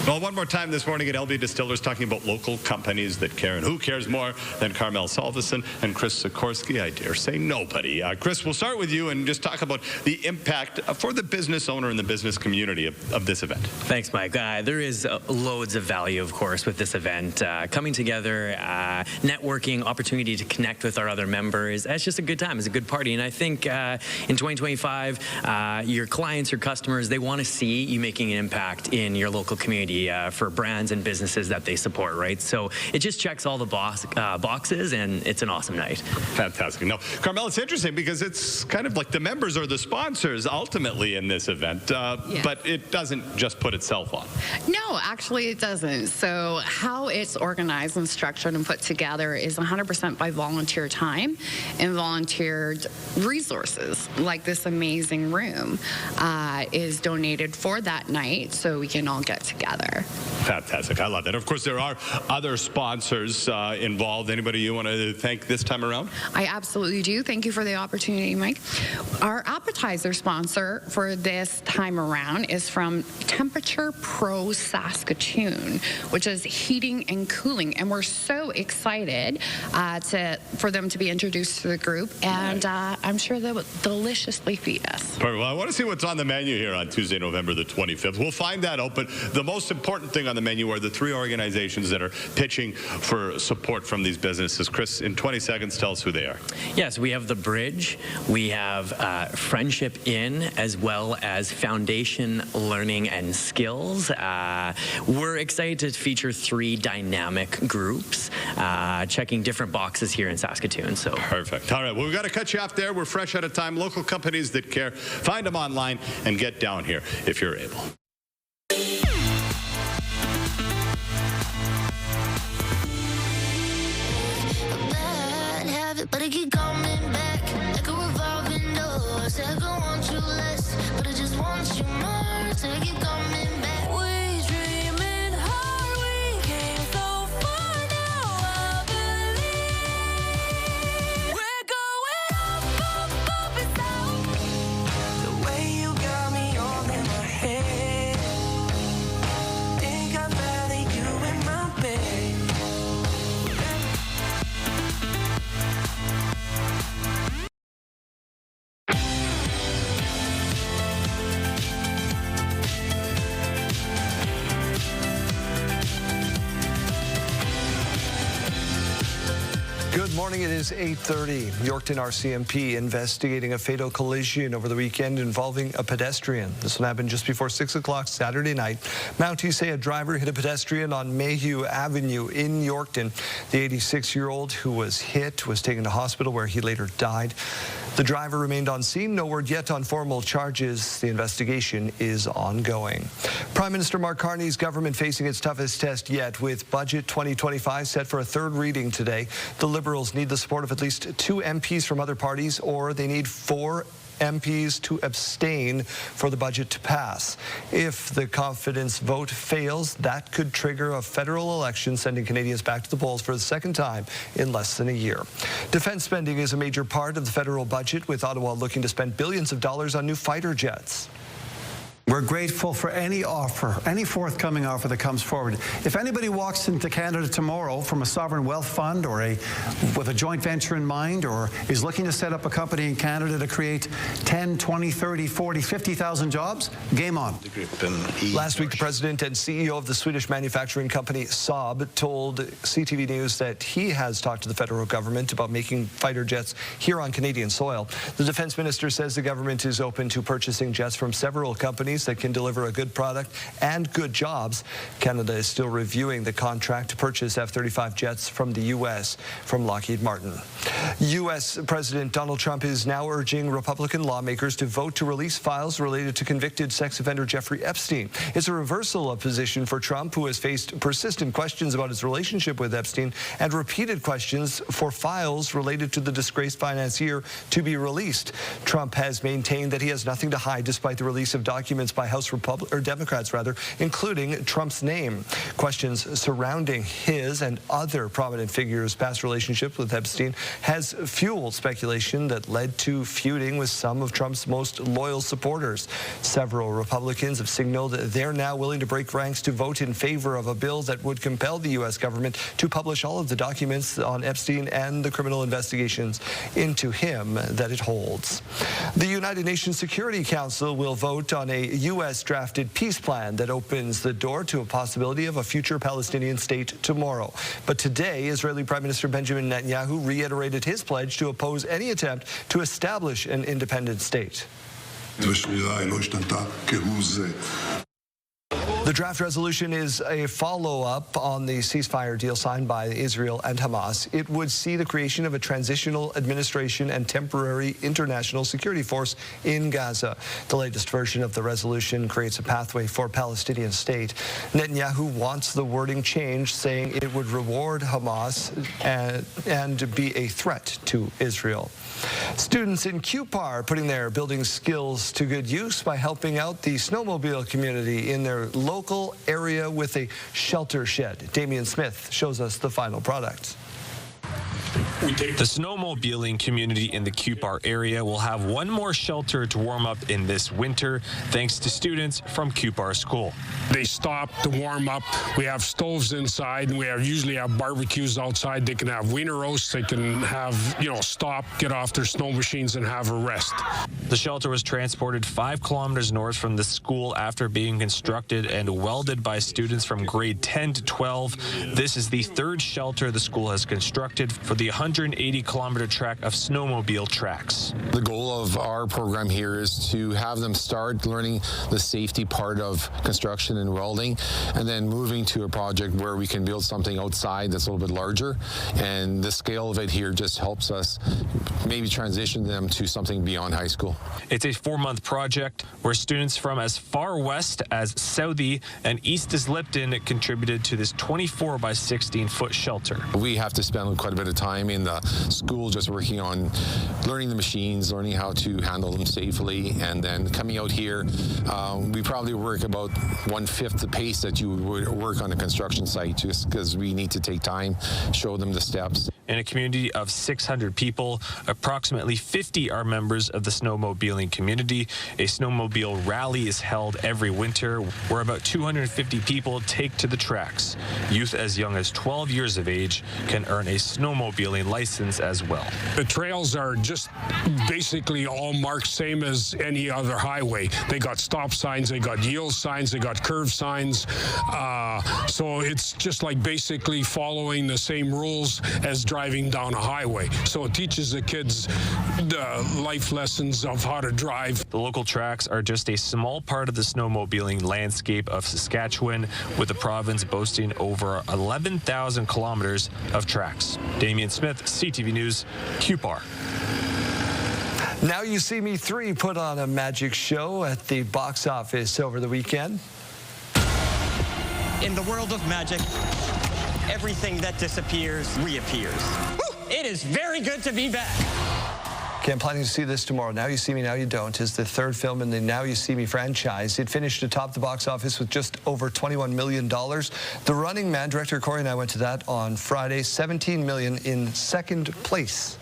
Well, one more time this morning at LB Distillers, talking about local companies that care. And who cares more than Carmel Salveson and Chris Sikorsky? I dare say nobody. Chris, we'll start with you and just talk about the impact for the business owner and the business community of this event. Thanks, Mike. There is loads of value, of course, with this event. Coming together, networking, opportunity to connect with our other members. It's just a good time. It's a good party. And I think in 2025, your clients, your customers, they want to see you making an impact in your local community. For brands and businesses that they support, right? So it just checks all the boxes, and it's an awesome night. Fantastic. No, Carmel, it's interesting because it's kind of like the members are the sponsors ultimately in this event, but it doesn't just put itself on. No, actually it doesn't. So how it's organized and structured and put together is 100% by volunteer time and volunteer resources, like this amazing room is donated for that night so we can all get together. Fantastic. I love that. Of course, there are other sponsors involved. Anybody you want to thank this time around? I absolutely do. Thank you for the opportunity, Mike. Our appetizer sponsor for this time around is from Temperature Pro Saskatchewan, which is heating and cooling. And we're so excited for them to be introduced to the group. And I'm sure they will deliciously feed us. Well, I want to see what's on the menu here on Tuesday, November the 25th. We'll find that out. But the most important thing on the menu are the three organizations that are pitching for support from these businesses. Chris, in 20 seconds, tell us who they are. Yes, we have The Bridge, we have Friendship In, as well as Foundation Learning and Skills. We're excited to feature three dynamic groups checking different boxes here in Saskatoon. So perfect. All right, well, we've got to cut you off there. We're fresh out of time. Local companies that care, find them online and get down here if you're able. But I keep coming back like a revolving door. Said I don't want you less, but I just want you more. So I keep coming back. We dreaming hard, we came so far now. I believe we're going up and down. The way you got me all in my head. Think I'd rather you in my bed. Good morning. It is 8:30. Yorkton RCMP investigating a fatal collision over the weekend involving a pedestrian. This one happened just before 6 o'clock Saturday night. Mounties say a driver hit a pedestrian on Mayhew Avenue in Yorkton. The 86-year-old who was hit was taken to hospital where he later died. The driver remained on scene. No word yet on formal charges. The investigation is ongoing. Prime Minister Mark Carney's government facing its toughest test yet, with Budget 2025 set for a third reading today. The Liberals need the support of at least 2 MPs from other parties, or they need 4 MPs to abstain for the budget to pass. If the confidence vote fails, that could trigger a federal election, sending Canadians back to the polls for the second time in less than a year. Defense spending is a major part of the federal budget, with Ottawa looking to spend billions of dollars on new fighter jets. We're grateful for any offer, any forthcoming offer that comes forward. If anybody walks into Canada tomorrow from a sovereign wealth fund or with a joint venture in mind, or is looking to set up a company in Canada to create 10, 20, 30, 40, 50,000 jobs, game on. Last week, the president and CEO of the Swedish manufacturing company Saab told CTV News that he has talked to the federal government about making fighter jets here on Canadian soil. The defense minister says the government is open to purchasing jets from several companies that can deliver a good product and good jobs. Canada is still reviewing the contract to purchase F-35 jets from the U.S. from Lockheed Martin. U.S. President Donald Trump is now urging Republican lawmakers to vote to release files related to convicted sex offender Jeffrey Epstein. It's a reversal of position for Trump, who has faced persistent questions about his relationship with Epstein and repeated questions for files related to the disgraced financier to be released. Trump has maintained that he has nothing to hide, despite the release of documents by House Democrats, including Trump's name. Questions surrounding his and other prominent figures' past relationship with Epstein has fueled speculation that led to feuding with some of Trump's most loyal supporters. Several Republicans have signaled they're now willing to break ranks to vote in favor of a bill that would compel the U.S. government to publish all of the documents on Epstein and the criminal investigations into him that it holds. The United Nations Security Council will vote on a U.S.-drafted peace plan that opens the door to a possibility of a future Palestinian state tomorrow. But today, Israeli Prime Minister Benjamin Netanyahu reiterated his pledge to oppose any attempt to establish an independent state. The draft resolution is a follow-up on the ceasefire deal signed by Israel and Hamas. It would see the creation of a transitional administration and temporary international security force in Gaza. The latest version of the resolution creates a pathway for a Palestinian state. Netanyahu wants the wording changed, saying it would reward Hamas and be a threat to Israel. Students in Cupar are putting their building skills to good use by helping out the snowmobile community in their local area with a shelter shed. Damian Smith shows us the final product. The snowmobiling community in the Cupar area will have one more shelter to warm up in this winter, thanks to students from Cupar School. They stop to warm up. We have stoves inside, and we usually have barbecues outside. They can have wiener roasts. They can have, stop, get off their snow machines and have a rest. The shelter was transported 5 kilometers north from the school after being constructed and welded by students from grade 10 to 12. This is the third shelter the school has constructed for the 180-kilometer track of snowmobile tracks. The goal of our program here is to have them start learning the safety part of construction and welding, and then moving to a project where we can build something outside that's a little bit larger. And the scale of it here just helps us maybe transition them to something beyond high school. It's a 4-month project where students from as far west as Southey and east as Lipton contributed to this 24 by 16-foot shelter. We have to spend quite a bit of time in the school just working on learning the machines, learning how to handle them safely, and then coming out here, we probably work about 1/5 the pace that you would work on a construction site, just because we need to take time, show them the steps. In a community of 600 people, approximately 50 are members of the snowmobiling community. A snowmobile rally is held every winter where about 250 people take to the tracks. Youth as young as 12 years of age can earn a snowmobiling license as well. The trails are just basically all marked same as any other highway. They got stop signs, they got yield signs, they got curve signs. So it's just like basically following the same rules as driving down a highway. So it teaches the kids the life lessons of how to drive. The local tracks are just a small part of the snowmobiling landscape of Saskatchewan, with the province boasting over 11,000 kilometers of tracks. Damian Smith, CTV News, Cupar. Now You See Me 3 put on a magic show at the box office over the weekend. In the world of magic, everything that disappears reappears. It is very good to be back. Okay, I'm planning to see this tomorrow. Now You See Me, Now You Don't is the third film in the Now You See Me franchise. It finished atop the box office with just over $21 million. The Running Man, director Corey and I went to that on Friday, $17 million in second place.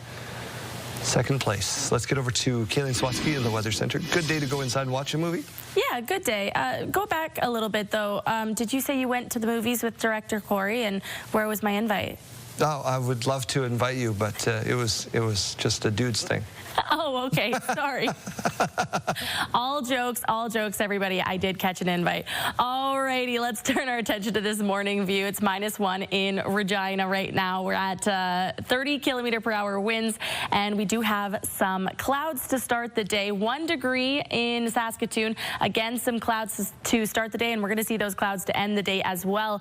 Second place. Let's get over to Kayleen Swatsky in the Weather Center. Good day to go inside and watch a movie? Yeah, good day. Go back a little bit, though. Did you say you went to the movies with director Corey, and where was my invite? Oh, I would love to invite you, but it was just a dude's thing. Oh, okay. Sorry. All jokes, everybody. I did catch an invite. Alrighty, let's turn our attention to this morning view. It's -1 in Regina right now. We're at 30-kilometer-per-hour winds, and we do have some clouds to start the day. 1 degree in Saskatoon. Again, some clouds to start the day, and we're going to see those clouds to end the day as well,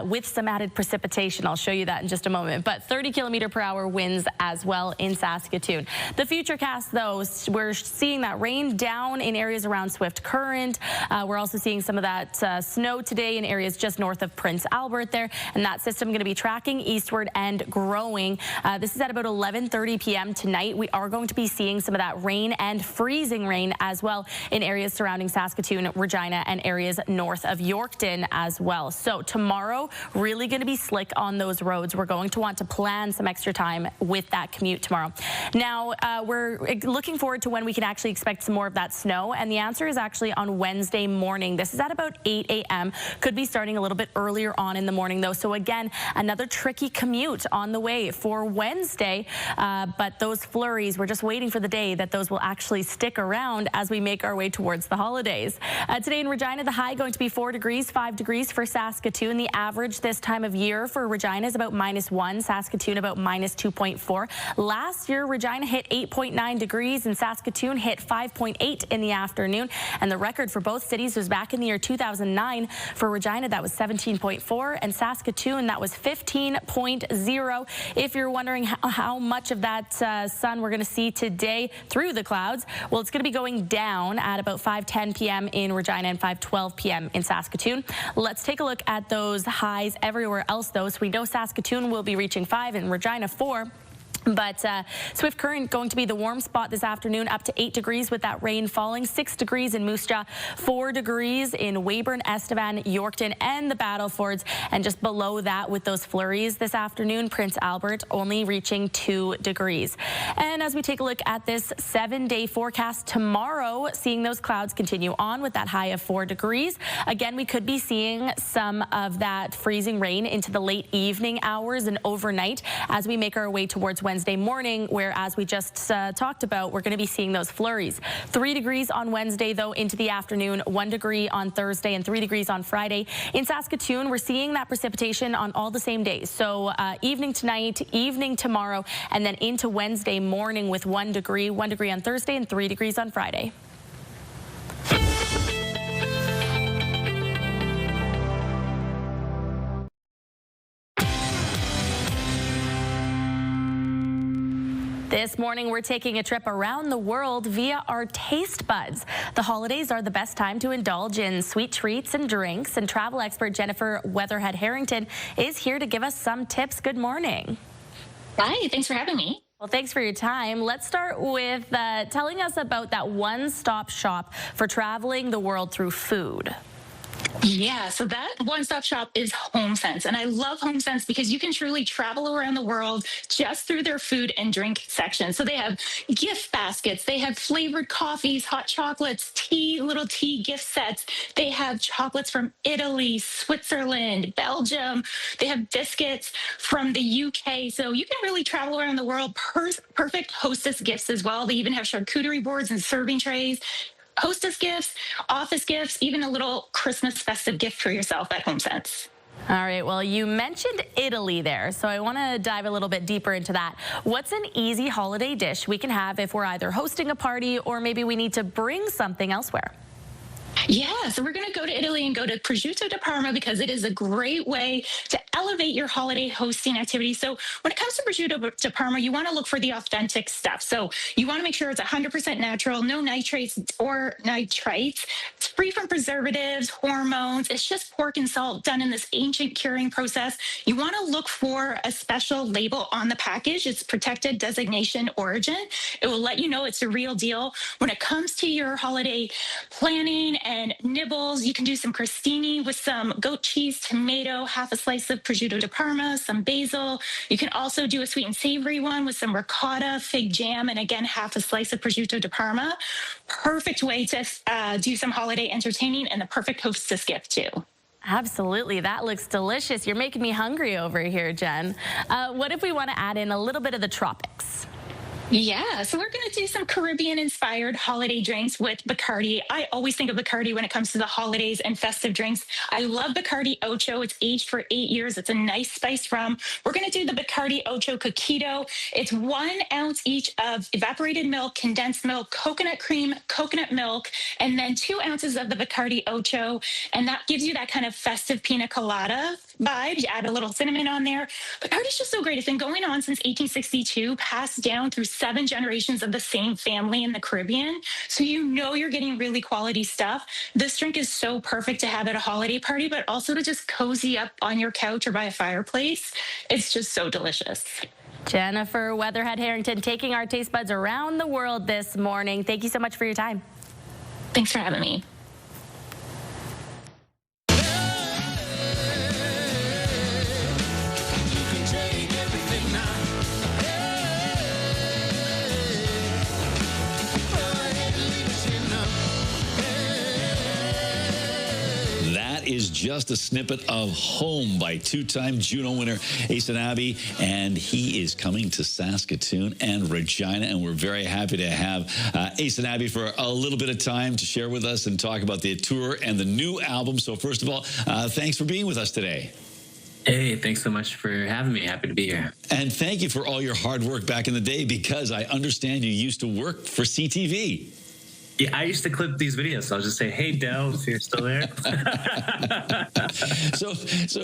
with some added precipitation. I'll show you that in just a moment. But 30-kilometer-per-hour winds as well in Saskatoon. The futurecast, though, we're seeing that rain down in areas around Swift Current. We're also seeing some of that snow today in areas just north of Prince Albert there, and that system going to be tracking eastward and growing. This is at about 11:30 p.m. tonight. We are going to be seeing some of that rain and freezing rain as well in areas surrounding Saskatoon, Regina, and areas north of Yorkton as well. So tomorrow, really going to be slick on those roads. We're going to want to plan some extra time with that commute tomorrow. Now, we're looking forward to when we can actually expect some more of that snow, and the answer is actually on Wednesday morning. This is at about 8 a.m. Could be starting a little bit earlier on in the morning, though. So again, another tricky commute on the way for Wednesday, but those flurries, we're just waiting for the day that those will actually stick around as we make our way towards the holidays. Today in Regina, the high going to be 4 degrees, 5 degrees for Saskatoon. The average this time of year for Regina is about -1, Saskatoon about -2.4. Last year, Regina hit 8.9 degrees and Saskatoon hit 5.8 in the afternoon. And the record for both cities was back in the year 2009. For Regina, that was 17.4, and Saskatoon, that was 15.0. If you're wondering how much of that sun we're going to see today through the clouds, well, it's going to be going down at about 5:10 p.m. in Regina and 5:12 p.m. in Saskatoon. Let's take a look at those highs everywhere else, though. So we know Saskatoon will be reaching 5 and Regina 4. But Swift Current going to be the warm spot this afternoon, up to 8 degrees with that rain falling. 6 degrees in Moose Jaw, 4 degrees in Weyburn, Estevan, Yorkton, and the Battlefords. And just below that with those flurries this afternoon, Prince Albert only reaching 2 degrees. And as we take a look at this 7-day forecast tomorrow, seeing those clouds continue on with that high of 4 degrees. Again, we could be seeing some of that freezing rain into the late evening hours and overnight as we make our way towards towards Wednesday morning, where, as we just talked about, we're going to be seeing those flurries. 3 degrees on Wednesday, though, into the afternoon, 1 degree on Thursday, and 3 degrees on Friday. In Saskatoon, we're seeing that precipitation on all the same days. So evening tonight, evening tomorrow, and then into Wednesday morning with 1 degree on Thursday and 3 degrees on Friday. This morning, we're taking a trip around the world via our taste buds. The holidays are the best time to indulge in sweet treats and drinks, and travel expert Jennifer Weatherhead Harrington is here to give us some tips. Good morning. Hi, thanks for having me. Well, thanks for your time. Let's start with telling us about that one-stop shop for traveling the world through food. Yeah, so that one-stop shop is HomeSense. And I love HomeSense because you can truly travel around the world just through their food and drink section. So they have gift baskets, they have flavored coffees, hot chocolates, little tea gift sets. They have chocolates from Italy, Switzerland, Belgium. They have biscuits from the UK. So you can really travel around the world. Perfect hostess gifts as well. They even have charcuterie boards and serving trays. Hostess gifts, office gifts, even a little Christmas festive gift for yourself at HomeSense. All right, well, you mentioned Italy there, so I want to dive a little bit deeper into that. What's an easy holiday dish we can have if we're either hosting a party or maybe we need to bring something elsewhere? Yeah, so we're going to go to Italy and go to Prosciutto di Parma because it is a great way to elevate your holiday hosting activity. So when it comes to Prosciutto di Parma, you want to look for the authentic stuff. So you want to make sure it's 100% natural, no nitrates or nitrites. It's free from preservatives, hormones. It's just pork and salt done in this ancient curing process. You want to look for a special label on the package. It's protected designation origin. It will let you know it's the real deal. When it comes to your holiday planning and nibbles, you can do some crostini with some goat cheese, tomato, half a slice of prosciutto di Parma, some basil. You can also do a sweet and savory one with some ricotta, fig jam, and again, half a slice of prosciutto di Parma. Perfect way to do some holiday entertaining and the perfect hostess gift too. Absolutely. That looks delicious. You're making me hungry over here, Jen. What if we want to add in a little bit of the tropics? Yeah, so we're going to do some Caribbean-inspired holiday drinks with Bacardi. I always think of Bacardi when it comes to the holidays and festive drinks. I love Bacardi Ocho. It's aged for 8 years. It's a nice spiced rum. We're going to do the Bacardi Ocho Coquito. It's 1 ounce each of evaporated milk, condensed milk, coconut cream, coconut milk, and then 2 ounces of the Bacardi Ocho. And that gives you that kind of festive pina colada vibe. You add a little cinnamon on there. Bacardi's just so great. It's been going on since 1862, passed down through 7 generations of the same family in the Caribbean. So you know you're getting really quality stuff. This drink is so perfect to have at a holiday party, but also to just cozy up on your couch or by a fireplace. It's just so delicious. Jennifer Weatherhead Harrington taking our taste buds around the world this morning. Thank you so much for your time. Thanks for having me. Is just a snippet of Home by two-time Juno winner Ace and Abby, and he is coming to Saskatoon and Regina, and we're very happy to have Ace and Abby for a little bit of time to share with us and talk about the tour and the new album. So first of all, thanks for being with us today. Hey, thanks so much for having me. Happy to be here. And thank you for all your hard work back in the day, because I understand you used to work for CTV. Yeah, I used to clip these videos, so I'll just say, hey, Del, if you're still there. So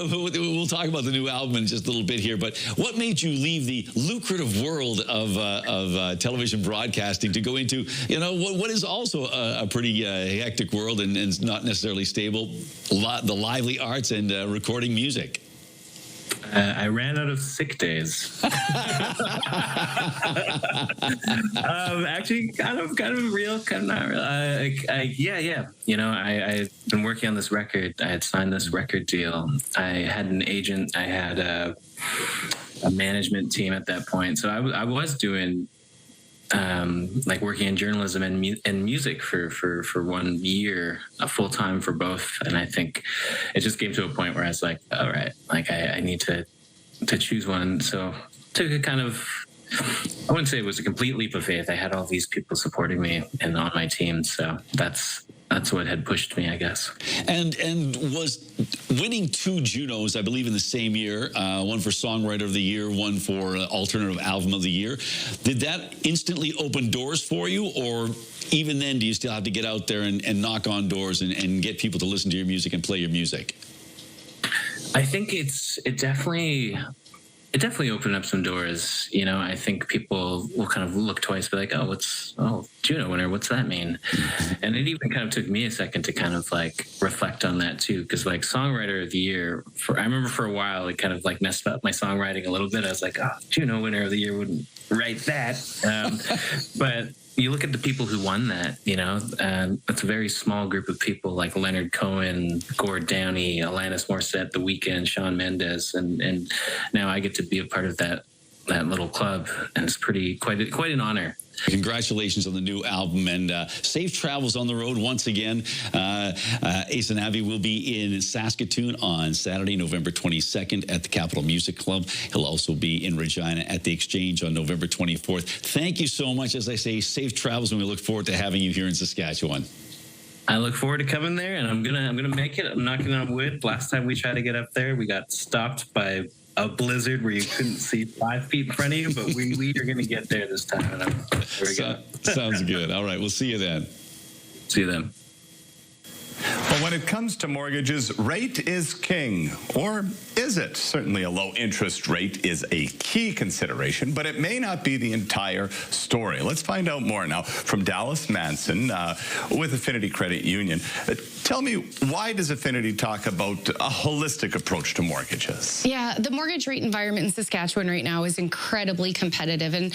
we'll talk about the new album in just a little bit here, but what made you leave the lucrative world of television broadcasting to go into, you know, what is also a pretty hectic world and not necessarily stable, the lively arts and recording music? I ran out of sick days. Actually, kind of real, kind of not real. Yeah. You know, I've been working on this record. I had signed this record deal. I had an agent. I had a management team at that point. So I was doing like working in journalism and music for 1 year, full time for both. And I think it just came to a point where I was like, all right, like I need to choose one. So took a kind of I wouldn't say it was a complete leap of faith. I had all these people supporting me and on my team, so that's what had pushed me, I guess. And was winning 2 Junos, I believe, in the same year, one for Songwriter of the Year, one for Alternative Album of the Year. Did that instantly open doors for you, or even then do you still have to get out there and knock on doors and get people to listen to your music and play your music? I think it definitely opened up some doors. You know, I think people will kind of look twice, be like, oh, Juno winner, what's that mean? And it even kind of took me a second to kind of like reflect on that too, because like Songwriter of the Year, I remember for a while it kind of like messed up my songwriting a little bit. I was like, oh, Juno winner of the year wouldn't write that. But you look at the people who won that, you know, it's a very small group of people like Leonard Cohen, Gord Downie, Alanis Morissette, The Weeknd, Shawn Mendes, and now I get to be a part of that little club, and it's quite an honor. Congratulations on the new album, and safe travels on the road once again. Ace and Abby will be in Saskatoon on Saturday, November 22nd at the Capitol Music Club. He'll also be in Regina at the Exchange on November 24th. Thank you so much. As I say, safe travels, and we look forward to having you here in Saskatchewan. I look forward to coming there, and I'm gonna make it. I'm knocking on wood. Last time we tried to get up there, we got stopped by a blizzard where you couldn't see 5 feet in front of you, but we are going to get there this time. And there we go. Sounds good. All right, we'll see you then. See you then. Well, when it comes to mortgages, rate is king. Or is it? Certainly a low interest rate is a key consideration, but it may not be the entire story. Let's find out more now from Dallas Manson with Affinity Credit Union. Tell me, why does Affinity talk about a holistic approach to mortgages? Yeah, the mortgage rate environment in Saskatchewan right now is incredibly competitive, and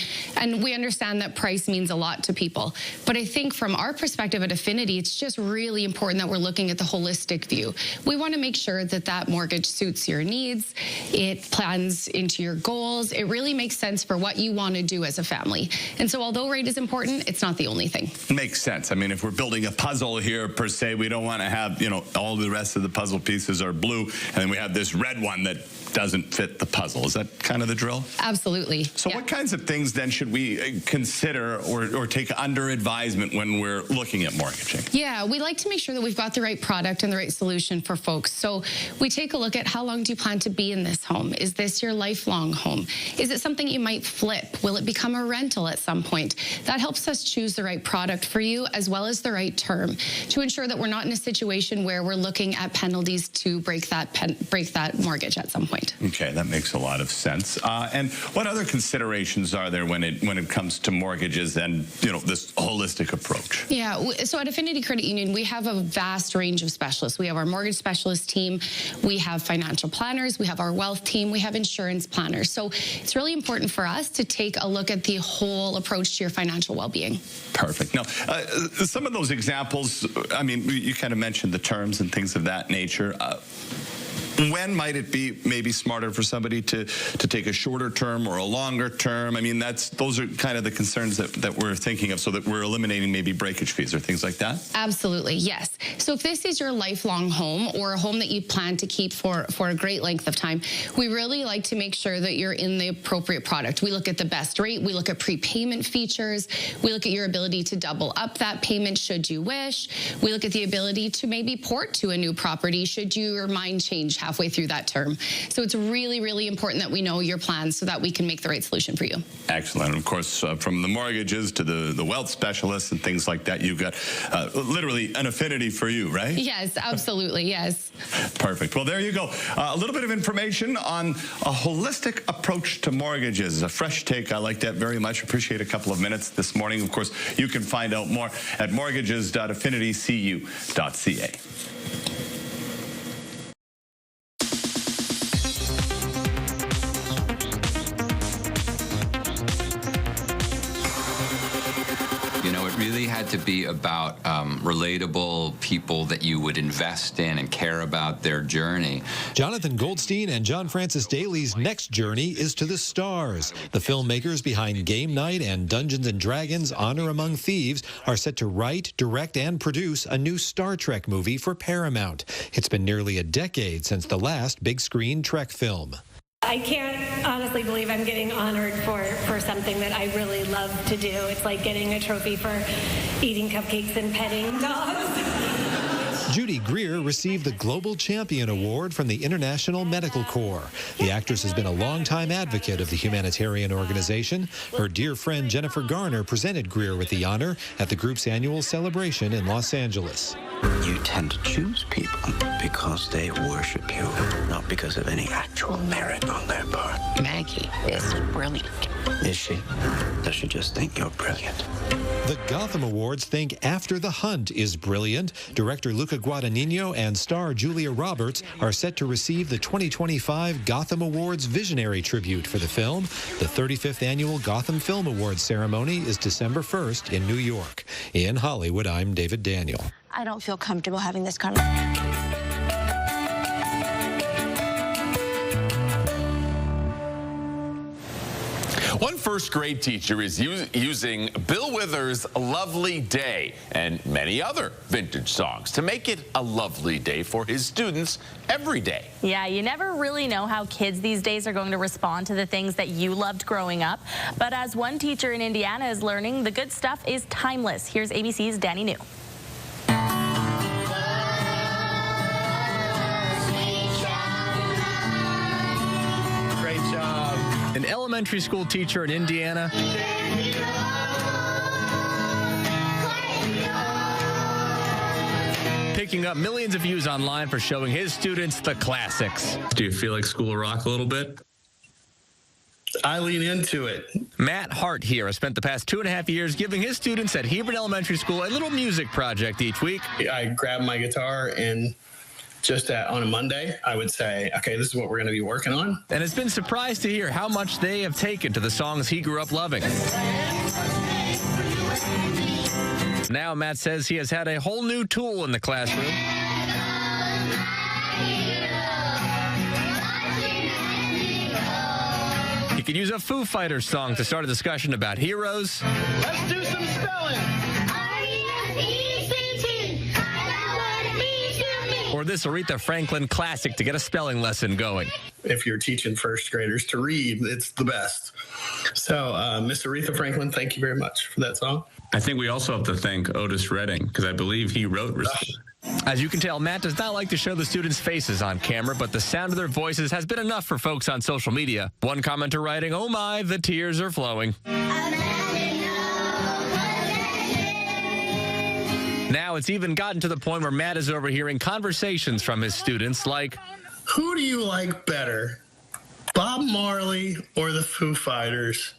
we understand that price means a lot to people. But I think from our perspective at Affinity, it's just really important that we're looking at the holistic view. We want to make sure that that mortgage suits your needs, it plans into your goals, it really makes sense for what you want to do as a family. And so although rate is important, it's not the only thing. Makes sense. I mean, if we're building a puzzle here per se, we don't want to have, you know, all the rest of the puzzle pieces are blue, and then we have this red one that doesn't fit the puzzle. Is that kind of the drill? Absolutely. So what kinds of things then should we consider or take under advisement when we're looking at mortgaging? Yeah, we like to make sure that we've got the right product and the right solution for folks. So we take a look at how long do you plan to be in this home? Is this your lifelong home? Is it something you might flip? Will it become a rental at some point? That helps us choose the right product for you as well as the right term to ensure that we're not in a situation where we're looking at penalties to break that mortgage at some point. Okay, that makes a lot of sense. And what other considerations are there when it comes to mortgages and, you know, this holistic approach? Yeah, so at Affinity Credit Union, we have a vast range of specialists. We have our mortgage specialist team, we have financial planners, we have our wealth team, we have insurance planners. So it's really important for us to take a look at the whole approach to your financial well-being. Perfect. Now, some of those examples, I mean, you kind of mentioned the terms and things of that nature. When might it be maybe smarter for somebody to take a shorter term or a longer term? I mean, those are kind of the concerns that we're thinking of, so that we're eliminating maybe breakage fees or things like that? Absolutely, yes. So if this is your lifelong home or a home that you plan to keep for a great length of time, we really like to make sure that you're in the appropriate product. We look at the best rate, we look at prepayment features, we look at your ability to double up that payment should you wish, we look at the ability to maybe port to a new property should your mind change halfway through that term. So it's really, really important that we know your plans so that we can make the right solution for you. Excellent. And of course, from the mortgages to the wealth specialists and things like that, you've got literally an affinity for you, right? Yes, absolutely, yes. Perfect. Well, there you go. A little bit of information on a holistic approach to mortgages. A fresh take. I like that very much. Appreciate a couple of minutes this morning. Of course, you can find out more at mortgages.affinitycu.ca. Really had to be about relatable people that you would invest in and care about their journey. Jonathan Goldstein and John Francis Daly's next journey is to the stars. The filmmakers behind Game Night and Dungeons & Dragons Honor Among Thieves are set to write, direct, and produce a new Star Trek movie for Paramount. It's been nearly a decade since the last big-screen Trek film. I can't honestly honestly believe I'm getting honored for something that I really love to do. It's like getting a trophy for eating cupcakes and petting dogs. Judy Greer received the Global Champion Award from the International Medical Corps. The actress has been a longtime advocate of the humanitarian organization. Her dear friend Jennifer Garner presented Greer with the honor at the group's annual celebration in Los Angeles. You tend to choose people because they worship you, not because of any actual merit on their part. Maggie is brilliant. Is she? Does she just think you're brilliant? The Gotham Awards think After the Hunt is brilliant. Director Luca Guadagnino and star Julia Roberts are set to receive the 2025 Gotham Awards Visionary Tribute for the film. The 35th annual Gotham Film Awards ceremony is December 1st in New York. In Hollywood, I'm David Daniel. I don't feel comfortable having this conversation. One first grade teacher is using Bill Withers' Lovely Day and many other vintage songs to make it a lovely day for his students every day. Yeah, you never really know how kids these days are going to respond to the things that you loved growing up. But as one teacher in Indiana is learning, the good stuff is timeless. Here's ABC's Danny New. An elementary school teacher in Indiana picking up millions of views online for showing his students the classics. Do you feel like school will rock a little bit? I lean into it. Matt Hart here has spent the past 2.5 years giving his students at Hebron Elementary School a little music project each week. I grab my guitar and just on a Monday, I would say, okay, this is what we're going to be working on. And has been surprised to hear how much they have taken to the songs he grew up loving. Now Matt says he has had a whole new tool in the classroom. He could use a Foo Fighters song to start a discussion about heroes. Let's do some spelling. Or this Aretha Franklin classic to get a spelling lesson going. If you're teaching first graders to read, it's the best. So, Miss Aretha Franklin, thank you very much for that song. I think we also have to thank Otis Redding, because I believe he wrote As you can tell, Matt does not like to show the students' faces on camera, but the sound of their voices has been enough for folks on social media. One commenter writing, "Oh my, the tears are flowing." Now it's even gotten to the point where Matt is overhearing conversations from his students like, who do you like better, Bob Marley or the Foo Fighters?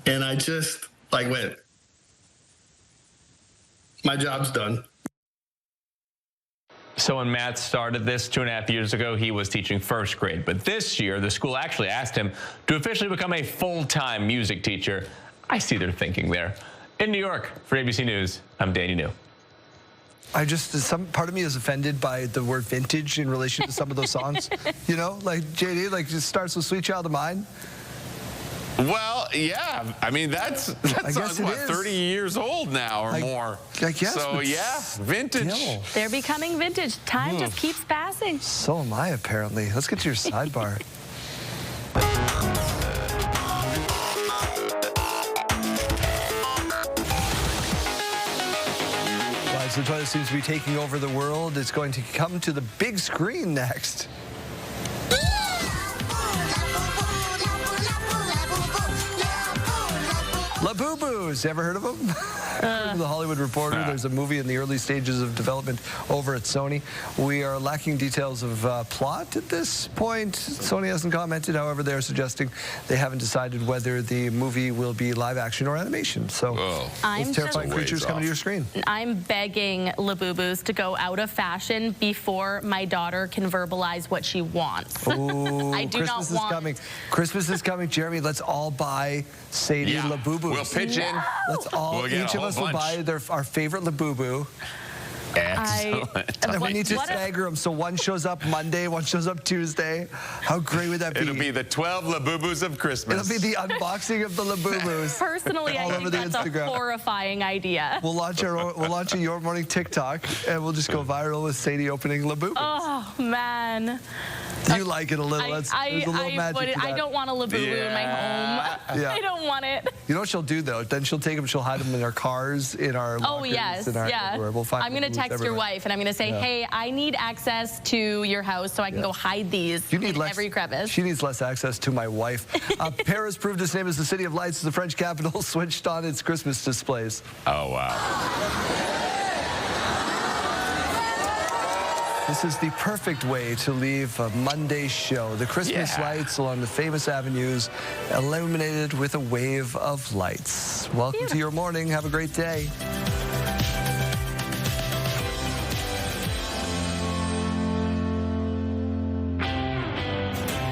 And I just went, my job's done. So when Matt started this 2.5 years ago, he was teaching first grade. But this year, the school actually asked him to officially become a full-time music teacher. I see their thinking there. In New York, for ABC News, I'm Danny New. Some part of me is offended by the word vintage in relation to some of those songs. You know, like JD, like it starts with Sweet Child of Mine. Well, yeah. I mean, that song's, what, 30 years old now or more? I guess. So, yeah, vintage. Still. They're becoming vintage. Time just keeps passing. So am I, apparently. Let's get to your sidebar. The toilet seems to be taking over the world. It's going to come to the big screen next. Labubu's. Ever heard of them? The Hollywood Reporter. There's a movie in the early stages of development over at Sony. We are lacking details of plot at this point. Sony hasn't commented. However, they're suggesting they haven't decided whether the movie will be live action or animation. So those terrifying creatures coming to your screen. I'm begging Labubu's to go out of fashion before my daughter can verbalize what she wants. Ooh, I do Christmas not want... is coming. Christmas is coming. Jeremy, let's all buy Sadie Labubu's. We'll pitch in. Let's all, each of us will buy our favorite Labubu. Excellent. And then we need to stagger them. So one shows up Monday, one shows up Tuesday. How great would that be? It'll be the 12 Labubus of Christmas. It'll be the unboxing of the Labubus. Personally, I think that's a horrifying idea. We'll launch a Your Morning TikTok, and we'll just go viral with Sadie opening Labubu. Oh, man. You like it a little. There's a little magic to that. I don't want a Labubu in my home. Yeah. I don't want it. You know what she'll do, though? Then she'll take them, she'll hide them in our cars, in our lockers. Oh, yes. Everywhere. We'll find I'm going to text your wife, and I'm going to say, hey, I need access to your house so I can go hide these in every crevice. She needs less access to my wife. Paris proved its name as the City of Lights as the French capital switched on its Christmas displays. Oh, wow. This is the perfect way to leave a Monday show. The Christmas lights along the famous avenues illuminated with a wave of lights. Welcome to your morning. Have a great day.